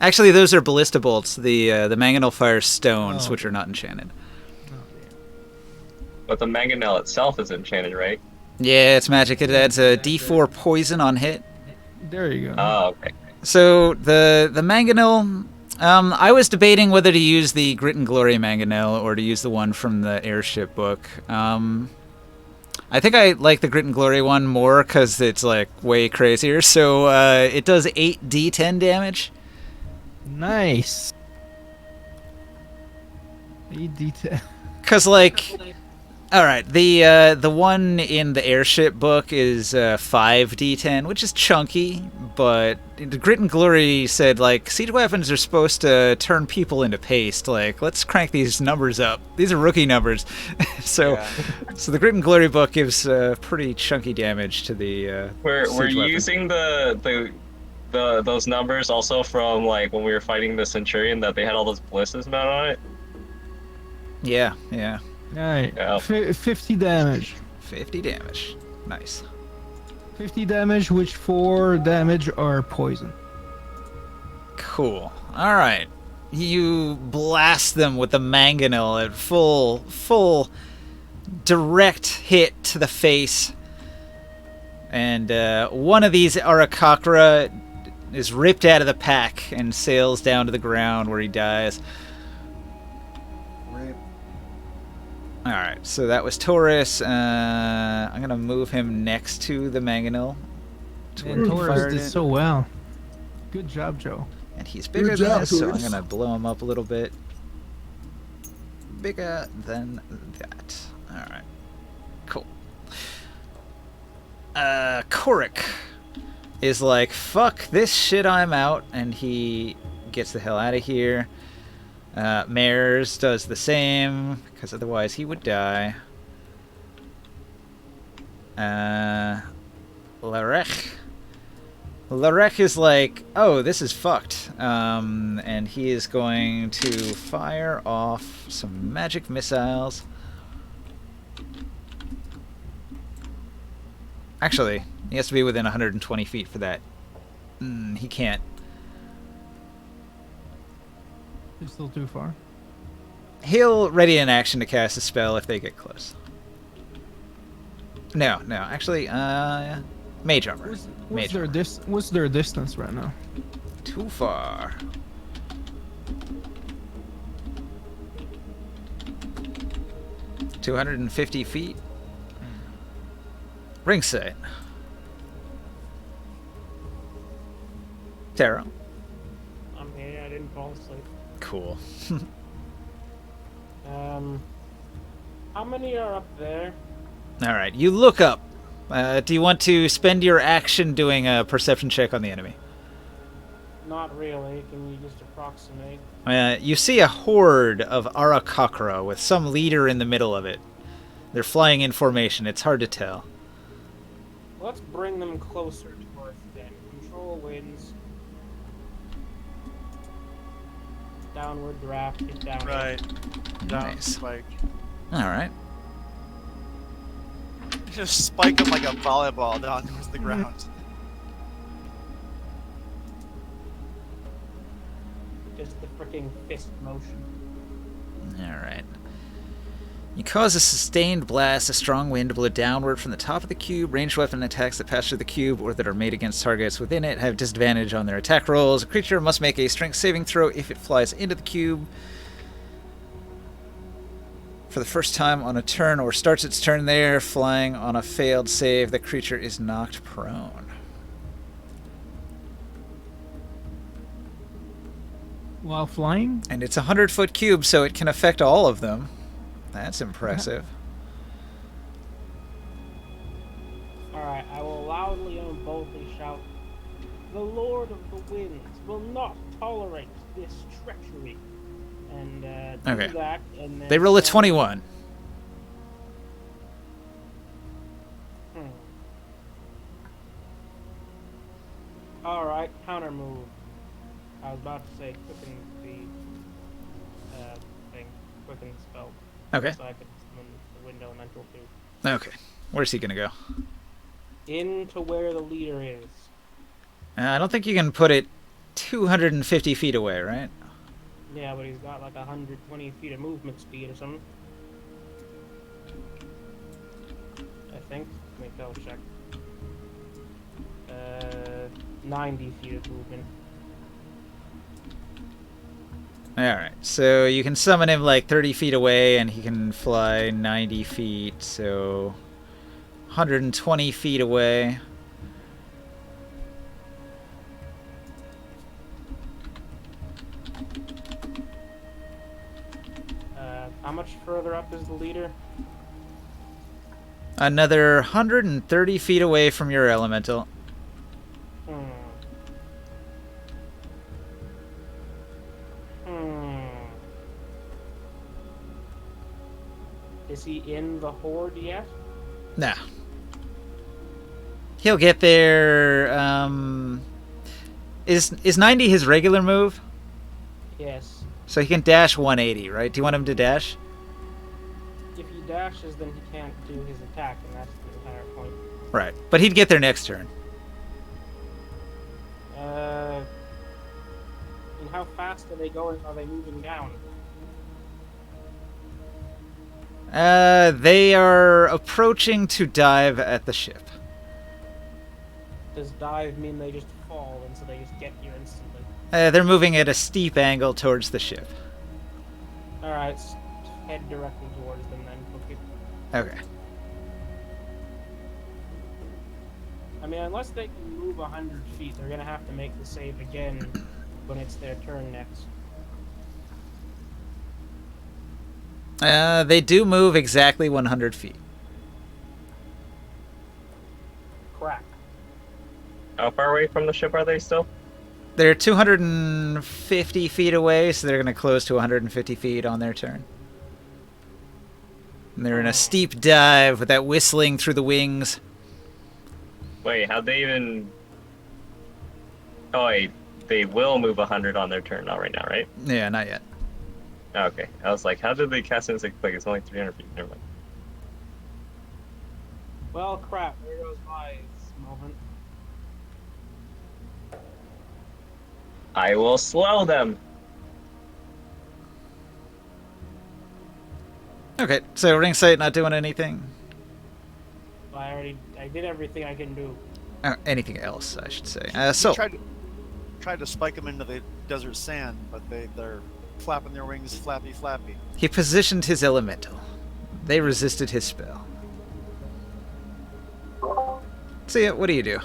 actually those are ballista bolts. The mangonel fires stones,
Oh.
which are not enchanted.
But the mangonel itself is enchanted, right?
Yeah, it's magic. It adds a D4 poison on hit.
There you go.
Oh, okay.
So the mangonel, I was debating whether to use the Grit and Glory mangonel or to use the one from the Airship book. I think I like the Grit and Glory one more because it's like way crazier. So it does 8d10 damage.
Nice. 8d10.
Cause like, all right, the one in the Airship book is 5d10, which is chunky, but the Grit and Glory said like siege weapons are supposed to turn people into paste. Like, let's crank these numbers up. These are rookie numbers, so the Grit and Glory book gives pretty chunky damage to the.
We're
siege weapon.
using those numbers also from like when we were fighting the Centurion that they had all those ballistas mounted on it.
Yeah.
Alright.
Yeah.
50 damage.
50 damage. Nice.
50 damage, which 4 damage are poison.
Cool. All right. You blast them with the mangonel at full direct hit to the face. And one of these Arakakra is ripped out of the pack and sails down to the ground where he dies. All right, so that was Taurus. I'm gonna move him next to the mangonel. to where
And
he
Taurus
fired
did
it.
so well. Good job, Joe.
And he's bigger
Good
than
job,
this, so I'm
Taurus.
gonna blow him up a little bit. Bigger than that. All right, cool. Korik is like, fuck this shit, I'm out, and he gets the hell out of here. Mares does the same, because otherwise he would die. Larech is like, oh, this is fucked. And he is going to fire off some magic missiles. Actually, he has to be within 120 feet for that. He can't.
He's still too far.
He'll ready an action to cast a spell if they get close. No, actually, Mage Armor.
What's their distance right now?
Too far. $250 feet. Ring sight. Taro.
I'm here. I didn't fall asleep.
Cool.
How many are up there?
Alright, you look up. Do you want to spend your action doing a perception check on the enemy?
Not really. Can you just approximate?
You see a horde of Arakakra with some leader in the middle of it. They're flying in formation. It's hard to tell.
Let's bring them closer to us then. Control winds. Downward draft. Get down.
Right. Down
Nice.
spike.
Alright.
Just spike him like a volleyball down towards the ground.
Just the freaking fist motion.
Alright. You cause a sustained blast, a strong wind to blow downward from the top of the cube. Ranged weapon attacks that pass through the cube or that are made against targets within it have disadvantage on their attack rolls. A creature must make a strength saving throw if it flies into the cube for the first time on a turn or starts its turn there. Flying on a failed save, the creature is knocked prone.
While flying?
And it's a 100-foot cube, so it can affect all of them. That's impressive.
Alright, I will loudly and boldly shout, "The Lord of the Winds will not tolerate this treachery." And do
Okay.
that, and then
They roll a 21.
Alright, counter move. I was about to say quicken speed.
Okay.
So I could summon the wind elemental too.
Okay. Where's he gonna go?
Into where the leader is.
I don't think you can put it 250 feet away, right?
Yeah, but he's got like 120 feet of movement speed or something. I think. Let me double check. 90 feet of movement.
Alright, so you can summon him like 30 feet away and he can fly 90 feet, so 120 feet away.
How much further up is the leader?
Another 130 feet away from your elemental.
Hmm. Is he in the horde yet?
Nah. He'll get there, Is 90 his regular move?
Yes.
So he can dash 180, right? Do you want him to dash?
If he dashes, then he can't do his attack, and that's the entire point.
Right. But he'd get there next turn.
And how fast are they going? Are they moving down?
They are approaching to dive at the ship.
Does dive mean they just fall, and so they just get here instantly?
They're moving at a steep angle towards the ship.
Alright, head directly towards them then. Okay.
Okay.
I mean, unless they can move 100 feet, they're gonna have to make the save again when it's their turn next.
They do move exactly 100 feet.
Crap.
How far away from the ship are they still?
They're 250 feet away, so they're going to close to 150 feet on their turn. And they're in a steep dive with that whistling through the wings.
Wait, how'd they even... Oh, wait. They will move 100 on their turn, not right now, right?
Yeah, not yet.
Okay. I was like, how did they cast Insect Plague? It's only 300 feet. Never mind.
Well, crap. There goes my moment.
I will slow them.
Okay, so ring sight not doing anything.
I did everything I can do.
Anything else, I should say.
He
So,
tried to spike them into the desert sand, but they're flapping their wings, flappy, flappy.
he positioned his elemental. They resisted his spell. So yeah, what do you do?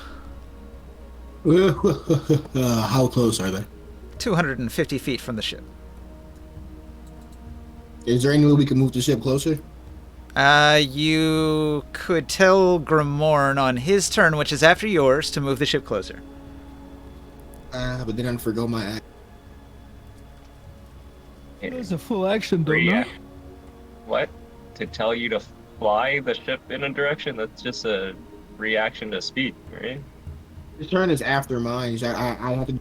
How close are they?
250 feet from the ship.
Is there any way we can move the ship closer?
You could tell Grimorn on his turn, which is after yours, to move the ship closer.
But then I'd forgo my act.
That's a full action, though, no?
Yeah. What? To tell you to fly the ship in a direction? That's just a reaction to speed, right?
His turn is after mine. So I have to.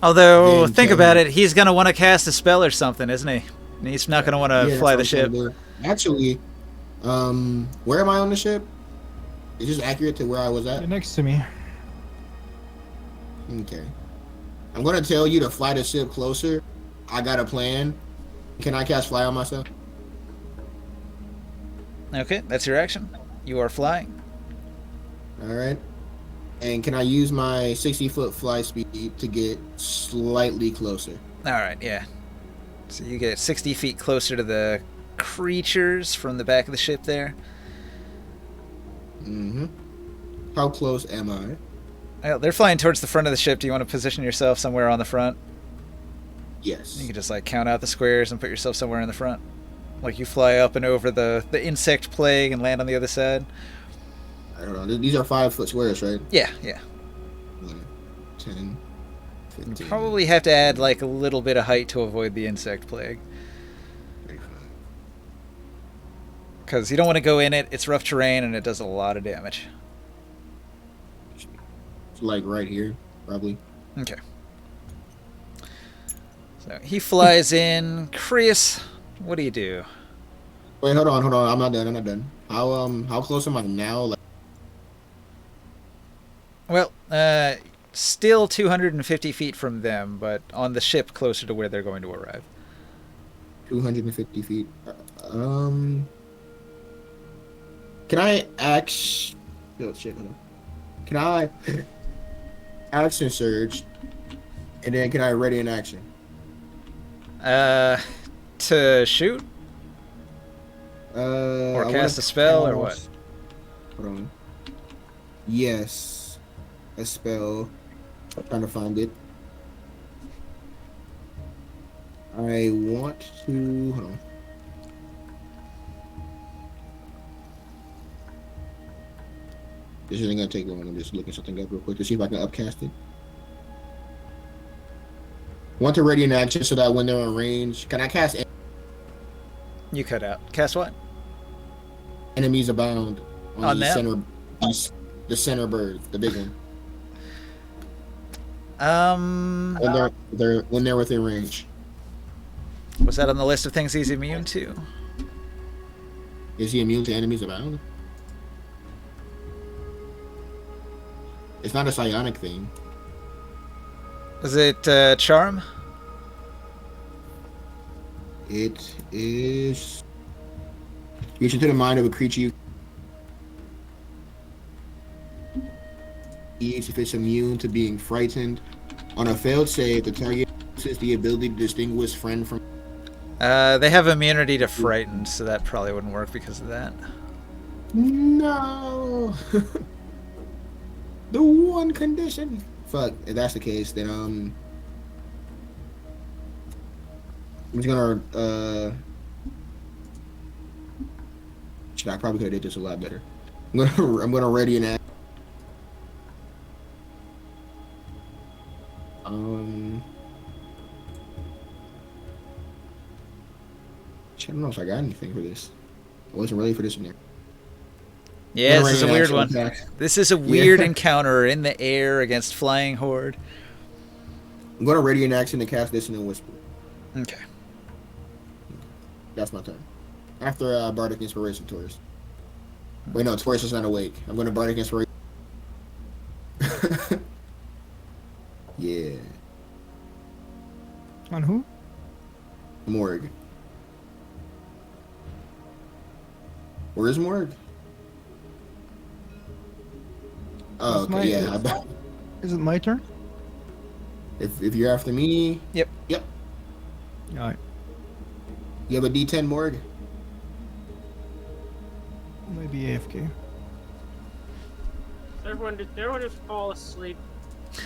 Although,
Then
think
tell
about
me.
it, he's going to want to cast a spell or something, isn't he? And he's not going to want to
Yeah,
fly the
that's what I'm
ship.
trying to do. Actually, where am I on the ship? Is this accurate to where I was at?
You're next to me.
Okay. I'm gonna tell you to fly the ship closer. I got a plan. Can I cast fly on myself?
Okay, that's your action. You are flying.
All right. And can I use my 60-foot fly speed to get slightly closer?
All right, yeah. So you get 60 feet closer to the creatures from the back of the ship there.
Mm-hmm. How close am I?
Well, they're flying towards the front of the ship. Do you want to position yourself somewhere on the front?
Yes.
You can just like count out the squares and put yourself somewhere in the front. Like you fly up and over the insect plague and land on the other side.
I don't know. These are 5-foot squares, right?
Yeah, yeah.
11, 10,
You
15,
probably have to add like a little bit of height to avoid the insect plague.
35.
Because you don't want to go in it. It's rough terrain and it does a lot of damage.
It's like right here, probably.
Okay. So he flies in. Chris, what do you do?
Wait, hold on. I'm not done. I'm not done. How close am I now? Like
Well, still 250 feet from them, but on the ship closer to where they're going to arrive.
250 feet. Um, can I act? Oh shit! Hold on. Can I action surge, and then can I ready in action?
To shoot or
I
cast a
wanna
spell or what?
cast- Hold on. Yes, a spell. I'm trying to find it. I want to. Hold on. This isn't gonna take long. I'm just looking something up real quick to see if I can upcast it. Want to ready in action so that when they're in range, can I cast
You cut out. Cast what?
enemies abound
On
the
them?
the center bird, the big one, when they're within range?
Was that on the list of things he's immune to?
Is he immune to enemies abound? It's not a psionic thing.
Was it charm?
It is. Reach into the mind of a creature you eats if it's immune to being frightened. On a failed save, the target loses the ability to distinguish friend from.
They have immunity to frightened, so that probably wouldn't work because of that.
No. The one condition. Fuck. If that's the case, then I'm just gonna shit, I probably could have did this a lot better. I'm gonna ready an act. Shit, I don't know if I got anything for this. I wasn't ready for this one there.
Yeah, this is a
Ready an
weird
action
one.
attack.
This is a weird
Yeah.
encounter in the air against flying horde.
I'm gonna ready an action to cast Dissonant Whisper.
Okay.
That's my turn. After Bardic Inspiration, Taurus. Wait, no, Taurus is not awake. I'm gonna Bardic Inspiration. Yeah.
On who?
Morg. Where is Morg? Oh,
That's
okay,
my-
yeah.
Is it my turn?
If you're after me,
Yep.
Alright.
you have a D10 Morg.
Maybe AFK.
Did everyone just fall asleep?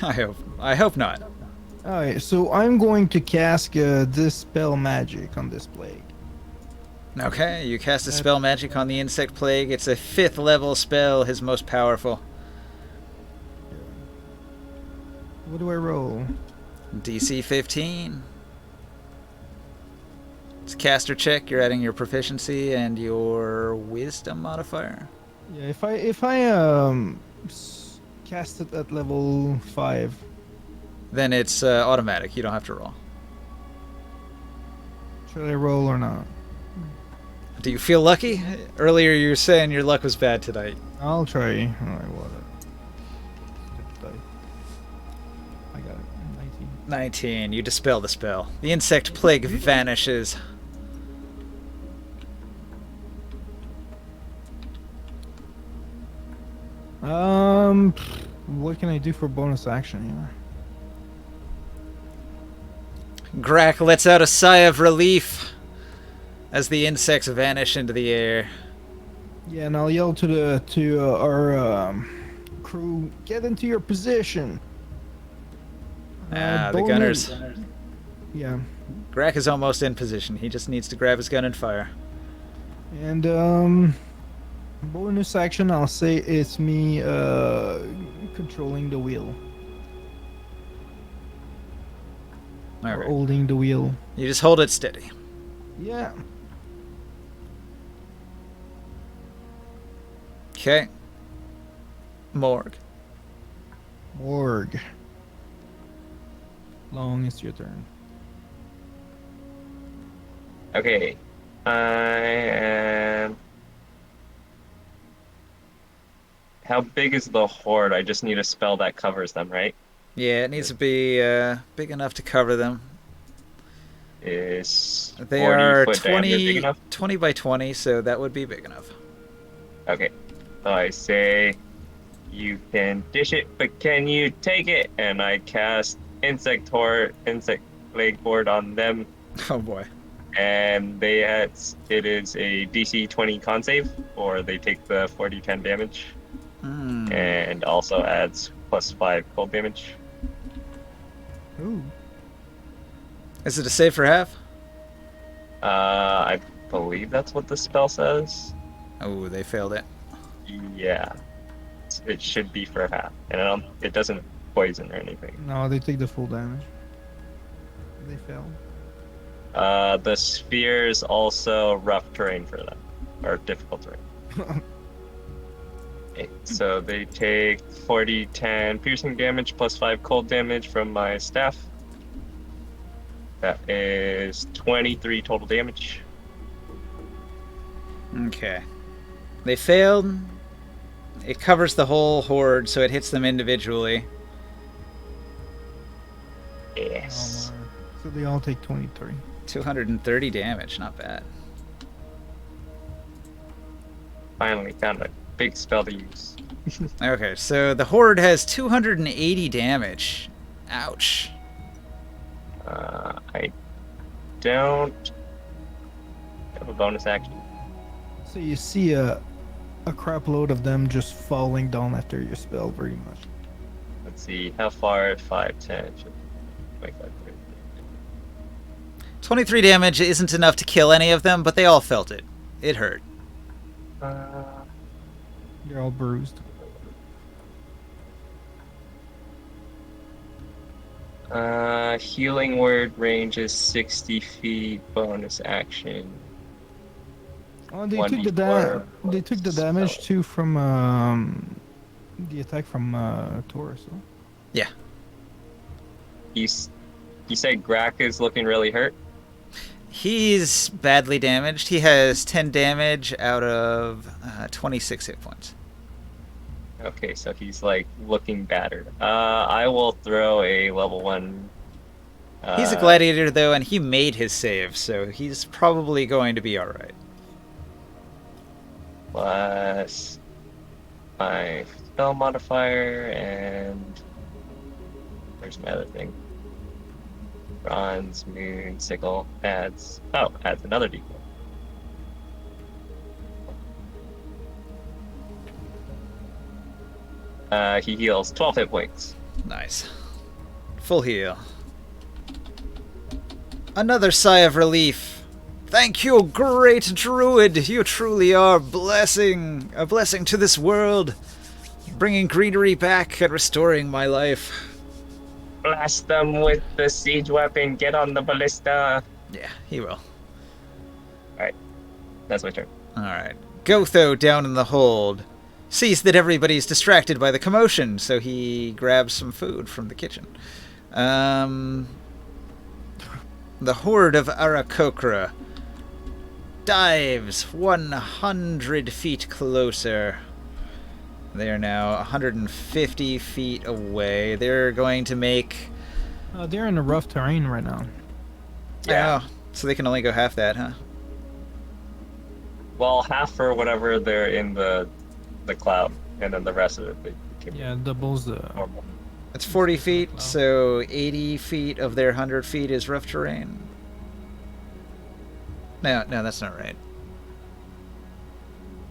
I hope not.
Alright, so I'm going to cast Dispel Magic on this plague.
Okay, you cast a spell magic on the insect plague. It's a 5th level spell, his most powerful.
What do I roll?
DC 15. It's a caster check. You're adding your proficiency and your wisdom modifier.
Yeah, if I cast it at level 5.
Then it's automatic. You don't have to roll.
Should I roll or not?
Do you feel lucky? Earlier you were saying your luck was bad tonight.
I'll try. Alright, what? I got it. 19.
19. You dispel the spell. The insect plague vanishes.
What can I do for bonus action here?
Grak lets out a sigh of relief as the insects vanish into the air.
Yeah, and I'll yell to our crew, get into your position.
The
bonus-
gunners.
Yeah,
Grak is almost in position. He just needs to grab his gun and fire.
and bonus action, I'll say it's me controlling the wheel or
Alright.
holding the wheel.
You just hold it steady.
Yeah.
Okay. Morg.
Morg. Long, it's your turn.
Okay. I am. How big is the horde? I just need a spell that covers them, right?
Yeah, it needs to be big enough to cover them.
Is
They
40
are
foot diameter big enough?
20 by 20, so that would be big enough.
Okay. So I say you can dish it, but can you take it? And I cast insect plague horde on them,
Oh boy.
and it is a DC 20 con save, or they take the 40-10 damage, and also adds +5 cold damage.
Ooh.
Is it a save for half?
I believe that's what the spell says.
Oh, they failed it.
Yeah, it should be for half, and it doesn't poison or anything.
No, they take the full damage. They fail.
The sphere is also rough terrain for them, or difficult terrain. Okay, so they take 40-10 piercing damage +5 cold damage from my staff. That is 23 total damage.
Okay. They failed. It covers the whole horde, so it hits them individually.
Yes.
So they all take 23.
230 damage, not bad.
Finally found a big spell to use.
Okay, so the horde has 280 damage. Ouch.
I don't have a bonus action.
So you see a crap load of them just falling down after your spell, very much.
Let's see, how far? 5, 10, 25, 30.
23 damage isn't enough to kill any of them, but they all felt it. It hurt.
They're all bruised.
Healing word range is 60 feet, bonus action.
Oh, they took the damage too from the attack from Taurus. So.
Yeah.
You said Grak is looking really hurt?
He's badly damaged. He has 10 damage out of 26 hit points.
Okay, so he's like looking battered. I will throw a level 1.
He's a gladiator though, and he made his save, so he's probably going to be alright.
Plus my spell modifier, and where's my other thing? Bronze, moon, sickle, adds another d4. He heals 12 hit points.
Nice. Full heal. Another sigh of relief. Thank you, great druid. You truly are a blessing to this world, bringing greenery back and restoring my life.
Blast them with the siege weapon. Get on the ballista.
Yeah, he will.
Alright, that's my turn.
Alright. Gotho down in the hold sees that everybody's distracted by the commotion, so he grabs some food from the kitchen. The horde of Arakokra dives 100 feet closer. They are now 150 feet away. They're going to make...
they're in the rough terrain right now.
Yeah. Oh, so they can only go half that, huh?
Well, half for whatever they're in the cloud, and then the rest of it they can
doubles the
normal.
It's 40 feet, so 80 feet of their 100 feet is rough terrain. No, that's not right.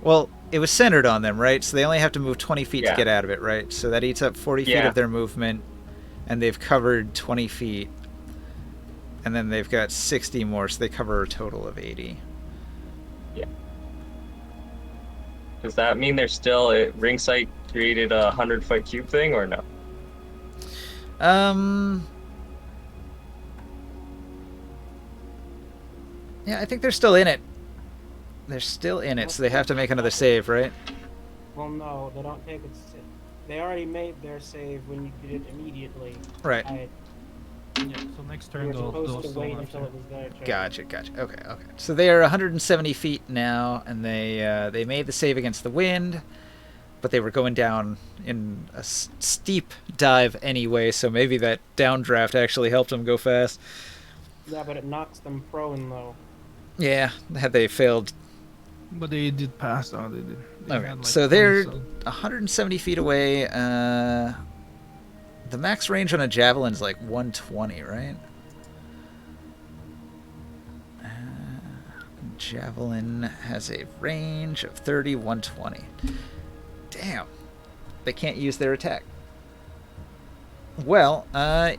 Well, it was centered on them, right? So they only have to move 20 feet to get out of it, right? So that eats up 40 feet of their movement, and they've covered 20 feet. And then they've got 60 more, so they cover a total of 80.
Yeah. Does that mean they're still at ring sight created a 100-foot cube thing, or no?
Yeah, I think they're still in it. They're still in it, so they have to make another save, right?
Well, no, they don't take it. They already made their save when you did it immediately.
Right.
Yeah. So next turn
We're
they'll
supposed to
still
wait
have
until
to.
it was their turn.
Gotcha. Okay. So they are 170 feet now, and they made the save against the wind, but they were going down in a steep dive anyway. So maybe that downdraft actually helped them go fast.
Yeah, but it knocks them prone though.
Yeah, had they failed.
But they did pass. Oh, they did. They
Okay,
had, like,
so
20
they're
some.
170 feet away. The max range on a javelin is like 120, right? Javelin has a range of 30, 120. Damn. They can't use their attack. Well,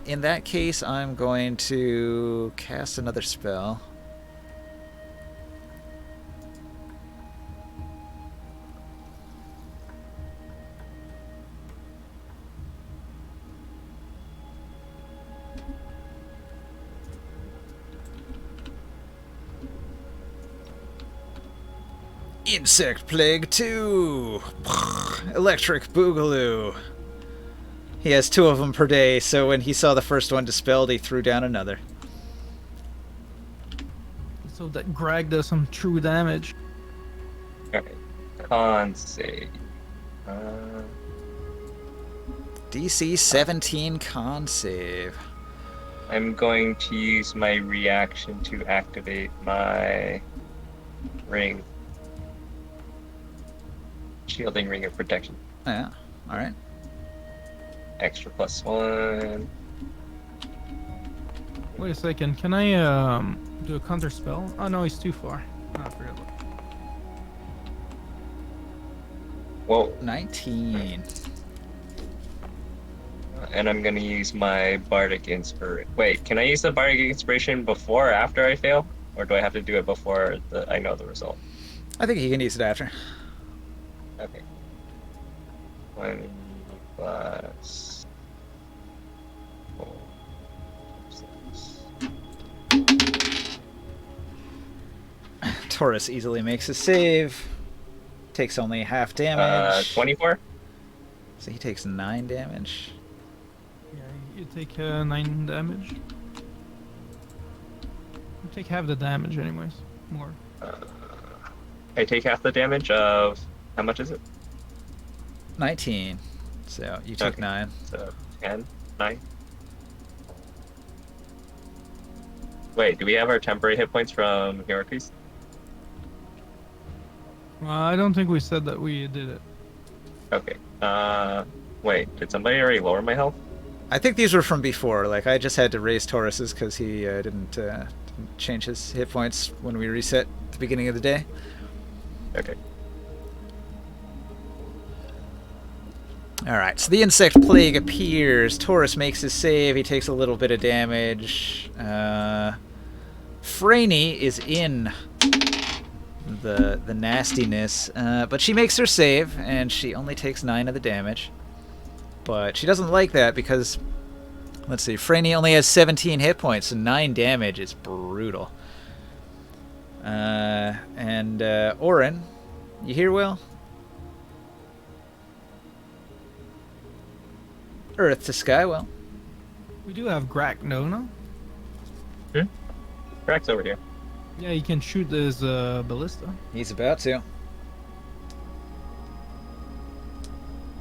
in that case, I'm going to cast another spell. Insect Plague 2! Electric Boogaloo! He has 2 of them per day, so when he saw the first one dispelled, he threw down another.
So that Greg does some true damage.
Okay. Con save.
DC 17 con save.
I'm going to use my reaction to activate my ring. Shielding ring of protection.
Yeah, alright.
Extra +1.
Wait a second. Can I do a counter spell? Oh no, he's too far. Not really.
Whoa.
19.
And I'm gonna use my bardic inspiration. Wait, can I use the bardic inspiration before or after I fail, or do I have to do it before I know the result?
I think he can use it after.
Okay. 1 plus 4, 6.
Taurus easily makes a save. Takes only half damage.
24?
So he takes 9 damage.
Yeah, you take 9 damage. You take half the damage, anyways. More.
I take half the damage of... How much is it?
19. So you take
Okay.
9.
So 10, 9. Wait, do we have our temporary hit points from Hierarchies?
I don't think we said that we did it.
Okay. Wait, did somebody already lower my health?
I think these were from before. Like, I just had to raise Taurus's because he didn't change his hit points when we reset at the beginning of the day.
Okay.
Alright, so the insect plague appears. Taurus makes his save. He takes a little bit of damage. Franny is in the nastiness, but she makes her save, and she only takes 9 of the damage. But she doesn't like that because, let's see, Franny only has 17 hit points, so 9 damage is brutal. And Orin, you here, Will? Earth to sky, Will.
We do have Grak, no?
Crack's over here.
Yeah, he can shoot his ballista.
He's about to.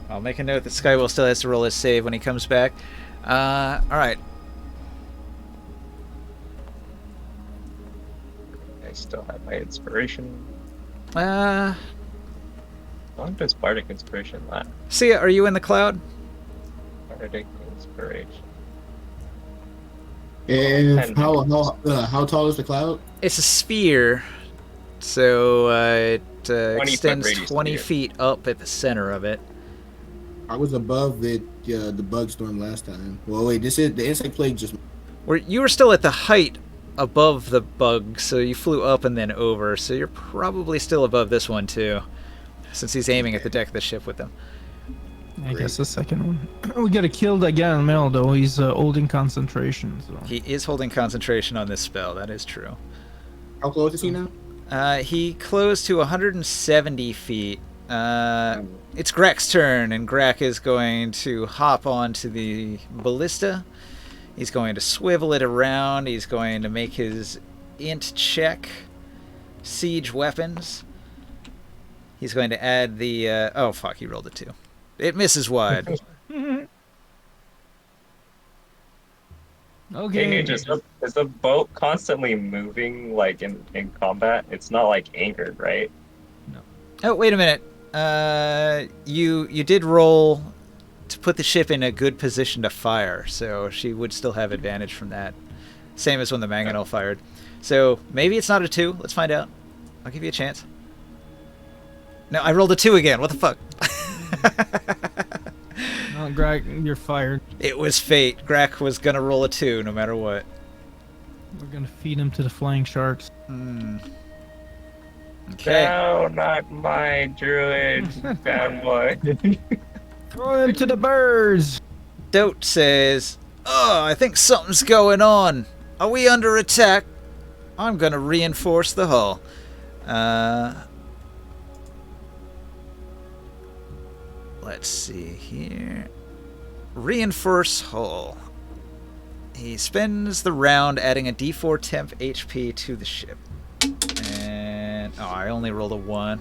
I'll make a note that Skywill still has to roll his save when he comes back. Alright.
I still have my inspiration.
Uh,
How long does bardic inspiration last?
Sia, are you in the cloud?
Bardic inspiration.
And how tall is the cloud?
It's a sphere, so it
20-foot
extends
radius
20
sphere.
feet up at the center of it.
I was above it, the bug storm last time. Well, wait, this is the insect plague just.
You were still at the height above the bug, so you flew up and then over, so you're probably still above this one too, since he's aiming at the deck of the ship with them.
I guess the second one. We gotta kill the guy in Mel though. He's holding concentration. So.
He is holding concentration on this spell, that is true.
How close is he now?
He closed to 170 feet. It's Grek's turn, and Grek is going to hop onto the ballista. He's going to swivel it around. He's going to make his int check. Siege weapons. He's going to add the... oh, fuck, he rolled a 2. It misses wide.
Okay.
Hey, Ninja, is the boat constantly moving like in combat? It's not like anchored, right?
Oh, wait a minute. You did roll to put the ship in a good position to fire, so she would still have advantage from that. Same as when the mangonel fired. So maybe it's not a 2. Let's find out. I'll give you a chance. No, I rolled a 2 again. What the fuck?
Oh, Greg, you're fired.
It was fate. Grak was gonna roll a 2 no matter what.
We're gonna feed him to the flying sharks.
Okay.
No, not my druid, bad boy.
Throw him to the birds.
Dote says, "Oh, I think something's going on. Are we under attack? I'm gonna reinforce the hull." Let's see here. Reinforce hull. He spends the round adding a d4 temp HP to the ship. And oh, I only rolled a 1.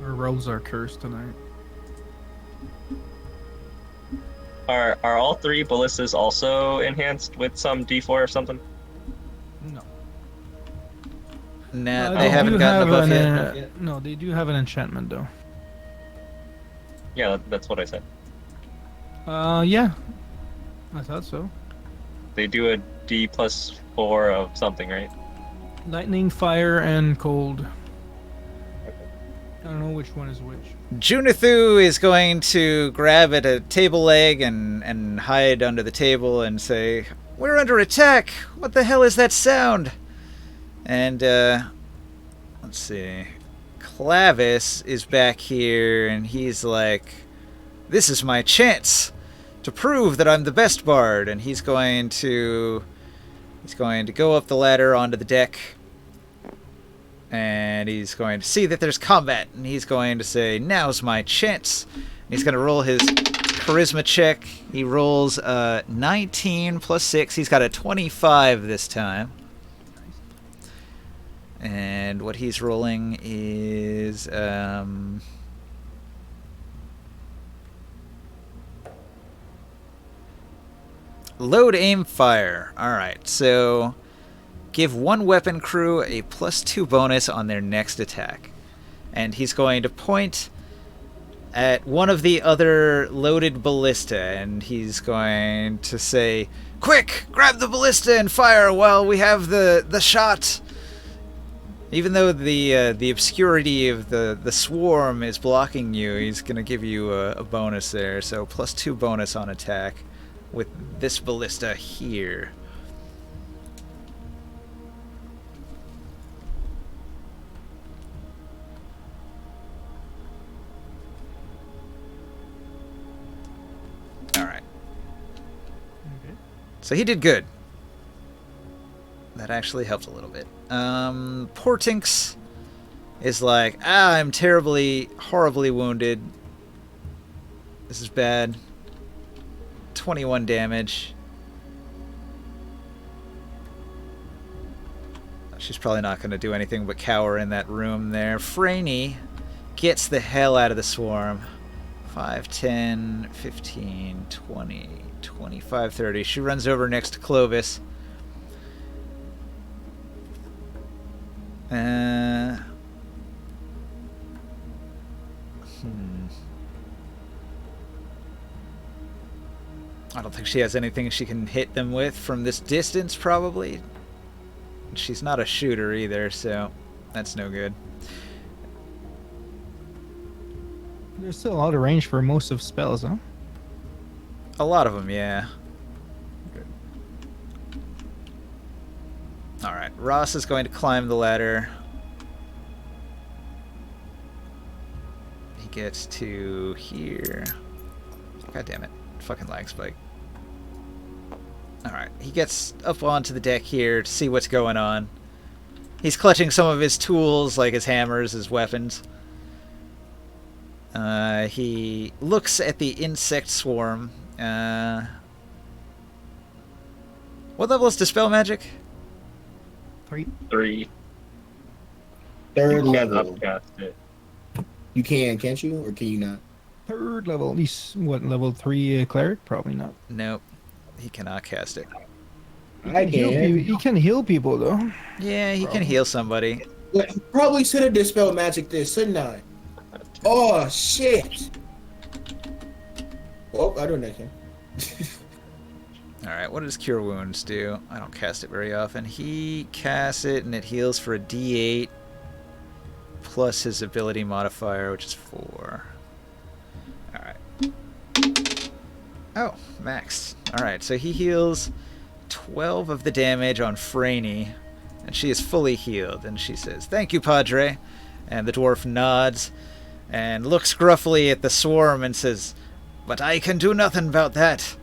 Our rolls are cursed tonight.
Are all 3 ballistas also enhanced with some D4 or something?
No.
Nah, they haven't gotten the buff yet.
No, they do have an enchantment though.
Yeah, that's what I said.
Yeah. I thought so.
They do a D+4 of something, right?
Lightning, fire, and cold. I don't know which one is which.
Junithu is going to grab at a table leg and hide under the table and say, "We're under attack! What the hell is that sound?" And, let's see. Clavis is back here, and he's like, "This is my chance to prove that I'm the best bard." And he's going to go up the ladder onto the deck, and he's going to see that there's combat, and he's going to say, "Now's my chance." And he's going to roll his charisma check. He rolls 19 plus 6. He's got a 25 this time. And what he's rolling is load, aim, fire. Alright, so give one weapon crew a +2 bonus on their next attack. And he's going to point at one of the other loaded ballista, and he's going to say, "Quick, grab the ballista and fire while we have the shot." Even though the obscurity of the swarm is blocking you, he's going to give you a bonus there. So +2 bonus on attack with this ballista here. Alright.
Okay.
So he did good. That actually helped a little bit. Portinx is like, I'm terribly, horribly wounded. This is bad. 21 damage. She's probably not going to do anything but cower in that room there. Franey gets the hell out of the swarm. 5, 10, 15, 20, 25, 30. She runs over next to Clovis. I don't think she has anything she can hit them with from this distance, probably. She's not a shooter either, so that's no good.
There's still a lot of range for most of spells, huh?
A lot of them, yeah. Alright, Ross is going to climb the ladder. He gets to here. God damn it. Fucking lag spike. Alright, he gets up onto the deck here to see what's going on. He's clutching some of his tools, like his hammers, his weapons. He looks at the insect swarm. What level is Dispel Magic?
3.
3.
Third
You can't
level.
upcast it.
You can, can't you? Or can you not?
3rd level. At least, what, level 3 cleric? Probably not.
Nope. He cannot cast it.
I
Heal
can.
He can heal people, though.
Yeah, he can
Probably.
heal somebody.
Probably should have dispelled magic this, shouldn't I? Oh, shit. Well, I don't know.
Alright, what does Cure Wounds do? I don't cast it very often. He casts it and it heals for a d8 plus his ability modifier, which is 4. Alright. Oh, max. Alright, so he heals 12 of the damage on Franny, and she is fully healed. And she says, "Thank you, Padre." And the dwarf nods and looks gruffly at the swarm and says, "But I can do nothing about that.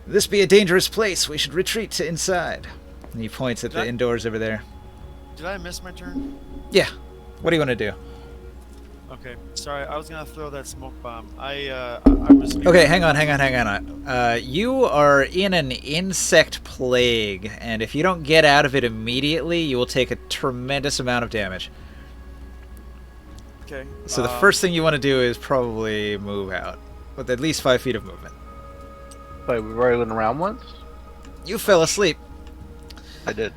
This be a dangerous place. We should retreat to inside." And he points at the indoors over there.
Did I miss my turn?
Yeah. What do you want to do?
Okay, sorry. I was gonna throw that smoke bomb. I was.
Okay, hang on. You are in an insect plague, and if you don't get out of it immediately, you will take a tremendous amount of damage.
Okay.
So the first thing you want to do is probably move out, with at least 5 feet of movement.
Wait, we've already been around once?
You fell asleep.
I did.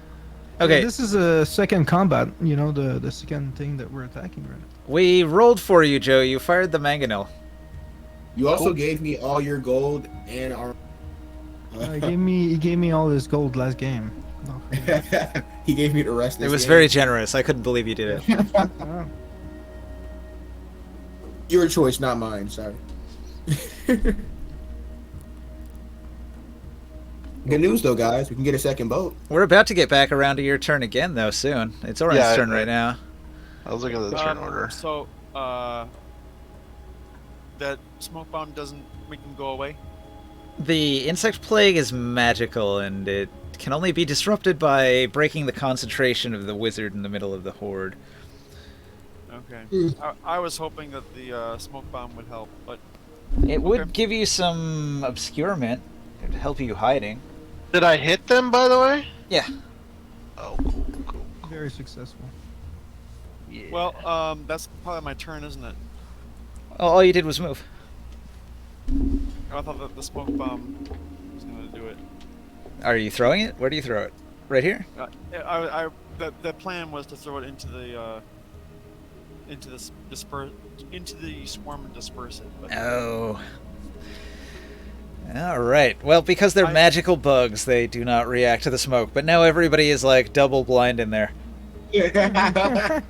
Okay.
This is a second combat. You know, the second thing that we're attacking right now.
We rolled for you, Joe. You fired the mangonel.
You also gave me all your gold and our.
He gave me all this gold last game. No.
He gave me the rest.
It was very generous. I couldn't believe you did it.
Oh.
Your choice, not mine. Sorry. Good news, though, guys. We can get a second boat.
We're about to get back around to your turn again, though, soon. It's Oren's turn right now.
I was looking at the turn order.
So, that smoke bomb doesn't make him go away?
The insect plague is magical, and it can only be disrupted by breaking the concentration of the wizard in the middle of the horde.
Okay. I was hoping that the smoke bomb would help, but...
It would give you some obscurement. It would help you hiding.
Did I hit them, by the way?
Yeah.
Oh, cool.
Very successful.
Yeah.
Well, that's probably my turn, isn't it?
All you did was move.
I thought that the smoke bomb was going to do it.
Are you throwing it? Where do you throw it? Right here?
The plan was to throw it into the swarm and disperse it. But...
Oh. Alright. Well, because they're magical bugs, they do not react to the smoke. But now everybody is, like, double blind in there.
Alright.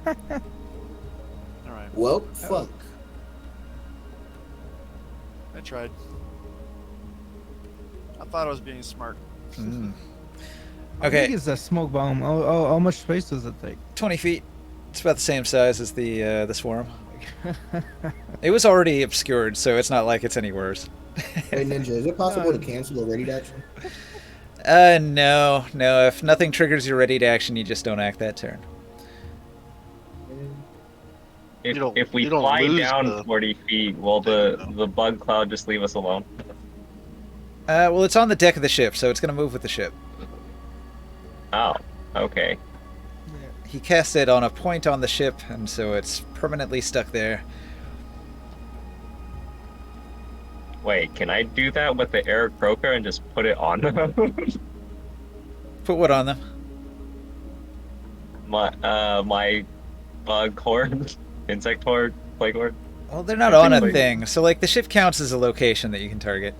Well, fuck.
I tried. I thought I was being smart.
Mm.
How
Okay.
big is that smoke bomb? How much space does it take?
20 feet. It's about the same size as the swarm. It was already obscured, so it's not like it's any worse.
Hey, Ninja, is it possible to cancel a ready to action?
No. If nothing triggers your ready to action, you just don't act that turn.
If we fly down 40 feet, will the bug cloud just leave us alone?
Well, it's on the deck of the ship, so it's going to move with the ship.
Oh, okay.
He casts it on a point on the ship, and so it's permanently stuck there.
Wait, can I do that with the air croaker and just put it on them?
Put what on them?
My bug horde, insect horde, plague horde.
Well, they're not on a thing, so like the ship counts as a location that you can target.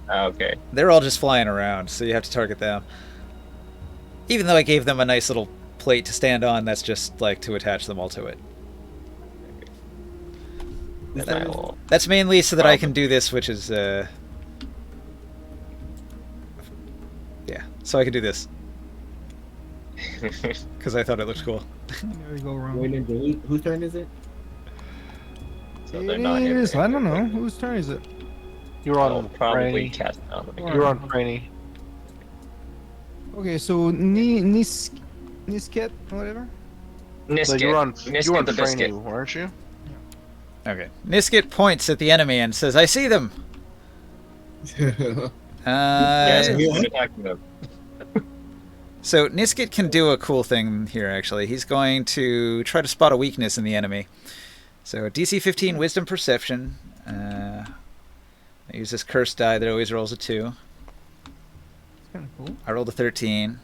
Okay.
They're all just flying around, so you have to target them. Even though I gave them a nice little plate to stand on, that's just like to attach them all to it. That's mainly so that I can do this, which is yeah, so I can do this because I thought it looked cool.
There you go, wrong.
Wait, Ninja, whose turn is it?
So they're not
It is.
hitting
I don't know.
anything.
Whose turn is it?
You're
I'll
on
probably
Franny.
cast it on them.
You're on Franny.
Okay, so Nisket, whatever.
So
Nisket.
you're on
Nisket the biscuit.
Franny, weren't you?
Okay. Niskit points at the enemy and says, "I see them."
Yes,
Yeah.
I'm attacking them.
So Niskit can do a cool thing here, actually. He's going to try to spot a weakness in the enemy. So DC 15 Wisdom Perception. I use this cursed die that always rolls a 2.
It's kind of cool.
I rolled a 13.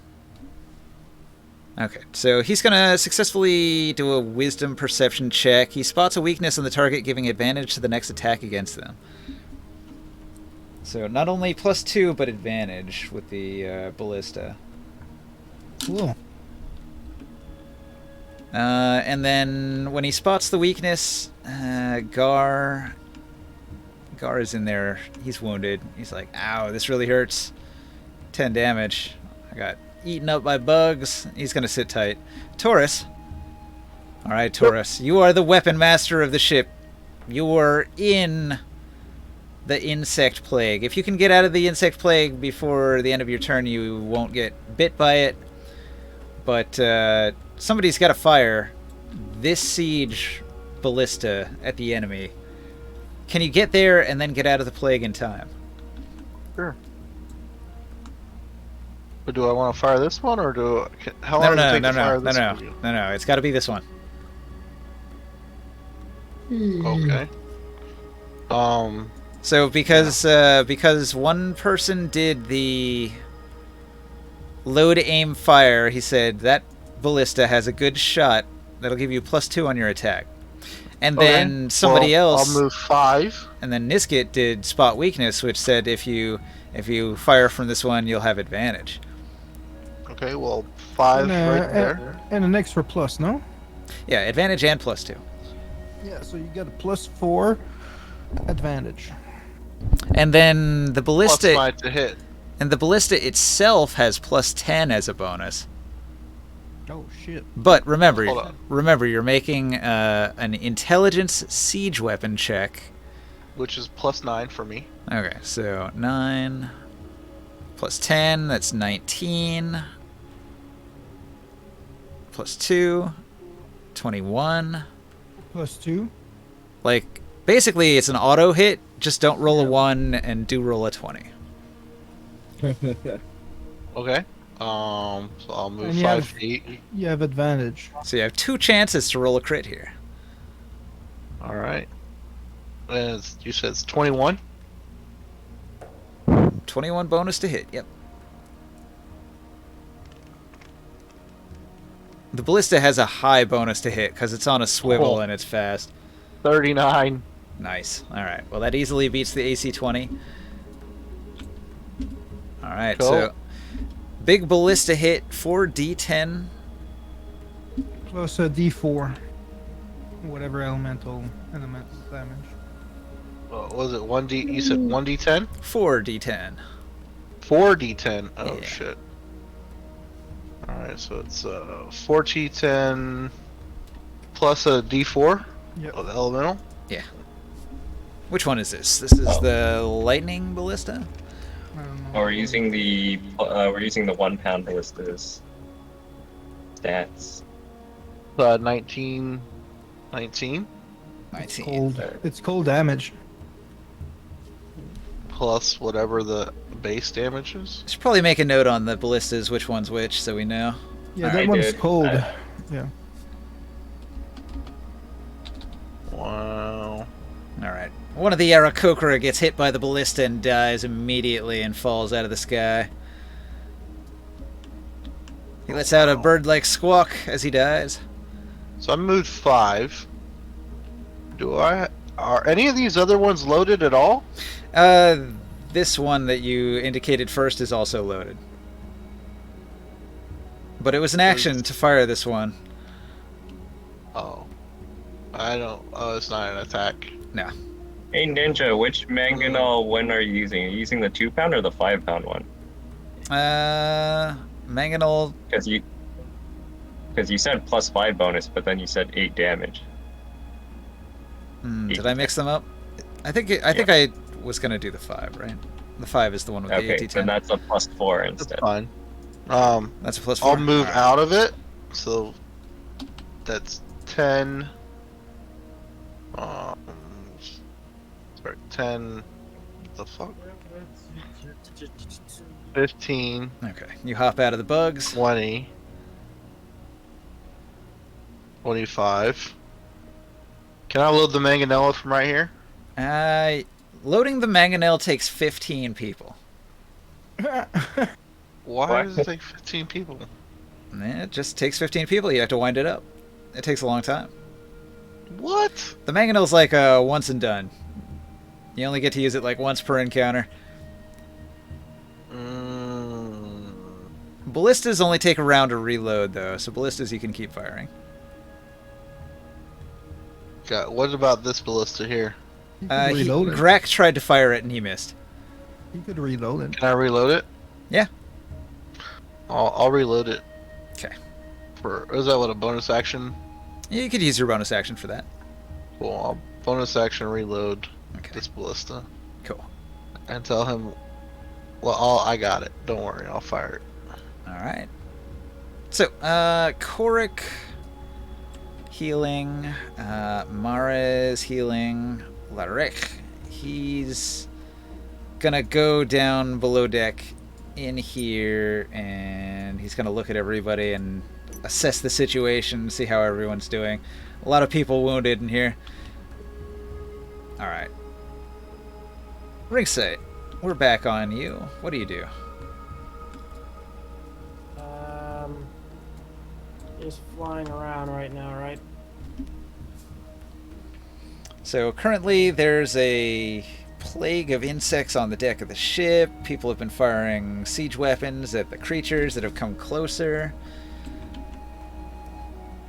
Okay, so he's going to successfully do a Wisdom Perception check. He spots a weakness on the target, giving advantage to the next attack against them. So not only +2, but advantage with the ballista.
Cool.
And then when he spots the weakness, Gar is in there. He's wounded. He's like, "Ow, this really hurts." 10 damage. I got eaten up by bugs. He's gonna sit tight. Taurus. All right, Taurus. You are the weapon master of the ship. You are in the insect plague. If you can get out of the insect plague before the end of your turn, you won't get bit by it. But somebody's got to fire this siege ballista at the enemy. Can you get there and then get out of the plague in time?
Sure. But do I want to fire this one, or how
No,
long does it
no,
take to fire
no,
this
no,
one?
no, no. It's got to be this one.
Okay.
So because one person did the load, aim, fire, he said that ballista has a good shot that'll give you +2 on your attack. And then somebody else,
I'll move 5.
and then Niskit did spot weakness, which said if you fire from this one, you'll have advantage.
Okay, well, 5 right there.
And an extra plus, no?
Yeah, advantage and +2.
Yeah, so you get a +4 advantage.
And then the
Plus
ballista,
5 to hit.
and the ballista itself has +10 as a bonus.
Oh shit.
But
Hold on.
remember, you're making an intelligence siege weapon check.
Which is +9 for me.
Okay, so 9 +10, that's 19. +2, 21.
+2.
Like, basically, it's an auto hit. Just don't roll a 1 and do roll a 20.
Okay. So I'll move
And you
5
have-
to 8.
You have advantage.
So you have 2 chances to roll a crit here.
All right. And you said it's 21.
21 bonus to hit, yep. The ballista has a high bonus to hit because it's on a swivel
Oh.
and it's fast.
39.
Nice. Alright, well that easily beats the AC 20. Alright,
Cool.
so big ballista hit, 4d10.
Plus a D4. Whatever element damage.
Was it 1d? You said 1d10?
4d10.
4d10. Oh
Yeah.
shit. All right, so it's 4d10 plus a d4
Yep.
of the elemental.
Which one is this? This is the lightning ballista?
I don't know.
Oh, we're using the 1 pound ballistas stats.
19. 19
It's
19.
cold. It's cold damage.
plus whatever the base damage is.
Should probably make a note on the ballistas, which one's which, so we know.
Yeah,
I
that one's
did.
cold.
I-
Yeah.
Wow.
Alright. One of the Aarakocra gets hit by the ballista and dies immediately and falls out of the sky. He lets out a bird-like squawk as he dies.
So I moved 5. Are any of these other ones loaded at all?
This one that you indicated first is also loaded. But it was an action to fire this one.
Oh. I don't. Oh, it's not an attack.
No.
Hey Ninja, which mangonel one are you using? Are you using the 2 pound or the 5 pound one?
Mangonel.
Because you said +5 bonus, but then you said 8 damage.
Did I mix them up? I think I was gonna do the 5, right? The 5 is the one with the
Okay,
8d10.
then that's a +4
That's
instead.
fine.
That's a +4.
I'll move
Alright.
out of it. So that's 10. Um, sorry, 10. What the fuck? 15,
Okay, you hop out of the bugs.
20, 25. Can I load the mangonella from right here?
Loading the mangonel takes 15 people.
Why does it take 15 people?
It just takes 15 people. You have to wind it up. It takes a long time.
What?
The mangonel's like a once and done. You only get to use it like once per encounter. Ballistas only take a round to reload, though, so ballistas you can keep firing.
God, what about this ballista here?
Reload it.
Grak tried to fire it and he missed.
You could reload it.
Can I reload it?
Yeah.
I'll reload it.
Okay.
Is that what, a bonus action?
Yeah, you could use your bonus action for that.
Cool. I'll bonus action reload
Okay.
this ballista.
Cool.
And tell him, well, I got it. Don't worry, I'll fire it.
Alright. So, Korik healing, Mares healing, Larek, he's gonna go down below deck in here and he's gonna look at everybody and assess the situation, see how everyone's doing. A lot of people wounded in here. Alright. Ringsight, we're back on you. What do you do?
Just flying around right now, right?
So currently there's a plague of insects on the deck of the ship. People have been firing siege weapons at the creatures that have come closer.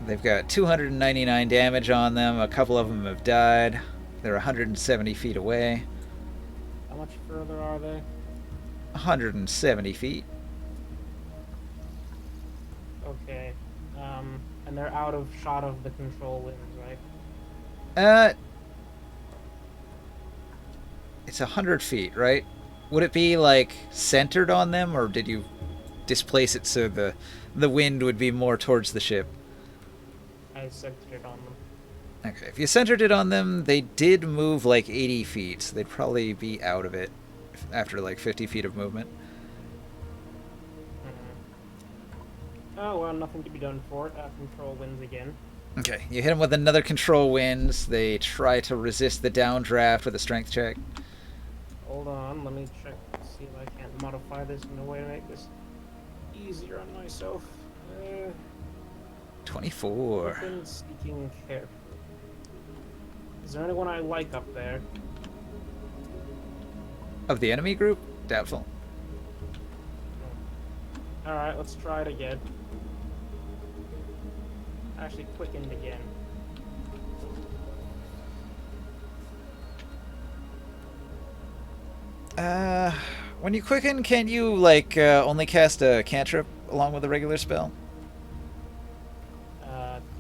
They've got 299 damage on them. A couple of them have died. They're 170 feet away.
How much further are they?
170 feet.
Okay. And they're out of shot of the control winds, right?
It's 100 feet, right? Would it be like centered on them, or did you displace it so the wind would be more towards the ship?
I centered it on them.
Okay, if you centered it on them, they did move like 80 feet, so they'd probably be out of it after like 50 feet of movement.
Oh, well, nothing to be done for it. Control wins again.
Okay, you hit them with another control winds. They try to resist the downdraft with a strength check.
Hold on, let me check, see if I can't modify this in a way to make this easier on myself.
24.
Weapon seeking care. Is there anyone I like up there?
Of the enemy group? Doubtful.
Alright, let's try it again. Actually quickened again.
When you quicken, can't you, like, only cast a cantrip along with a regular spell?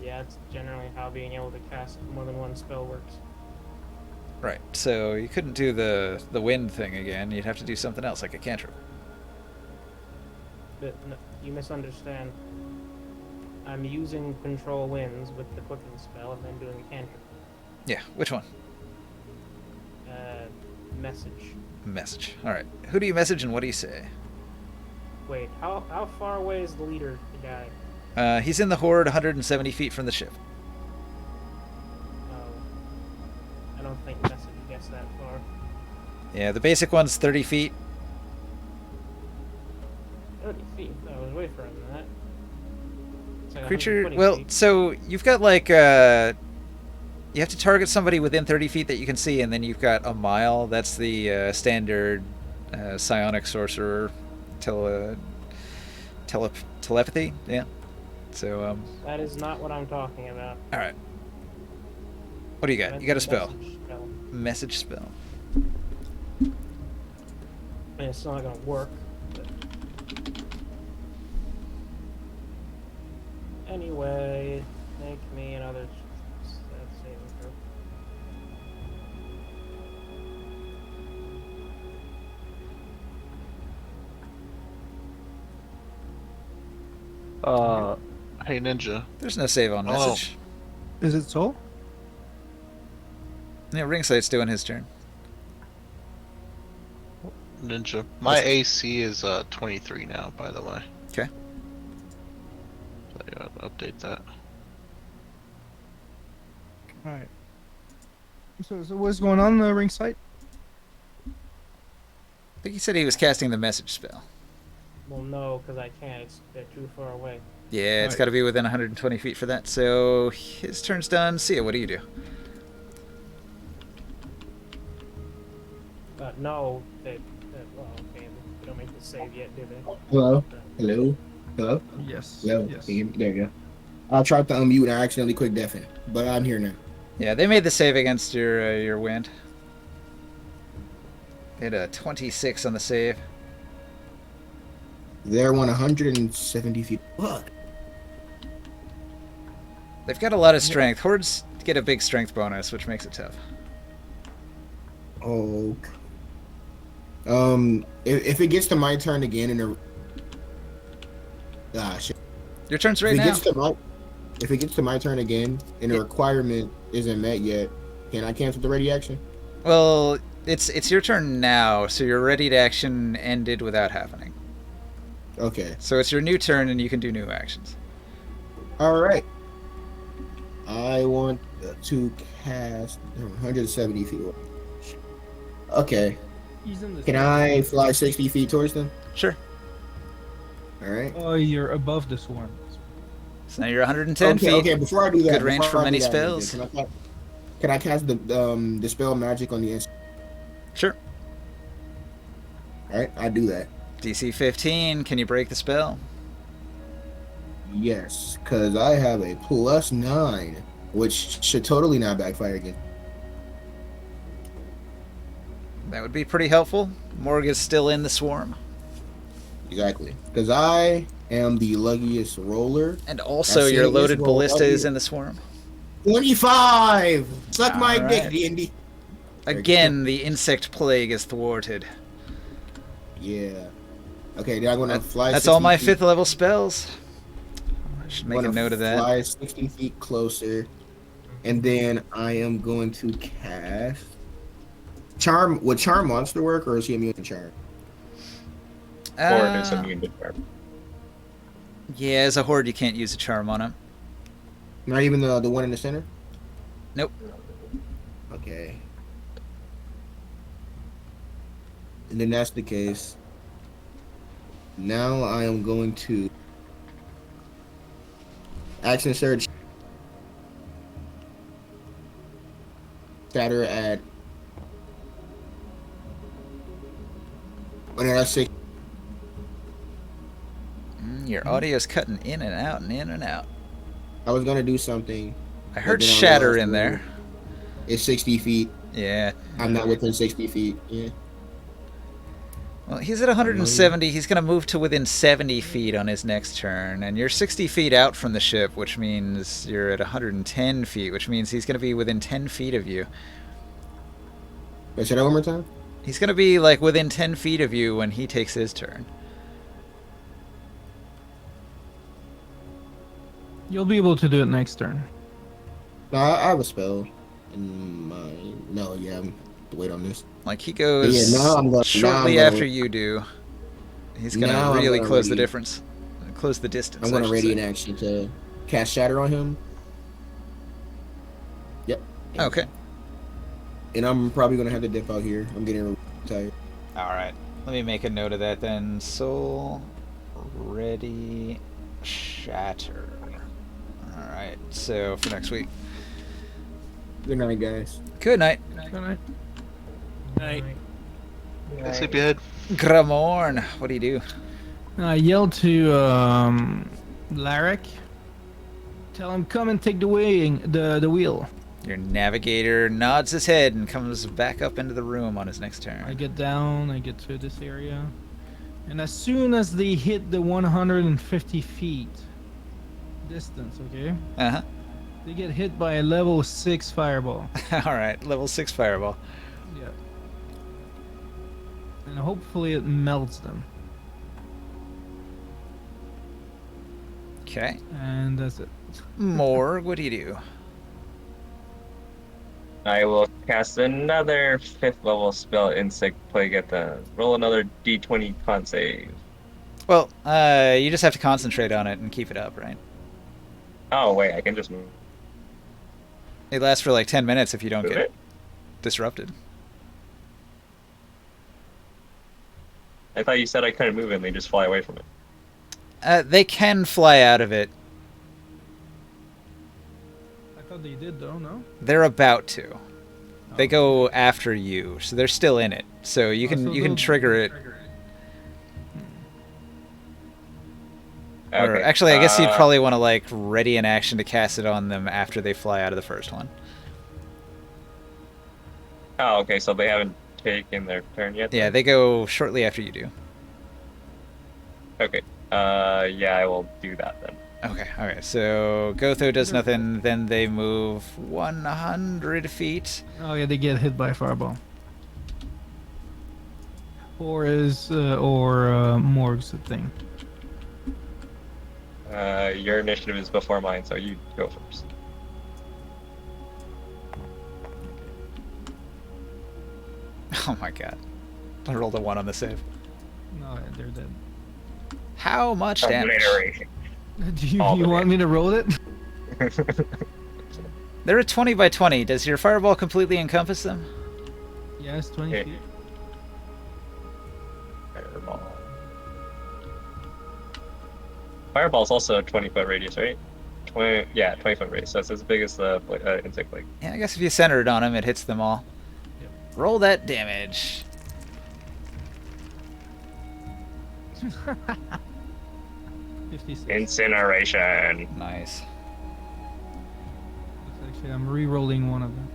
Yeah, it's generally how being able to cast more than one spell works.
Right, so you couldn't do the wind thing again. You'd have to do something else, like a cantrip.
But no, you misunderstand. I'm using control winds with the quicken spell and then doing a cantrip.
Yeah, which one?
Message.
Message. Alright. Who do you message and what do you say?
Wait, how far away is the leader, the guy?
He's in the horde 170 feet from the ship.
Oh. I don't think message gets that far.
Yeah, the basic one's 30 feet.
30 feet? No, it was way further than that. It's like
Creature,
120
well,
feet.
so you've got like, you have to target somebody within 30 feet that you can see, and then you've got a mile. That's the standard psionic sorcerer telepathy, yeah. So,
That is not what I'm talking about.
alright. What do you got?
That's
You got a
a
spell.
message spell.
Message spell.
And it's not gonna work. But... Anyway, make me another saving throw.
Hey Ninja.
There's no save on
Oh.
message.
Is it so?
Yeah, Ringsight's doing his turn.
Ninja. My AC is 23 now, by the way.
Okay.
So yeah, I'll update that.
All right. So what's going on the ring site?
I think he said he was casting the message spell.
Well, no, because I can't. They're too far away.
Yeah, it's
Right.
got to be within 120 feet for that. So his turn's done. Sia, what do you do?
No, well, okay, they don't make the save yet, do they?
Hello? Hello? Hello?
Yes.
Hello?
Yes.
There you go. I tried to unmute and I accidentally clicked deafen, but I'm here now.
Yeah, they made the save against your wind. They had a 26 on the save.
They're 170 feet. Fuck.
They've got a lot of strength. Hordes get a big strength bonus, which makes it tough.
Oh. If it gets to my turn again in a shit.
Your turn's right
if it
now.
Gets to my, if it gets to my turn again and a requirement isn't met yet, can I cancel the ready action?
Well, it's your turn now, so your ready to action ended without happening.
Okay.
So it's your new turn, and you can do new actions.
All right. I want to cast 170 feet away. Okay.
He's in the
Can I fly 60 feet towards them?
Sure.
All right.
Oh, you're above the swarm.
So now you're 110
Okay,
feet.
okay. Before I do that,
Good range
before
for
I do
many
that,
spells.
Can I cast the dispel magic on the instant?
Sure.
All right, I do that.
DC 15. Can you break the spell?
Yes, because I have a +9, which should totally not backfire again.
That would be pretty helpful. Morg is still in the swarm.
Exactly, because I am the luckiest roller.
And also,
That's
your
it,
loaded
it's roll
ballista
up
is
here.
in the swarm.
25. Suck my
All
dick,
right.
D&D.
Again, the insect plague is thwarted.
Yeah. Okay, now I'm gonna fly.
That's
60
all my
feet.
5th level spells. I should
I'm
make a
gonna
note of that.
Fly 60 feet closer, and then I am going to cast charm. Would charm monster work, or is he immune to charm?
Horde is immune to charm.
Yeah, as a horde, you can't use a charm on him.
Not even the one in the center.
Nope.
Okay. And then that's the case. Now I am going to action surge. Shatter at. Oh, no, that's 6.
Your audio's cutting in and out and in and out.
I was gonna do something.
I heard
but then I
shatter
realized
in there.
It's 60 feet.
Yeah.
I'm not within 60 feet. Yeah.
Well, he's at 170. He's going to move to within 70 feet on his next turn. And you're 60 feet out from the ship, which means you're at 110 feet, which means he's going to be within 10 feet of you.
Wait, say that one more time?
He's going to be, like, within 10 feet of you when he takes his turn.
You'll be able to do it next turn.
No, I have a spell in mind. No, yeah, I'm to wait on this.
Like, he goes
Yeah, now I'm gonna-
shortly
now I'm
after
gonna-
you do. He's going
Now
to
I'm
really
gonna
close the
ready-
difference. Close the distance,
I'm
I
gonna
should
radiant
say.
action to cast shatter on him. Yep.
Okay.
And I'm probably gonna have to dip out here. I'm getting tired.
Alright. Let me make a note of that then. Soul, ready, shatter. Alright, so for next week.
Good night, guys.
Good night.
Good night.
Night.
Hey, sleepyhead.
Gramorn, what do you do?
I yell to Larek. Tell him come and take the wheel.
Your navigator nods his head and comes back up into the room on his next
I
turn.
get down. I get to this area, and as soon as they hit the 150 feet distance, okay,
Uh-huh.
they get hit by a level 6 fireball.
Alright, level 6 fireball.
Yeah. And hopefully it melts them.
Okay.
And that's it.
Morg, what do you do?
I will cast another 5th level spell, Insect Plague at them. Roll another d20 con save.
Well, you just have to concentrate on it and keep it up, right?
Oh, wait, I can just move
It lasts for like 10 minutes if you don't get
it?
disrupted.
I thought you said I couldn't move it and they just fly away from it.
They can fly out of it.
I thought they did though. No.
They're about to. They
Oh.
go after you, so they're still in it. So you can
so
you can
they'll-
trigger it. Or
Okay,
actually, I guess you'd probably want to like ready an action to cast it on them after they fly out of the first one.
Oh, okay, so they haven't taken their turn yet?
Yeah,
then?
they go shortly after you do.
Okay. Yeah, I will do that then.
Okay. So Gotho does nothing. Then they move 100 feet.
Oh yeah, they get hit by a fireball. Or Morg's the thing.
Your initiative is before mine, so you go first.
Oh my god! I rolled a 1 on the save.
No, they're dead.
How much damage?
Obliteration.
Do you,
All the
you want me to roll it?
They're a 20 by 20. Does your fireball completely encompass them?
Yes, 20
Yeah.
feet.
Fireball. Fireball's also a 20-foot radius, right? 20-foot radius. So it's as big as the insect plague.
Yeah, I guess if you center it on them, it hits them all.
Yep.
Roll that damage.
56.
Incineration.
Nice.
Actually, I'm re-rolling one of them.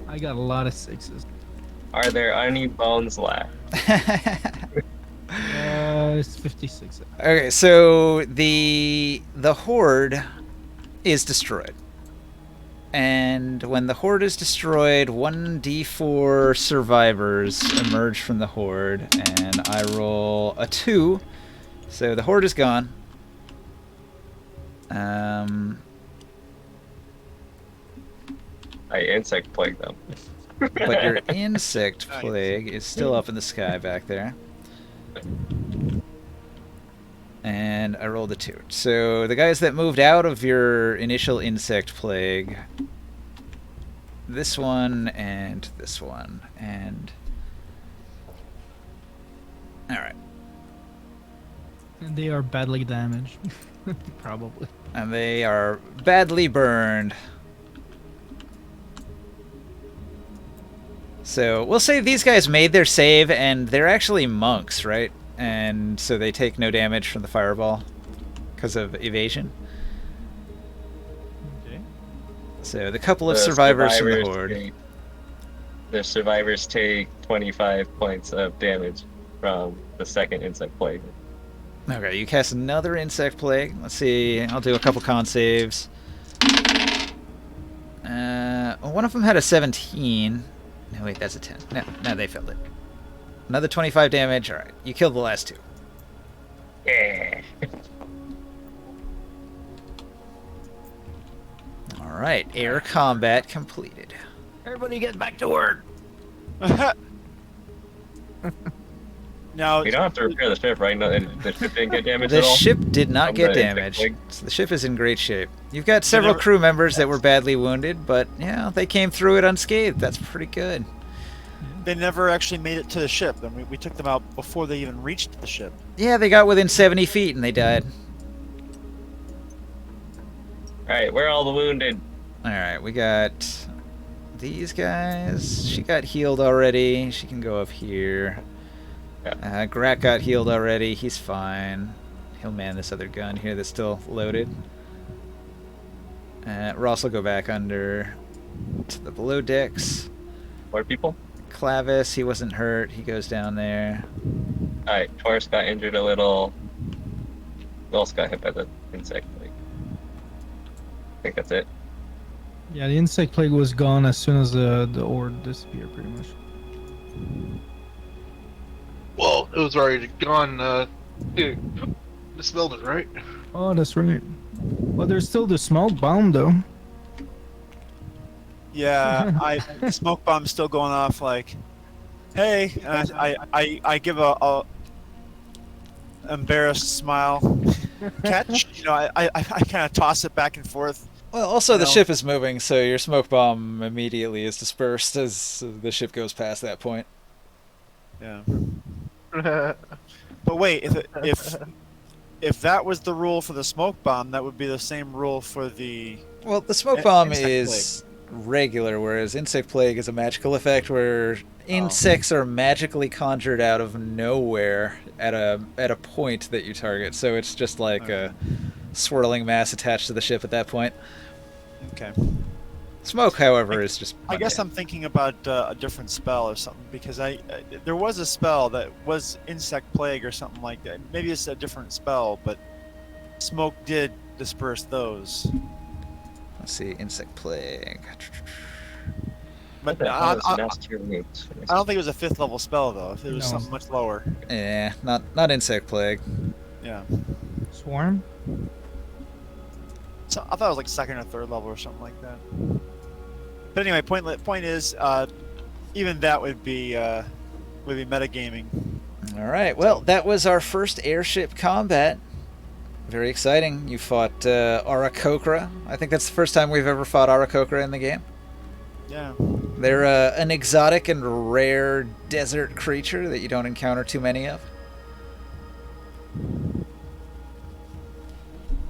I got a lot of 6s.
Are there any bones left?
It's 56.
Okay, so the horde is destroyed. And when the horde is destroyed, 1d4 survivors emerge from the horde, and I roll a 2. So the horde is gone.
I insect plague them.
But your insect plague is still up in the sky back there. And I rolled a 2. So the guys that moved out of your initial insect plague, this one and this one, and alright.
And they are badly damaged. Probably.
And they are badly burned. So we'll say these guys made their save, and they're actually monks, right? And so they take no damage from the fireball because of evasion.
Okay.
So the couple of
The
survivors from the horde.
The survivors take 25 points of damage from the second insect plague.
Okay, you cast another insect plague. Let's see. I'll do a couple con saves. One of them had a 17. No, wait, that's a 10. No, they failed it. Another 25 damage. All right, you killed the last 2.
Yeah.
All right, air combat completed.
Everybody get back to work.
Now,
We don't have to repair the ship, right? No, the ship didn't get damaged
The
at all?
ship did not
From
get
the insect
damaged.
plague?
So the ship is in great shape. You've got several
never-
crew members that were badly wounded, but yeah, they came through it unscathed. That's pretty good.
they never actually made it to the ship. Then we took them out before they even reached the ship.
Yeah, they got within 70 feet and they died.
Alright, where are all the wounded?
All right, we got these guys. She got healed already. She can go up here. Grat got healed already. He's fine. He'll man this other gun here that's still loaded. Ross will go back under to the below decks.
More people?
Clavis, he wasn't hurt. He goes down there.
Alright, Taurus got injured a little. Who else got hit by the insect plague? I think that's it.
Yeah, the insect plague was gone as soon as the ore disappeared, pretty much.
Well, it was already gone. Dispelled it, right?
Oh, that's right. Well, there's still the smoke bomb, though.
Yeah, the smoke bomb's still going off. Like, hey, and I give a embarrassed smile. Catch, I kind of toss it back and forth.
Well, also
You
the
know.
ship is moving, so your smoke bomb immediately is dispersed as the ship goes past that point.
Yeah. But wait, if that was the rule for the smoke bomb, that would be the same rule for the.
Well, the smoke bomb
insect
is regular, whereas insect plague is a magical effect where insects are magically conjured out of nowhere at a point that you target. So it's just like a swirling mass attached to the ship at that point.
Okay.
Smoke, however, is just.
I guess I'm thinking about a different spell or something because there was a spell that was insect plague or something like that. Maybe it's a different spell, but smoke did disperse those.
Let's see, insect plague.
But
What the
I
hell is master moves?
don't think it was a 5th level spell though. It was something much lower.
Yeah, not insect plague.
Yeah.
Swarm.
So I thought it was like 2nd or 3rd level or something like that. But anyway, point is, even that would be metagaming.
All right. Well, that was our first airship combat. Very exciting. You fought Arakocra. I think that's the first time we've ever fought Arakocra in the game.
Yeah.
They're an exotic and rare desert creature that you don't encounter too many of.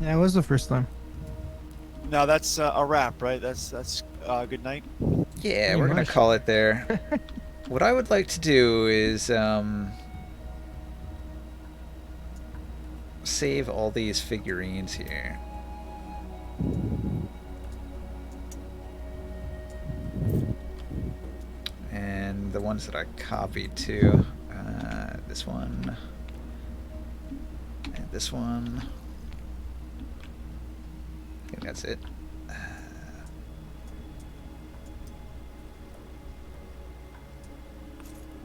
Yeah, it was the first time.
Now that's a wrap, right? That's good night.
Yeah,
Pretty
we're going
much.
to call it there. What I would like to do is save all these figurines here. And the ones that I copied too. This one. And this one. I think that's it.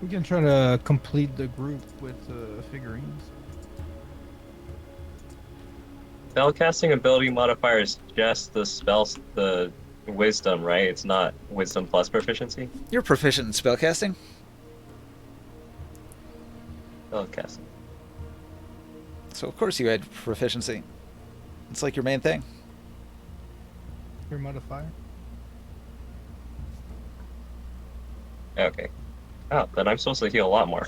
We can try to complete the group with figurines.
Spellcasting ability modifier is just the wisdom, right? It's not wisdom plus proficiency.
You're proficient in spellcasting?
Spellcasting.
So of course you had proficiency. It's like your main thing.
Your modifier.
Okay. Oh, then I'm supposed to heal a lot more.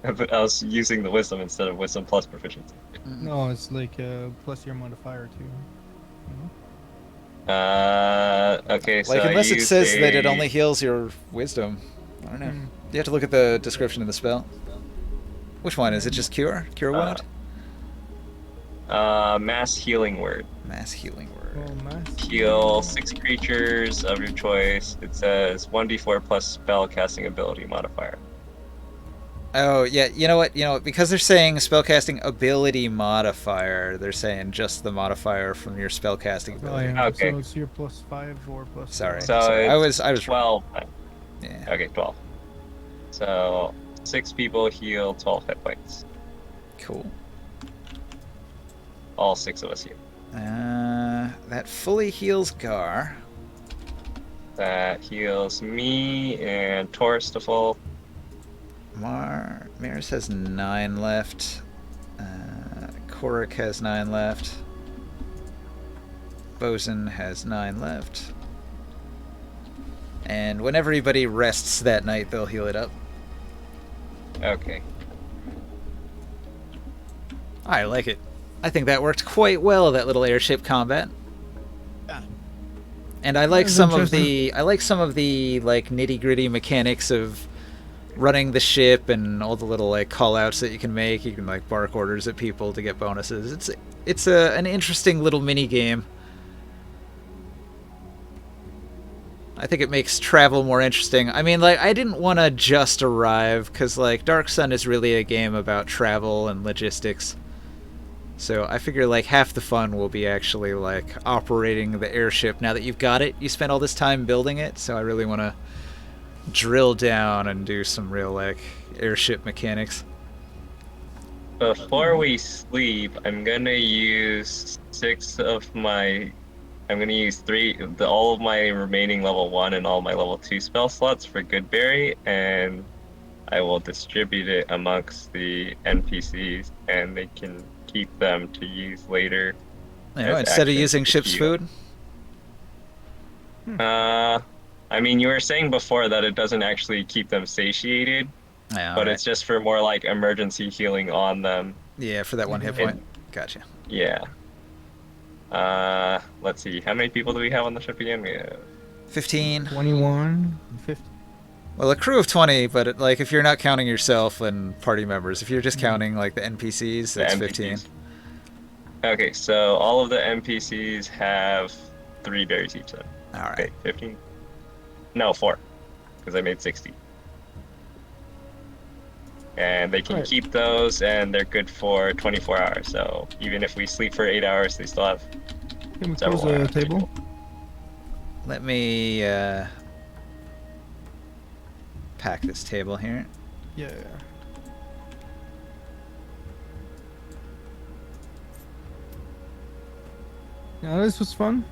I was using the wisdom instead of wisdom plus proficiency.
No, it's like plus your modifier too.
Okay, so
Like unless
I
it
used
says that
a-
it only heals your wisdom. I don't know. You have to look at the description of the spell. Which one? Is it just cure? Cure wound?
Mass healing word.
Mass healing word.
Oh, mass.
Heal 6 creatures of your choice. It says 1d4 plus spell casting ability modifier.
Oh, yeah, you know what? Because they're saying spellcasting ability modifier, they're saying just the modifier from your spellcasting
Oh
ability.
yeah.
Okay.
So it's your +5 or plus.
Sorry.
So
Sorry.
it's
I was
12.
Yeah.
Okay, 12. So 6 people heal 12 hit points.
Cool.
All 6 of us heal.
That fully heals Gar.
That heals me and Taurus to full.
Maris has 9 left. Korik has 9 left. Bosun has 9 left. And when everybody rests that night, they'll heal it up.
Okay.
I like it. I think that worked quite well, that little airship combat.
Yeah.
And I like
That was
some of
interesting.
the like nitty-gritty mechanics of running the ship and all the little like call-outs that you can make. You can like bark orders at people to get bonuses. It's an interesting little mini game. I think it makes travel more interesting. I mean, like, I didn't want to just arrive, because, like, Dark Sun is really a game about travel and logistics. So I figure, like, half the fun will be actually, like, operating the airship. Now that you've got it, you spent all this time building it, so I really want to drill down and do some real, like, airship mechanics.
Before we sleep, I'm gonna use 6 of my I'm gonna use all of my remaining level 1 and all my level 2 spell slots for Goodberry, and I will distribute it amongst the NPCs, and they can keep them to use later as
Instead of
actions
using
to
ship's
heal.
food.
I mean, you were saying before that it doesn't actually keep them satiated,
Yeah,
but
alright.
it's just for more like emergency healing on them.
Yeah, for that one hit point. Gotcha.
Yeah. Let's see. How many people do we have on the ship again? We have
15.
21, 50.
Well, a crew of 20, but like if you're not counting yourself and party members, if you're just counting like the NPCs, that's 15.
Okay, so all of the NPCs have 3 berries each then.
Alright.
Okay, 15. No, 4. Because I made 60. And they can keep those, and they're good for 24 hours. So even if we sleep for 8 hours, they still have
Can we
several
close the
hours.
table?
Let me pack this table here.
Yeah. Yeah, this was fun.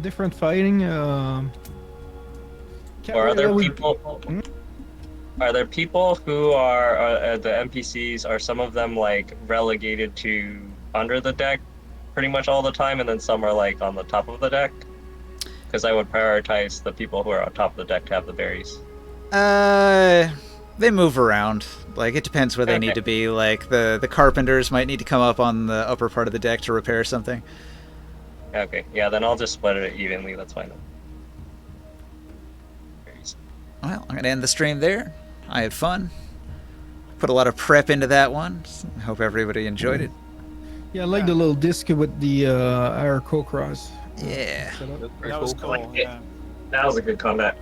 Different fighting.
Or are there people? Are there people who are the NPCs? Are some of them like relegated to under the deck, pretty much all the time, and then some are like on the top of the deck? Because I would prioritize the people who are on top of the deck to have the berries.
They move around. Like it depends where they need to be. Like the carpenters might need to come up on the upper part of the deck to repair something.
Okay, yeah, then I'll just split it evenly. That's fine. Berries.
Well, I'm gonna end the stream there. I had fun. Put a lot of prep into that one. Hope everybody enjoyed it.
Yeah, I like the little disc with the Air Cross.
Yeah.
That was cool. Yeah.
That was a good combat.